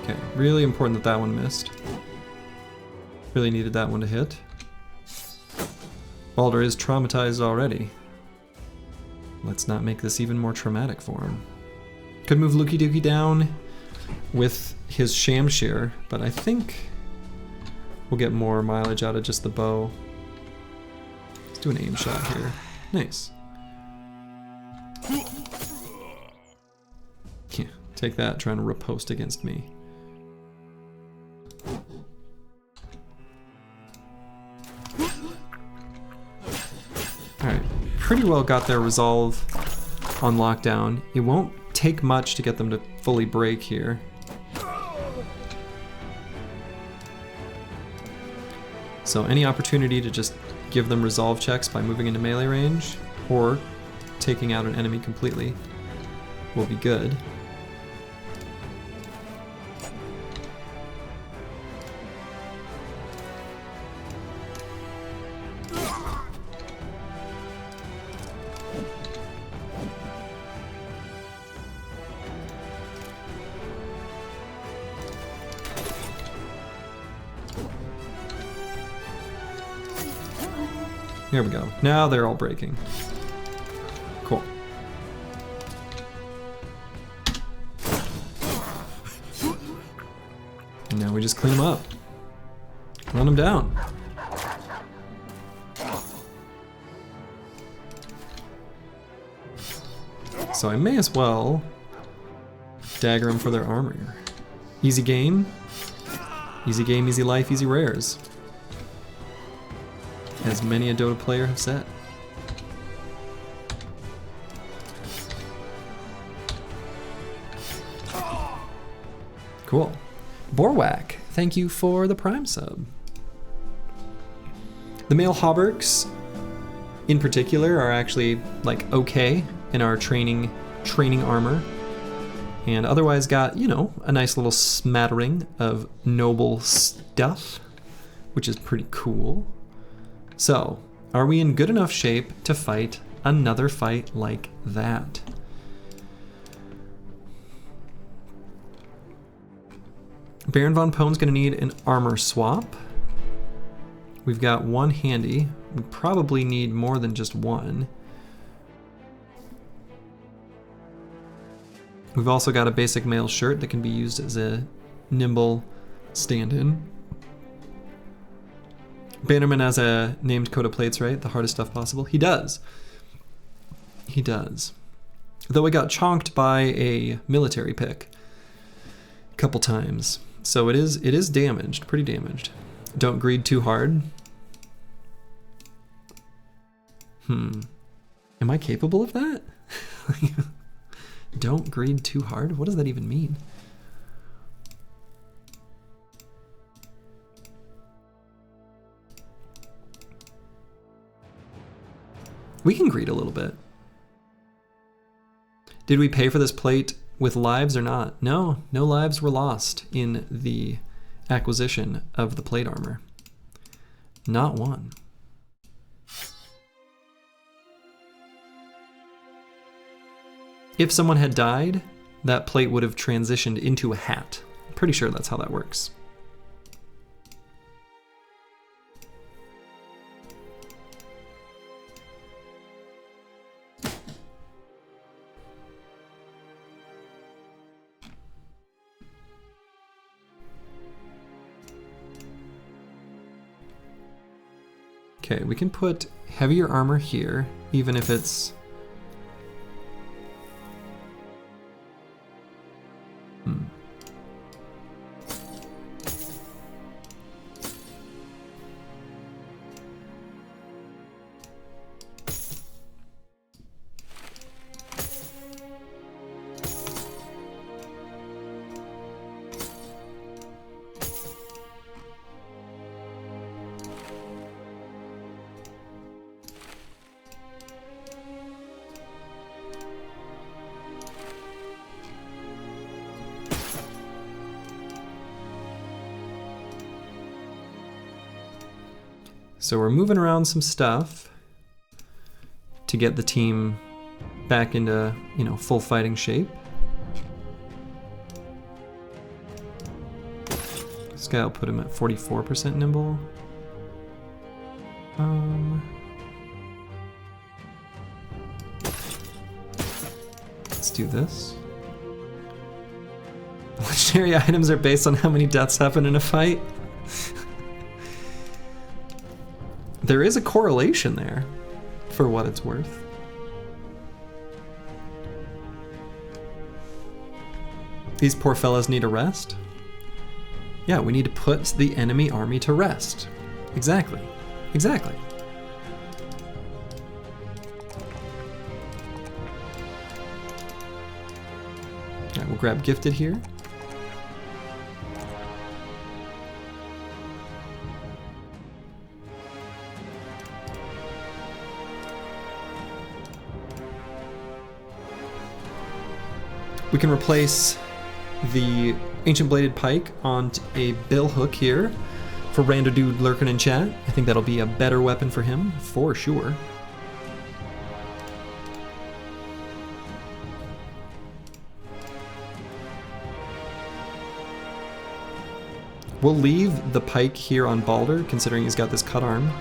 Okay, really important that that one missed. Really needed that one to hit. Balder is traumatized already. Let's not make this even more traumatic for him. Could move Lukey Dookie down with his Shamshir, but I think we'll get more mileage out of just the bow. Let's do an aim shot here. Nice. Yeah, take that, trying to riposte against me. Alright, pretty well got their resolve on lockdown. It won't take much to get them to fully break here. So any opportunity to just give them resolve checks by moving into melee range, or taking out an enemy completely will be good. Here we go. Now they're all breaking. Cool. And now we just clean them up. Run them down. So I may as well dagger them for their armor. Easy game. Easy game, easy life, easy rares. As many a Dota player have said. Cool. Borwhack, thank you for the Prime sub. The male hauberks, in particular, are actually like okay in our training armor, and otherwise got, you know, a nice little smattering of noble stuff, which is pretty cool. So, are we in good enough shape to fight another fight like that? Baron von Pohn's gonna need an armor swap. We've got one handy. We probably need more than just one. We've also got a basic mail shirt that can be used as a nimble stand-in. Bannerman has a named coat of plates, right? The hardest stuff possible. He does. He does. Though we got chonked by a military pick a couple times. So it is damaged, pretty damaged. Don't greed too hard. Am I capable of that? Don't greed too hard? What does that even mean? We can greed a little bit. Did we pay for this plate with lives or not? No, no lives were lost in the acquisition of the plate armor. Not one. If someone had died, that plate would have transitioned into a hat. I'm pretty sure that's how that works. Okay, we can put heavier armor here, even if it's... So we're moving around some stuff to get the team back into, you know, full fighting shape. This guy will put him at 44% nimble. Let's do this. Legendary items are based on how many deaths happen in a fight. There is a correlation there, for what it's worth. These poor fellas need a rest? Yeah, we need to put the enemy army to rest. Exactly. Exactly. Alright, we'll grab Gifted here. We can replace the Ancient Bladed Pike on a bill hook here for Rando Dude lurking in chat. I think that'll be a better weapon for him, for sure. We'll leave the pike here on Balder, considering he's got this cut arm,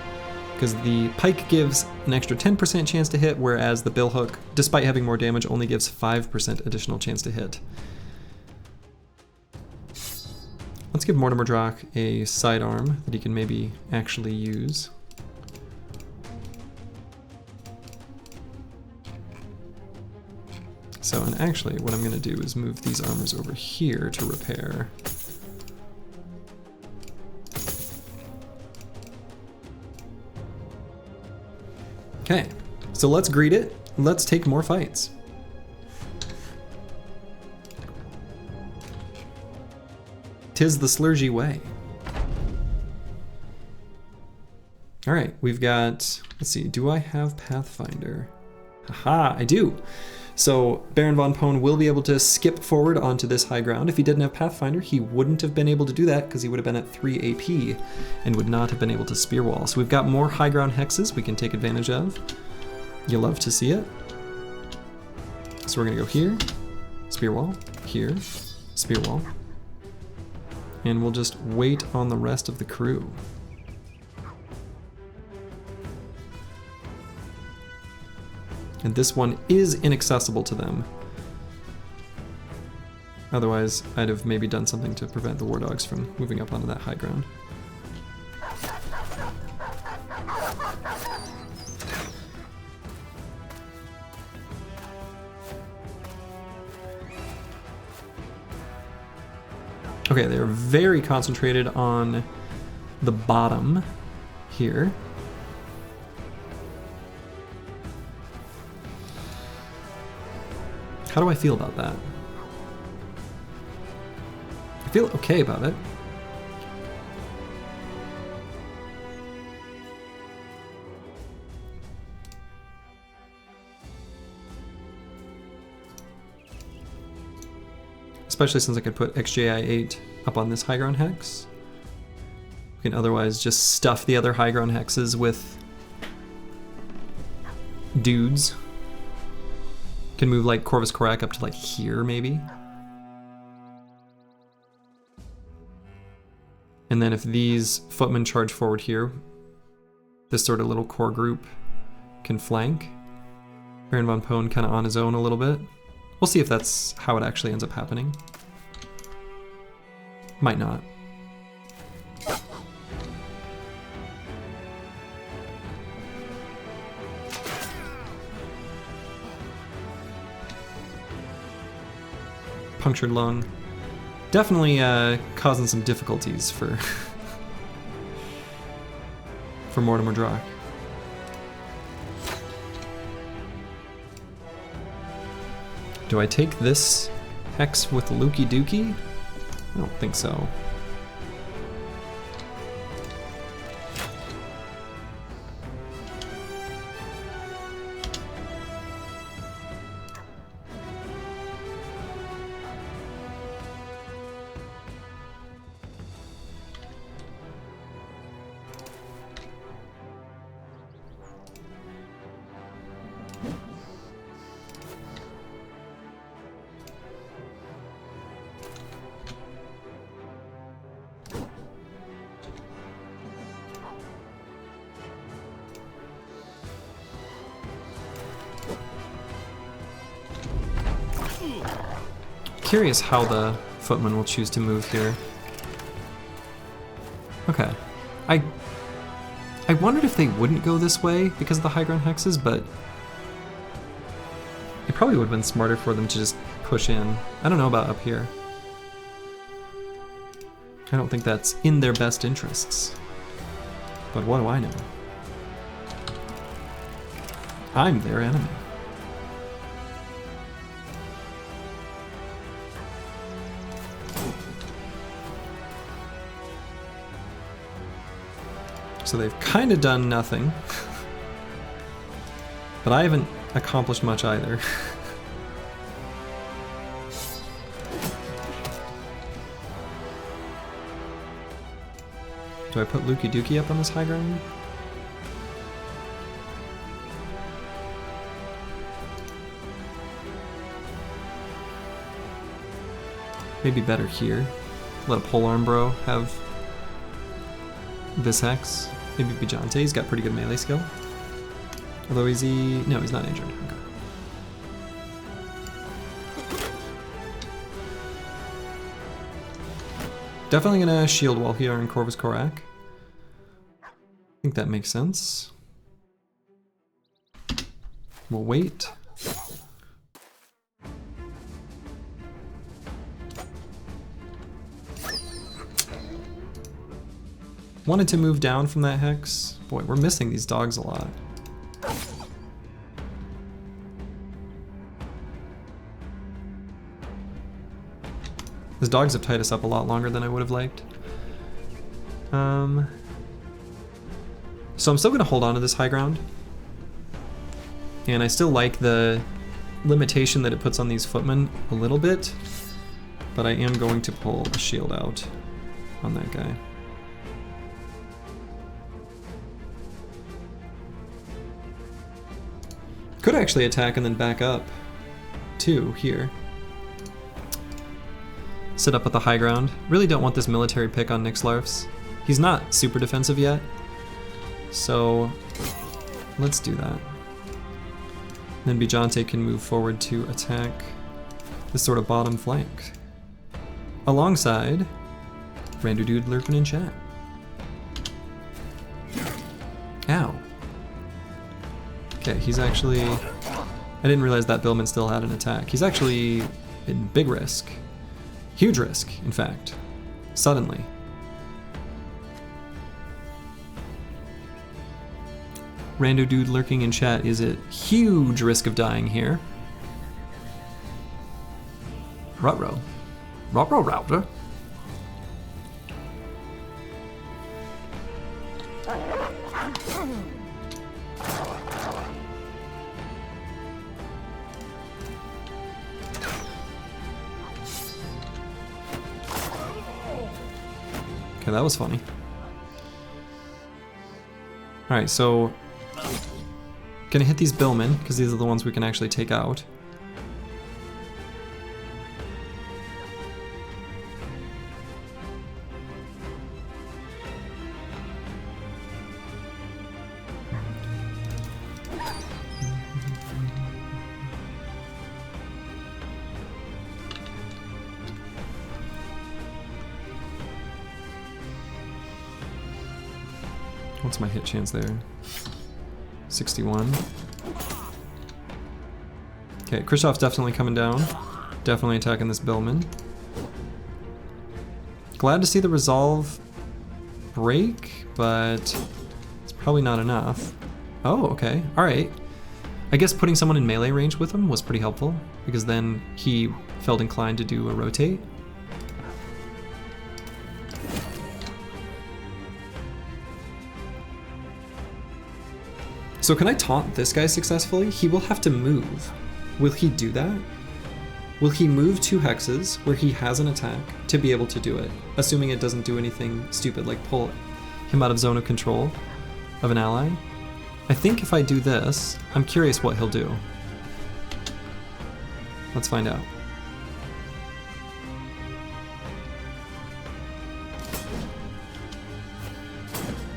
because the pike gives an extra 10% chance to hit, whereas the bill hook, despite having more damage, only gives 5% additional chance to hit. Let's give Mortimer Drock a sidearm that he can maybe actually use. So, and actually, what I'm going to do is move these armors over here to repair. Okay, so let's greet it. Let's take more fights. Tis the Slurgy way. All right, we've got, let's see, do I have Pathfinder? Haha, I do. So Baron von Pone will be able to skip forward onto this high ground. If he didn't have Pathfinder, he wouldn't have been able to do that because he would have been at 3 AP and would not have been able to spear wall. So we've got more high ground hexes we can take advantage of. You love to see it. So we're gonna go here, spear wall, here, spear wall. And we'll just wait on the rest of the crew. And this one is inaccessible to them. Otherwise, I'd have maybe done something to prevent the war dogs from moving up onto that high ground. Okay, they're very concentrated on the bottom here. How do I feel about that? I feel okay about it. Especially since I could put XJI8 up on this high ground hex. We can otherwise just stuff the other high ground hexes with dudes. Can move like Corvus Corac up to like here maybe. And then if these footmen charge forward here, this sort of little core group can flank. Baron von Pone kind of on his own a little bit. We'll see if that's how it actually ends up happening. Might not. Punctured lung. Definitely causing some difficulties for for Mortimer Drock. Do I take this hex with Lukey Dookie? I don't think so. Curious how the footman will choose to move here. Okay. I wondered if they wouldn't go this way because of the high ground hexes, but it probably would have been smarter for them to just push in. I don't know about up here. I don't think that's in their best interests. But what do I know? I'm their enemy. So they've kind of done nothing. But I haven't accomplished much either. Do I put Lukey Dookie up on this high ground? Maybe better here. Let a polearm bro have this hex. Maybe Bijante, he's got pretty good melee skill. Although is he... no, he's not injured. Okay. Definitely gonna shield wall here on Corvus Korak. I think that makes sense. We'll wait. Wanted to move down from that hex. Boy, we're missing these dogs a lot. These dogs have tied us up a lot longer than I would have liked. So I'm still gonna hold on to this high ground. And I still like the limitation that it puts on these footmen a little bit, but I am going to pull a shield out on that guy. Could actually attack and then back up too here. Sit up at the high ground. Really don't want this military pick on Nixlarfs. He's not super defensive yet, so let's do that. Then Bijante can move forward to attack this sort of bottom flank. Alongside Randu Dude lurking in chat. Ow. Okay, he's actually... I didn't realize that Billman still had an attack. He's actually in big risk. Huge risk, in fact. Suddenly. Rando Dude lurking in chat is at huge risk of dying here. Ruh-roh. Ruh-roh router. Okay, that was funny. Alright, so gonna hit these billmen, because these are the ones we can actually take out. What's my hit chance there? 61. Okay, Krishov's definitely coming down. Definitely attacking this Billman. Glad to see the resolve break, but it's probably not enough. Oh, okay. Alright. I guess putting someone in melee range with him was pretty helpful, because then he felt inclined to do a rotate. So can I taunt this guy successfully? He will have to move. Will he do that? Will he move 2 hexes where he has an attack to be able to do it? Assuming it doesn't do anything stupid like pull him out of zone of control of an ally. I think if I do this, I'm curious what he'll do. Let's find out.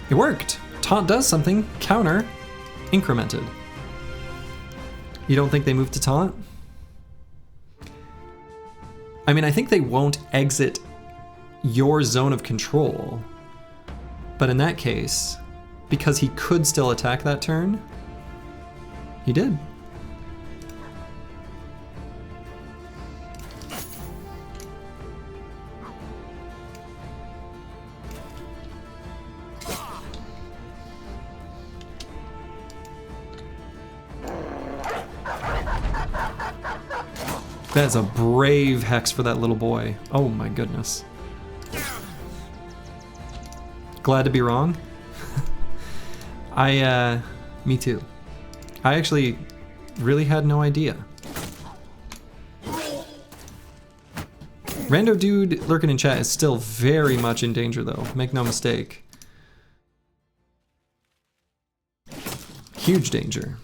It worked! Taunt does something. Counter. Incremented. You don't think they move to taunt? I mean, I think they won't exit your zone of control. But in that case, because he could still attack that turn, he did. That's a brave hex for that little boy. Oh my goodness. Glad to be wrong. Me too. I actually really had no idea. Rando Dude lurking in chat is still very much in danger though, make no mistake. Huge danger.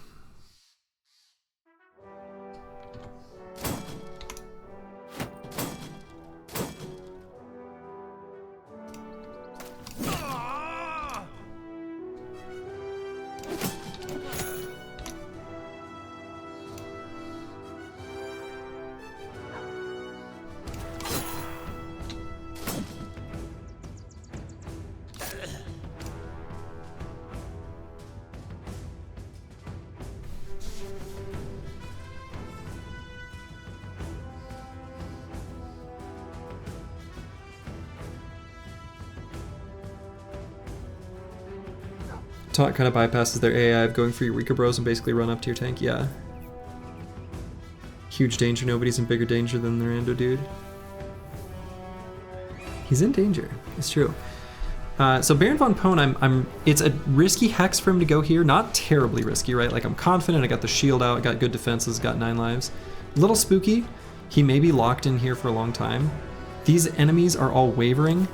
Taunt kind of bypasses their AI of going for your weaker bros and basically run up to your tank. Yeah. Huge danger. Nobody's in bigger danger than the rando dude. He's in danger. It's true. So Baron von Pone, it's a risky hex for him to go here. Not terribly risky, right? Like I'm confident. I got the shield out. I got good defenses. Got 9 lives. A little spooky. He may be locked in here for a long time. These enemies are all wavering.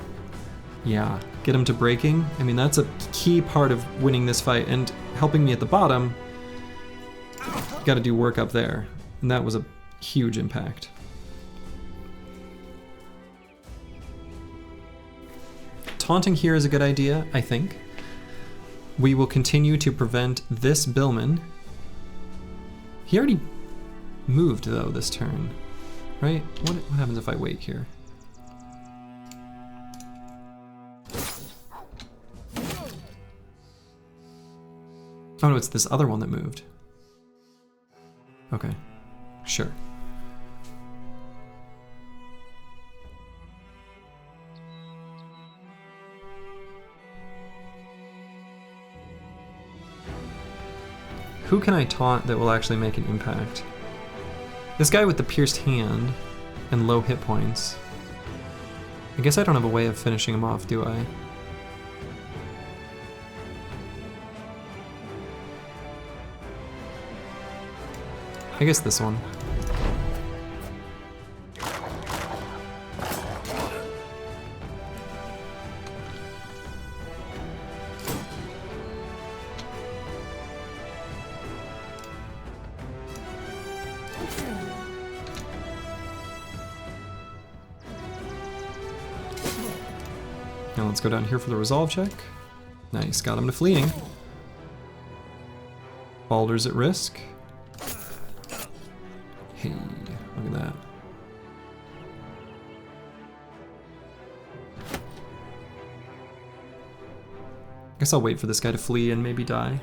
Yeah. Get him to breaking. I mean, that's a key part of winning this fight, and helping me at the bottom. Got to do work up there, and that was a huge impact. Taunting here is a good idea, I think. We will continue to prevent this Billman. He already moved though this turn, right? What happens if I wait here? Oh no, it's this other one that moved. Okay, sure. Who can I taunt that will actually make an impact? This guy with the pierced hand and low hit points. I guess I don't have a way of finishing him off, do I? I guess this one. Now let's go down here for the resolve check. Nice, got him to fleeing. Baldur's at risk. Hey, look at that. Guess I'll wait for this guy to flee and maybe die.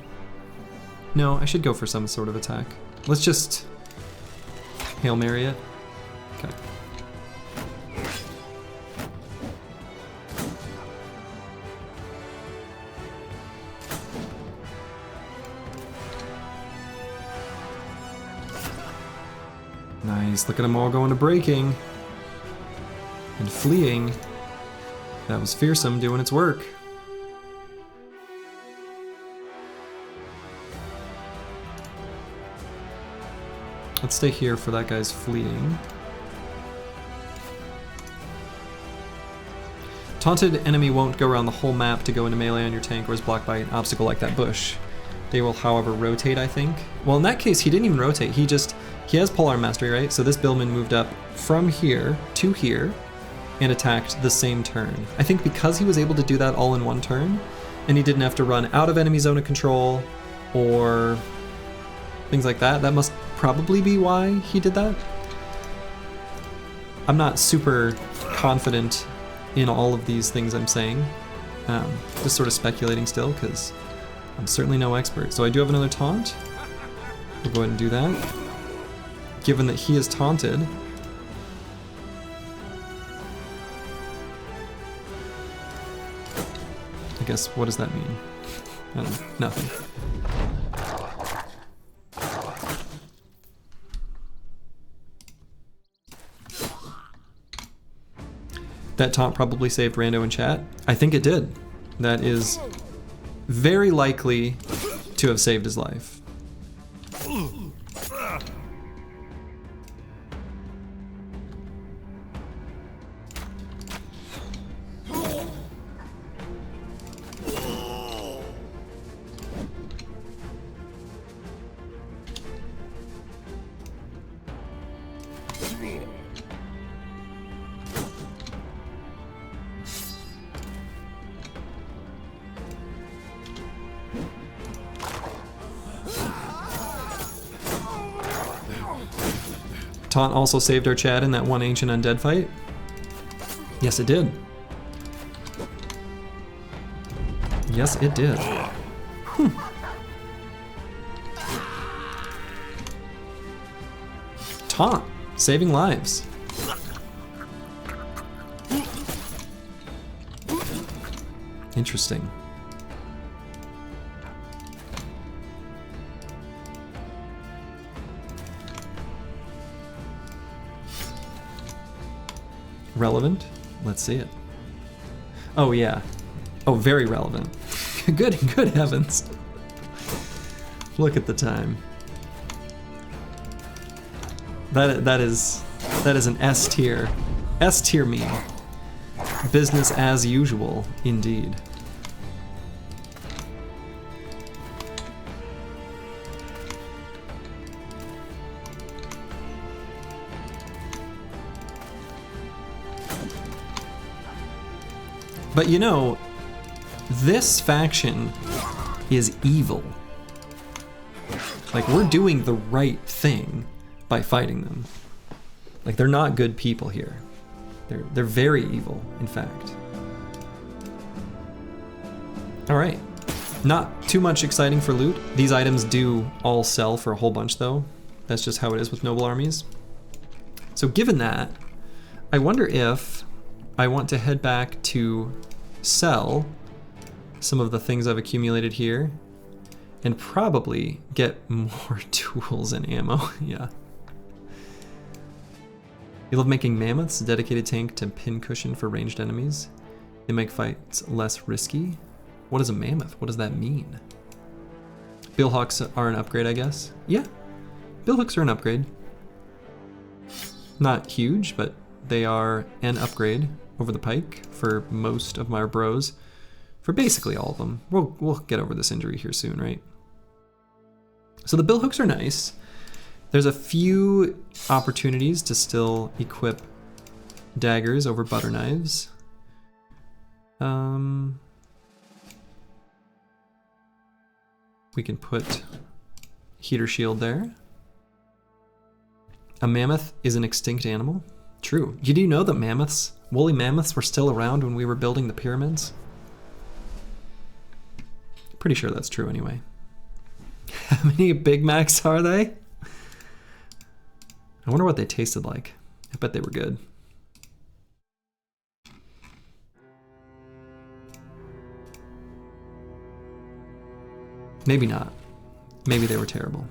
No, I should go for some sort of attack. Let's just Hail Mary it. Okay. Nice, look at them all going to breaking and fleeing. That was fearsome doing its work. Let's stay here for that guy's fleeing. Taunted enemy won't go around the whole map to go into melee on your tank or is blocked by an obstacle like that bush. They will, however, rotate, I think. Well, in that case, he didn't even rotate. He has Polearm Mastery, right? So this Billman moved up from here to here and attacked the same turn. I think because he was able to do that all in one turn, and he didn't have to run out of enemy zone of control or things like that, that must probably be why he did that. I'm not super confident in all of these things I'm saying. Just sort of speculating still, because I'm certainly no expert. So I do have another taunt. We'll go ahead and do that. Given that he is taunted, I guess, what does that mean? I don't know, nothing. That taunt probably saved Rando in chat. I think it did. That is very likely to have saved his life. Taunt also saved our Chad in that one ancient undead fight. Yes, it did. Yes, it did. Taunt, saving lives. Interesting. Relevant? Let's see it. Oh yeah. Oh, very relevant. Good heavens. Look at the time. That is an S tier. S tier meme. Business as usual, indeed. But you know, this faction is evil. Like, we're doing the right thing by fighting them. Like, they're not good people here. They're very evil, in fact. Alright. Not too much exciting for loot. These items do all sell for a whole bunch, though. That's just how it is with noble armies. So given that, I wonder if I want to head back to sell some of the things I've accumulated here and probably get more tools and ammo. Yeah. You love making mammoths, a dedicated tank to pin cushion for ranged enemies. They make fights less risky. What is a mammoth? What does that mean? Billhawks are an upgrade, I guess. Yeah, billhooks are an upgrade. Not huge, but they are an upgrade over the pike for most of my bros. For basically all of them. We'll get over this injury here soon, right? So the billhooks are nice. There's a few opportunities to still equip daggers over butter knives. We can put heater shield there. A mammoth is an extinct animal. True. You do know that mammoths, woolly mammoths, were still around when we were building the pyramids? Pretty sure that's true anyway. How many Big Macs are they? I wonder what they tasted like. I bet they were good. Maybe not. Maybe they were terrible.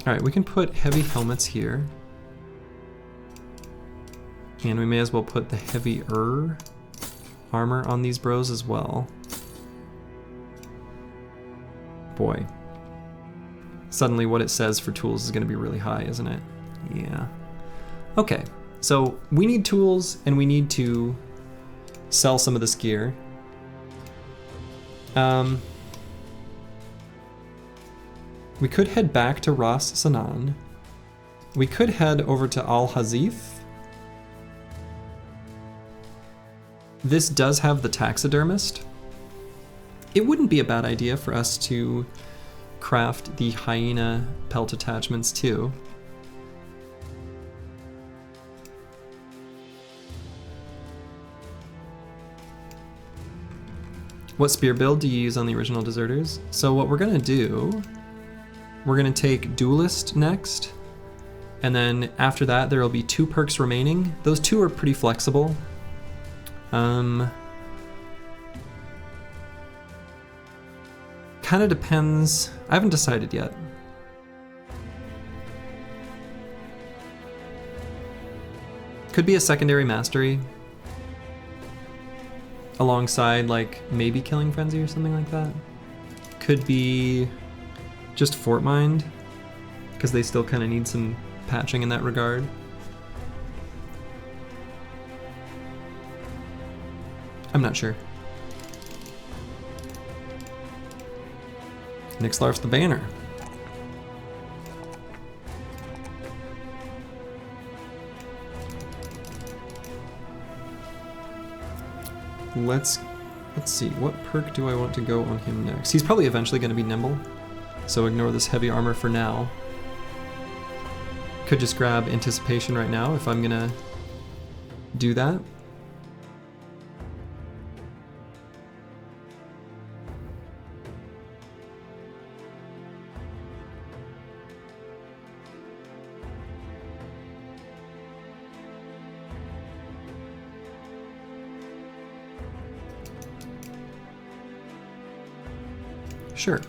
Alright, we can put heavy helmets here. And we may as well put the heavier armor on these bros as well. Boy. Suddenly what it says for tools is going to be really high, isn't it? Yeah. Okay, so we need tools and we need to sell some of this gear. We could head back to Ras Sanan. We could head over to Al Hazif. This does have the taxidermist. It wouldn't be a bad idea for us to craft the Hyena pelt attachments too. What spear build do you use on the original deserters? So what we're gonna do, we're gonna take Duelist next, and then after that there will be 2 perks remaining. Those 2 are pretty flexible. Kind of depends. I haven't decided yet. Could be a secondary mastery alongside like maybe Killing Frenzy or something like that. Could be just Fort Mind, because they still kind of need some patching in that regard. I'm not sure. Nixlarf's the banner. let's see, what perk do I want to go on him next? He's probably eventually going to be nimble, so ignore this heavy armor for now. Could just grab anticipation right now if I'm going to do that. Sure.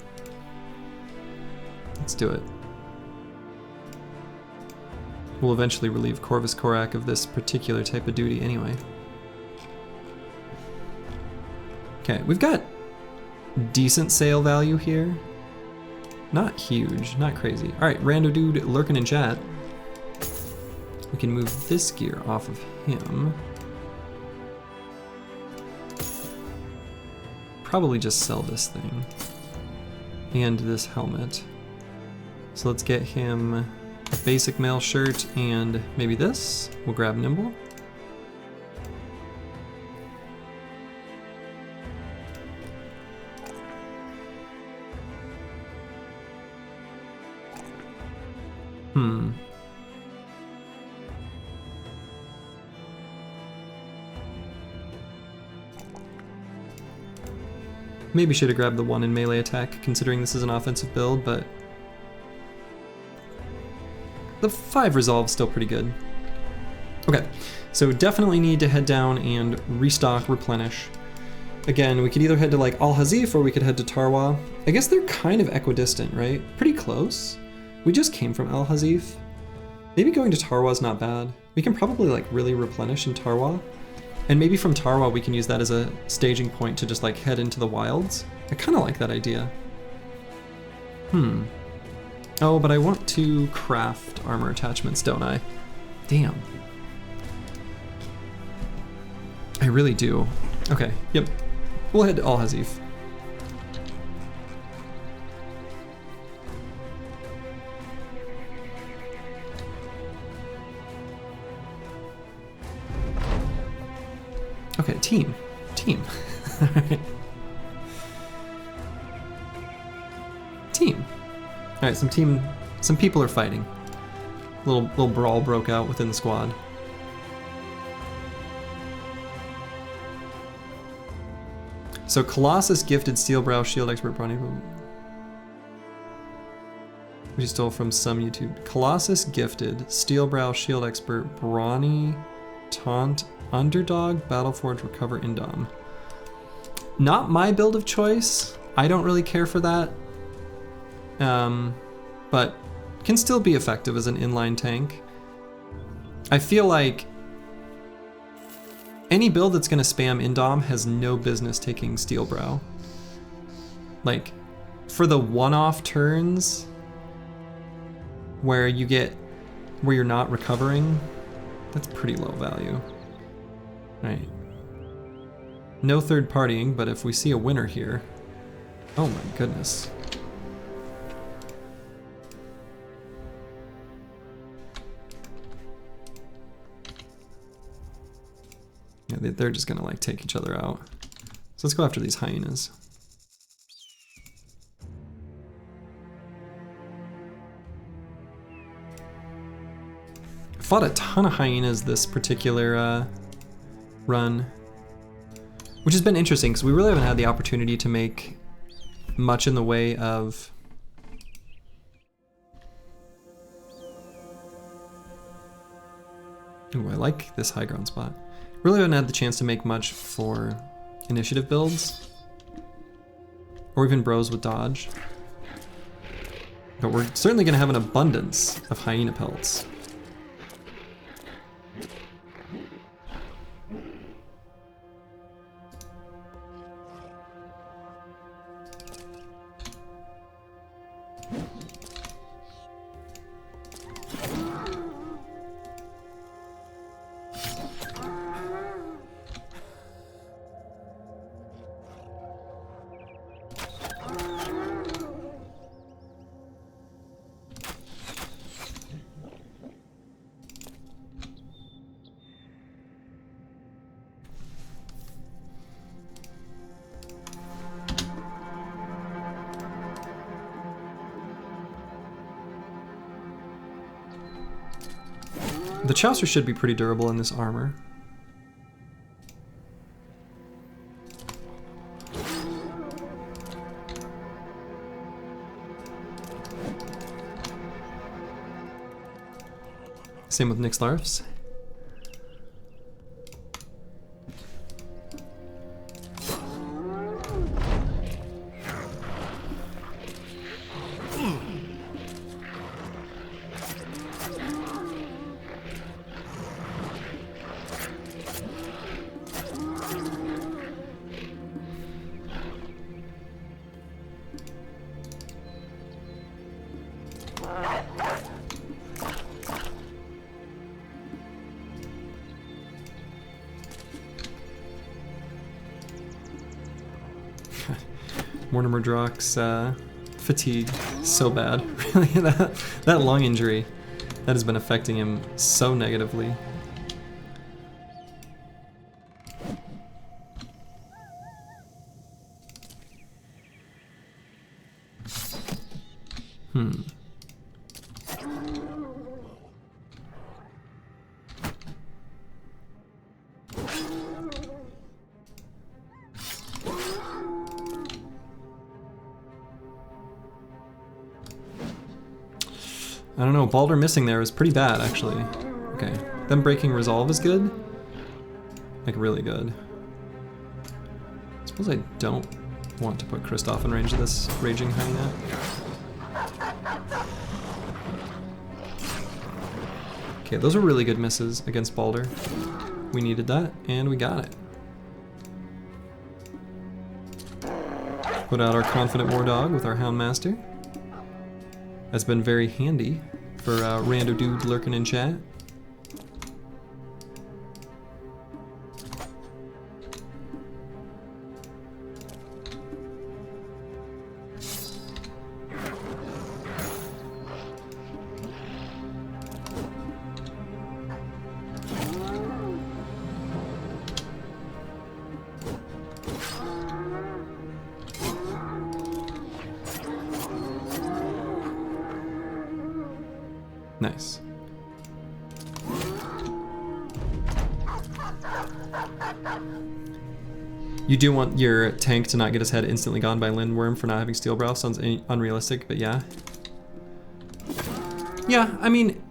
Let's do it. We'll eventually relieve Corvus Corak of this particular type of duty anyway. Okay, we've got decent sale value here. Not huge, not crazy. All right, rando dude lurking in chat. We can move this gear off of him. Probably just sell this thing. And this helmet. So let's get him a basic mail shirt and maybe this. We'll grab nimble. Maybe should have grabbed the 1 in melee attack, considering this is an offensive build, but the 5 resolve is still pretty good. Okay, so definitely need to head down and restock, replenish. Again, we could either head to like Al-Hazif or we could head to Tarwa. I guess they're kind of equidistant, right? Pretty close. We just came from Al-Hazif. Maybe going to Tarwa is not bad. We can probably like really replenish in Tarwa. And maybe from Tarwa we can use that as a staging point to just like head into the wilds. I kind of like that idea. Oh, but I want to craft armor attachments, don't I? Damn. I really do. Okay, yep. We'll head to Al-Hazif. Okay, team. Team. Team. Alright, some people are fighting. Little brawl broke out within the squad. So Colossus gifted Steelbrow Shield Expert Brawny, which he stole from some YouTube. Colossus gifted Steelbrow Shield Expert Brawny Taunt Underdog Battleforge Recover Indom. Not my build of choice. I don't really care for that. But can still be effective as an inline tank. I feel like any build that's going to spam Indom has no business taking Steelbrow. Like, for the one-off turns where you're not recovering, that's pretty low value. Right. No third partying, but if we see a winner here, oh my goodness. Yeah, they're just gonna like take each other out. So let's go after these hyenas. I fought a ton of hyenas this particular run, which has been interesting because we really haven't had the opportunity to make much in the way of ooh, I like this high ground spot. Really haven't had the chance to make much for initiative builds or even bros with dodge, but we're certainly going to have an abundance of hyena pelts. The Chaucer should be pretty durable in this armor. Same with Nyx Larfs. Mortimer Drock's fatigue so bad. Really, that lung injury, that has been affecting him so negatively. I don't know, Balder missing there is pretty bad, actually. Okay, them breaking Resolve is good. Like, really good. I suppose I don't want to put Kristoff in range of this Raging Hyena. Okay, those are really good misses against Balder. We needed that, and we got it. Put out our Confident War Dog with our Houndmaster. That's been very handy for rando dude lurking in chat. Nice. You do want your tank to not get his head instantly gone by Lindworm for not having Steel Brow. Sounds unrealistic, but yeah. Yeah, I mean,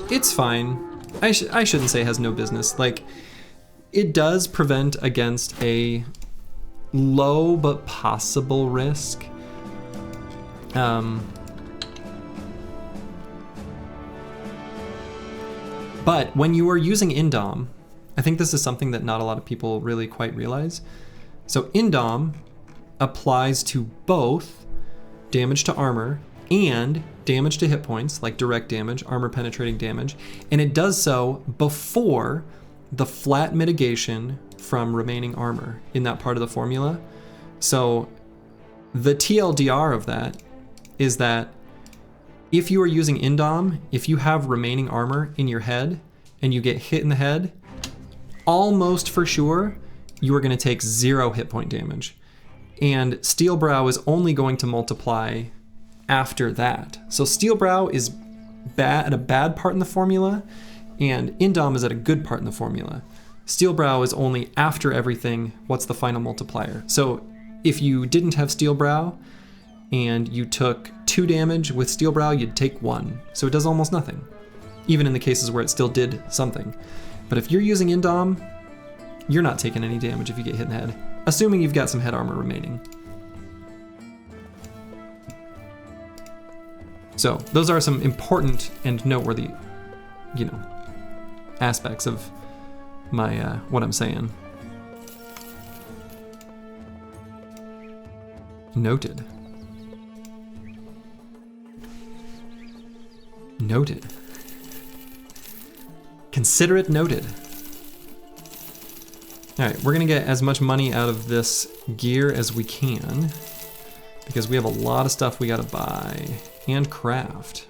it's fine. I shouldn't say it has no business. Like, it does prevent against a low but possible risk. But when you are using Indom, I think this is something that not a lot of people really quite realize. So Indom applies to both damage to armor and damage to hit points, like direct damage, armor penetrating damage, and it does so before the flat mitigation from remaining armor in that part of the formula. So the TLDR of that is that if you are using Indom, if you have remaining armor in your head and you get hit in the head, almost for sure, you are going to take 0 hit point damage. And Steel Brow is only going to multiply after that. So Steel Brow is at a bad part in the formula, and Indom is at a good part in the formula. Steel Brow is only after everything, what's the final multiplier. So if you didn't have Steel Brow, and you took 2 damage with Steel Brow, you'd take 1. So it does almost nothing, even in the cases where it still did something. But if you're using Indom, you're not taking any damage if you get hit in the head, assuming you've got some head armor remaining. So those are some important and noteworthy, aspects of my what I'm saying. Noted. Noted. Consider it noted. All right, we're gonna get as much money out of this gear as we can because we have a lot of stuff we gotta buy and craft.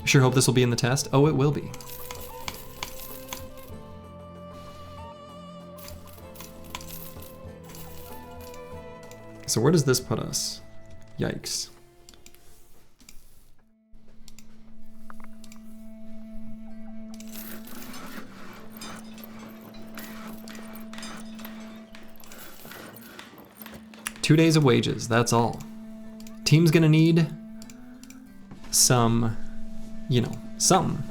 Sure hope this will be in the test. Oh, it will be. So where does this put us? Yikes. 2 days of wages, that's all. Team's gonna need some, you know, something.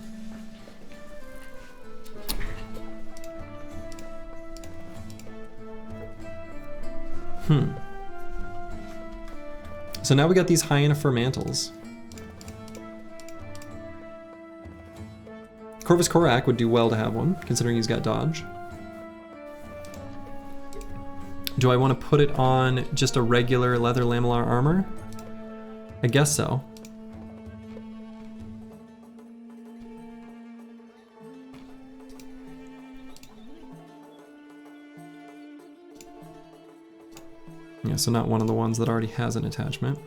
So now we got these Hyena fur mantles. Corvus Korak would do well to have one, considering he's got dodge. Do I want to put it on just a regular leather lamellar armor? I guess so. Yeah, so not one of the ones that already has an attachment.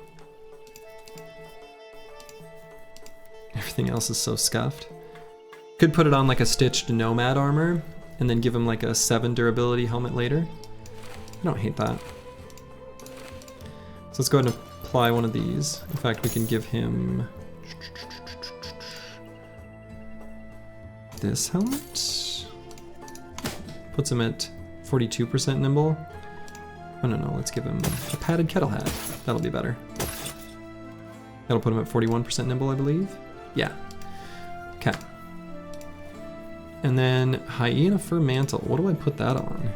Everything else is so scuffed. Could put it on like a stitched nomad armor and then give him like a 7 durability helmet later. I don't hate that. So let's go ahead and apply one of these. In fact, we can give him this helmet. Puts him at 42% nimble. Oh no, let's give him a padded kettle hat. That'll be better. That'll put him at 41% nimble, I believe. Yeah. Okay. And then Hyena fur mantle. What do I put that on?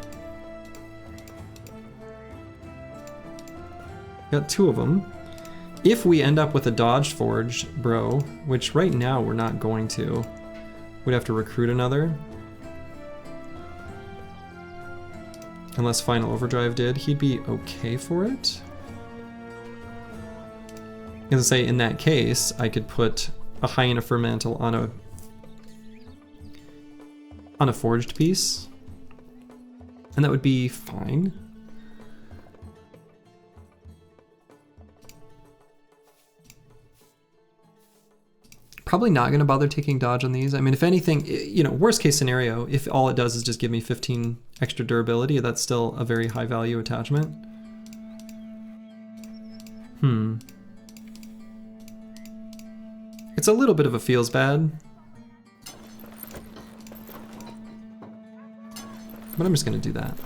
Got 2 of them. If we end up with a dodged forge, bro, which right now we're not going to, we'd have to recruit another. Unless Final Overdrive did, he'd be okay for it. As I say, in that case, I could put a Hyena fur mantle on a forged piece, and that would be fine. Probably not going to bother taking dodge on these. I mean, if anything, you know, worst case scenario, if all it does is just give me 15 extra durability, that's still a very high value attachment. It's a little bit of a feels bad. But I'm just going to do that.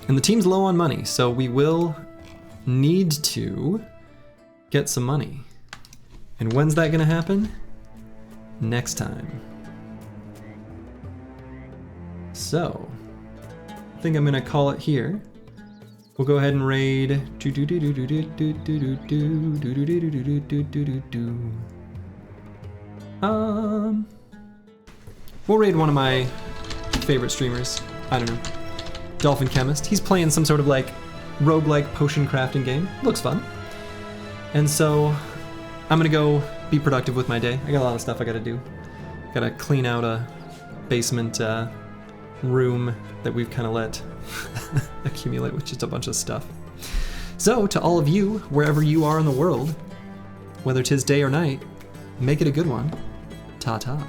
And the team's low on money, so we will need to get some money. And when's that gonna happen? Next time. So, I think I'm gonna call it here. We'll go ahead and raid. We'll raid one of my favorite streamers. I don't know. Dolphin Chemist. He's playing some sort of like roguelike potion crafting game. Looks fun. And so I'm gonna go be productive with my day. I got a lot of stuff I gotta do. Gotta clean out a basement room that we've kind of let accumulate with just a bunch of stuff. So to all of you, wherever you are in the world, whether 'tis day or night, make it a good one. Ta-ta.